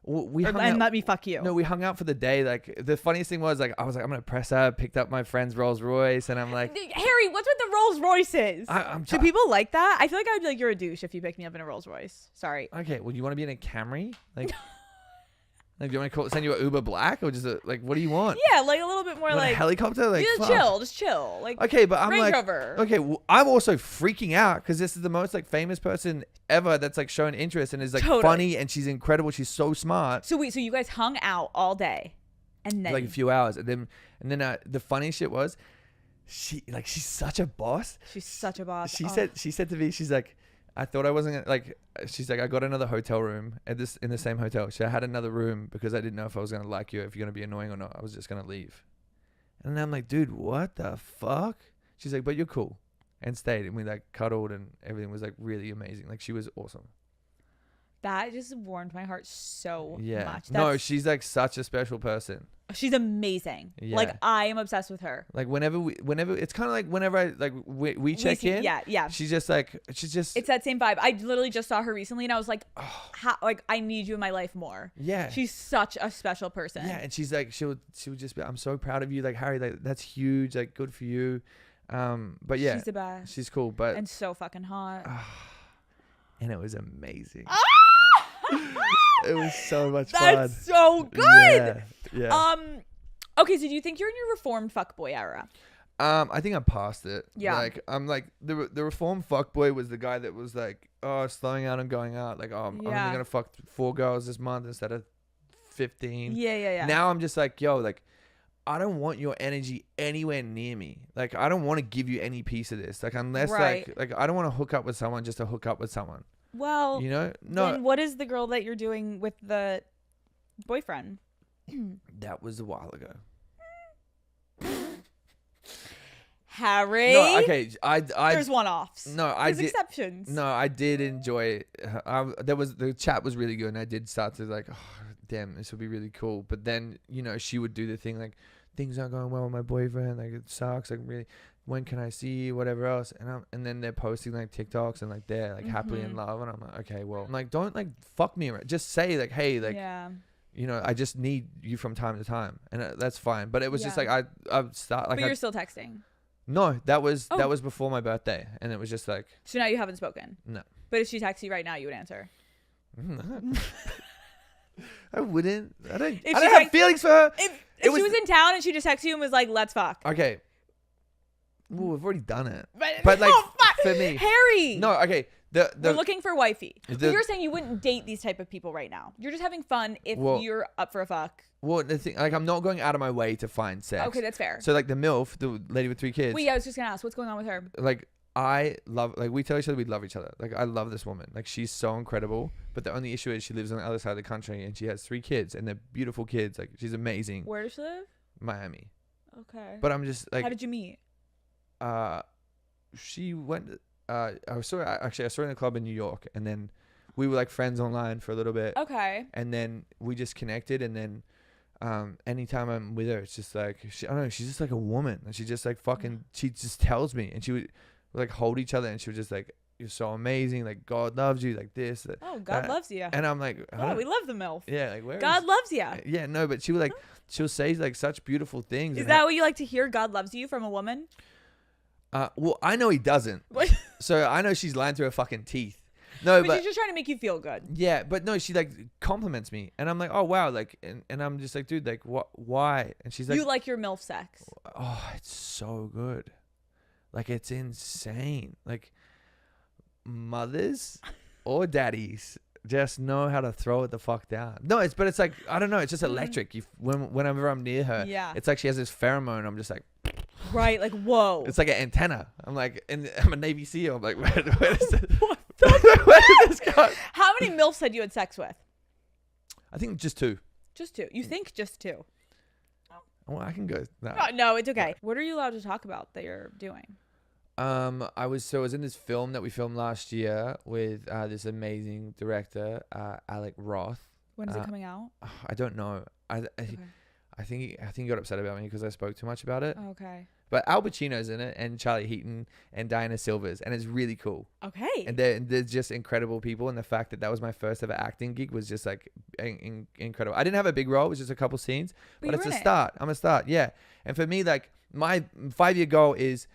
Let me fuck you. No, we hung out for the day. Like, the funniest thing was, like, I was like, I'm gonna press her. Picked up my friend's Rolls Royce, and I'm like, Harry, what's with the Rolls Royces? Do people like that? I feel like I'd be like, you're a douche if you picked me up in a Rolls Royce. Sorry. Okay, well, you want to be in a Camry? Like, like, do you want to send you an Uber Black or just like, what do you want? Yeah, like a little bit more like a helicopter. Like, just chill. Like, okay, but I'm Range like, Rover. okay, well, I'm also freaking out because this is the most like famous person ever that's like shown interest and is like funny and she's incredible. She's so smart. So wait, so you guys hung out all day, and then like a few hours, and then the funny shit was, she's such a boss. She's such a boss. She said to me, she's like, I thought I wasn't gonna, like, she's like, I got another hotel room in the same hotel. I had another room because I didn't know if I was gonna like you, if you're gonna be annoying or not. I was just gonna leave. And then I'm like, dude, what the fuck? She's like, but you're cool, and stayed, and we like cuddled, and everything was like really amazing. Like, she was awesome. That just warmed my heart so much. No, she's like such a special person. She's amazing. Yeah. Like, I am obsessed with her. Like, whenever it's kind of like whenever I like we check in. Yeah. She's just it's that same vibe. I literally just saw her recently and I was like, like, I need you in my life more. Yeah. She's such a special person. Yeah, and she's like, she would just be, I'm so proud of you, like, Harry, like, that's huge, like, good for you. But yeah, she's the best. She's cool, but and so fucking hot. And it was amazing. It was so much fun. That's so good. Yeah. Okay, so do you think you're in your reformed fuckboy era? I think I'm past it. Yeah. Like, I'm like, the reformed fuckboy was the guy that was like, slowing out and going out. Like, I'm only gonna fuck 4 girls this month instead of 15. Yeah. Now I'm just like, yo, like, I don't want your energy anywhere near me. Like, I don't want to give you any piece of this. Like, unless like I don't want to hook up with someone just to hook up with someone. Well, you know, no. Then what is the girl that you're doing with the boyfriend? That was a while ago. Harry. No, okay. I There's one-offs. No, There's exceptions. No, I did enjoy. The chat was really good, and I did start to like, oh, damn, this would be really cool. But then, you know, she would do the thing like, things aren't going well with my boyfriend. Like, it sucks. Like, really, when can I see you? Whatever else. And then they're posting like TikToks and like they're like happily in love, and I'm like, okay, well, I'm like, don't like fuck me around. Just say like, hey, like, you know, I just need you from time to time, and that's fine. But it was just like I start like. But you're still texting. No, that was before my birthday, and it was just like. So now you haven't spoken. No. But if she texts you right now, you would answer. I wouldn't. I don't If have feelings for her. If she was in town and she just texted you and was like, "Let's fuck." Okay. Well, we've already done it. But like for me, Harry. No, okay. We're looking for wifey. But The- you're saying you wouldn't date these type of people right now. You're just having fun if you're up for a fuck. Well, the thing, like, I'm not going out of my way to find sex. Okay, that's fair. So, like, the MILF, the lady with 3 kids. Wait, yeah, I was just gonna ask, what's going on with her? Like, I love, like, we tell each other we love each other. Like, I love this woman. Like, she's so incredible. But the only issue is she lives on the other side of the country and she has 3 kids and they're beautiful kids. Like, she's amazing. Where does she live? Miami. Okay. But I'm just like. How did you meet? She went. I saw her in the club in New York, and then we were like friends online for a little bit. Okay. And then we just connected, and then anytime I'm with her, it's just like I don't know. She's just like a woman, and she just like fucking. She just tells me, and she would like hold each other, and she was just like, "You're so amazing. Like God loves you. Like this." Oh, God loves you. And I'm like, oh, we love the MILF. Yeah, like where? God loves you. Yeah, no, but she would like she'll say like such beautiful things. Is that what you like to hear? God loves you from a woman? Well, I know he doesn't. What? So I know she's lying through her fucking teeth. No, but she's just trying to make you feel good. Yeah, but no, she like compliments me, and I'm like, oh wow, like, and I'm just like, dude, like, what? Why? And she's like, you like your MILF sex? Oh, it's so good, like it's insane. Like mothers or daddies just know how to throw it the fuck down. No, it's like I don't know, it's just electric. Whenever I'm near her, yeah, it's like she has this pheromone. I'm just like. Right, like whoa. It's like an antenna. I'm like, and I'm a Navy SEAL. I'm like, where does this, what where did this go? How many MILFs had you had sex with? I think just 2. Just 2. You think just 2? Well, I can go. No, it's okay. What are you allowed to talk about that you're doing? I was in this film that we filmed last year with this amazing director, Alec Roth. When is it coming out? I don't know. Okay. I think he got upset about me because I spoke too much about it. Okay. But Al Pacino's in it, and Charlie Heaton, and Diana Silvers, and it's really cool. Okay. And they're just incredible people, and the fact that was my first ever acting gig was just like incredible. I didn't have a big role; it was just a couple scenes, but it's a start. I'm a start, yeah. And for me, like my 5-year goal is,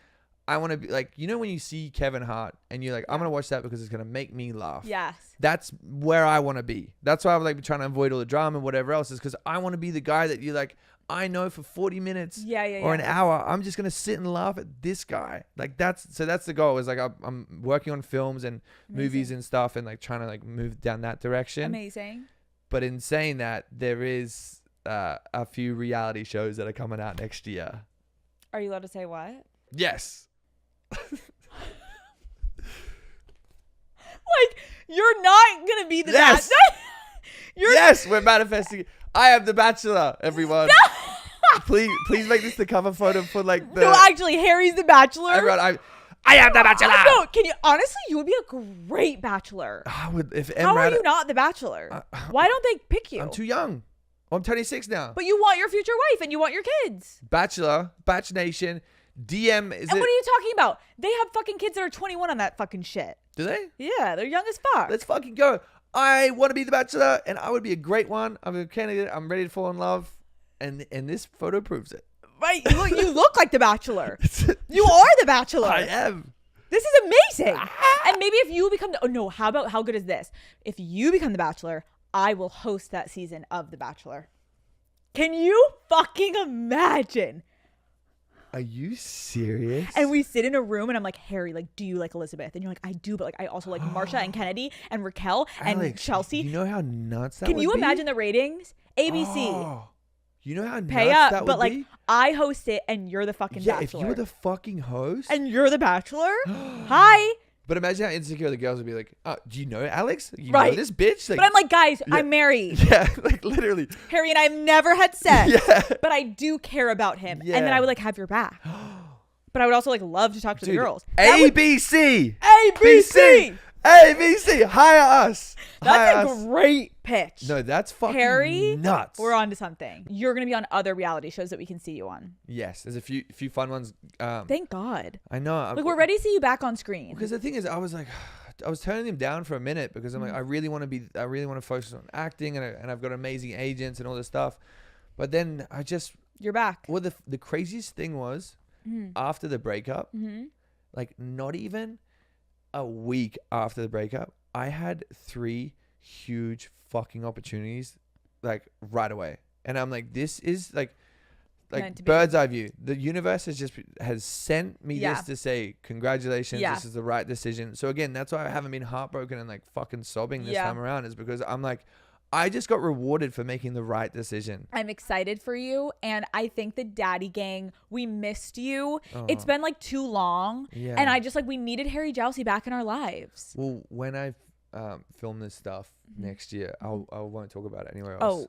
I want to be like, you know, when you see Kevin Hart and you're like, I'm gonna watch that because it's gonna make me laugh. Yes. That's where I want to be. That's why I'm like trying to avoid all the drama and whatever else, is because I want to be the guy that you're like, I know for 40 minutes or an hour, I'm just going to sit and laugh at this guy. Like that's the goal, is like I'm working on films and movies and stuff, and like trying to like move down that direction. Amazing. But in saying that, there is a few reality shows that are coming out next year. Are you allowed to say what? Yes. Like, you're not going to be the yes. You're yes, we're manifesting. I am the Bachelor, everyone. No! Please make this the cover photo for like the. No, actually, Harry's the Bachelor. Everyone, I am the Bachelor. No, can you honestly? You would be a great Bachelor. How are you not the Bachelor? Why don't they pick you? I'm too young. I'm 26 now. But you want your future wife and you want your kids. Bachelor, Batch Nation, DM. What are you talking about? They have fucking kids that are 21 on that fucking shit. Do they? Yeah, they're young as fuck. Let's fucking go. I want to be the Bachelor, and I would be a great one. I'm a candidate. I'm ready to fall in love, and this photo proves it. Right, you look like the Bachelor. You are the Bachelor. I am. This is amazing. And maybe if you become how good is this? If you become the Bachelor, I will host that season of The Bachelor. Can you fucking imagine? Are you serious? And we sit in a room and I'm like, Harry, like, do you like Elizabeth? And you're like, I do, but like I also like Marsha and Kennedy and Raquel and Alex, Chelsea. You know how nuts that Can would you be? Imagine the ratings? ABC. Oh, you know how pay nuts up, that would but like be? I host it and you're the fucking Yeah, Bachelor. if you were the fucking host. And you're the Bachelor? Hi. But imagine how insecure the girls would be like, do you know Alex? You right. know this bitch? Like, but I'm like, guys, yeah. I'm married. Yeah, like literally. Harry and I have never had sex. Yeah. But I do care about him. Yeah. And then I would like have your back. But I would also like love to talk to the girls. ABC. ABC. ABC. Hire us. That's a great pitch. No, that's fucking Harry, nuts. We're on to something. You're going to be on other reality shows that we can see you on. Yes, there's a few fun ones. Thank God. I know. Like we're ready to see you back on screen. Because the thing is, I was turning him down for a minute because I'm like, I really want to focus on acting, and I've got amazing agents and all this stuff. But then you're back. Well, the craziest thing was, after the breakup, like not even a week after the breakup, I had 3 huge fucking opportunities like right away. And I'm like, this is like bird's eye view. The universe has sent me this to say, congratulations, this is the right decision. So again, that's why I haven't been heartbroken and like fucking sobbing this time around, is because I'm like, I just got rewarded for making the right decision. I'm excited for you. And I think the Daddy Gang, we missed you. It's been like too long. Yeah. And I just like, we needed Harry Jowsey back in our lives. Well, when I film this stuff next year, I won't talk about it anywhere else. Oh,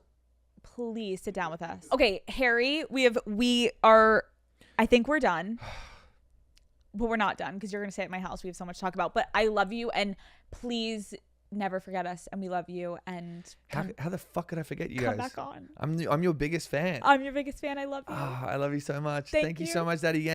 please sit down with us. Okay, Harry, we are, I think we're done. But we're not done because you're going to stay at my house. We have so much to talk about. But I love you, and please never forget us, and we love you. And how the fuck could I forget you come guys? Back on. I'm your biggest fan. I'm your biggest fan. I love you. I love you so much. Thank you so much, Daddy Gang.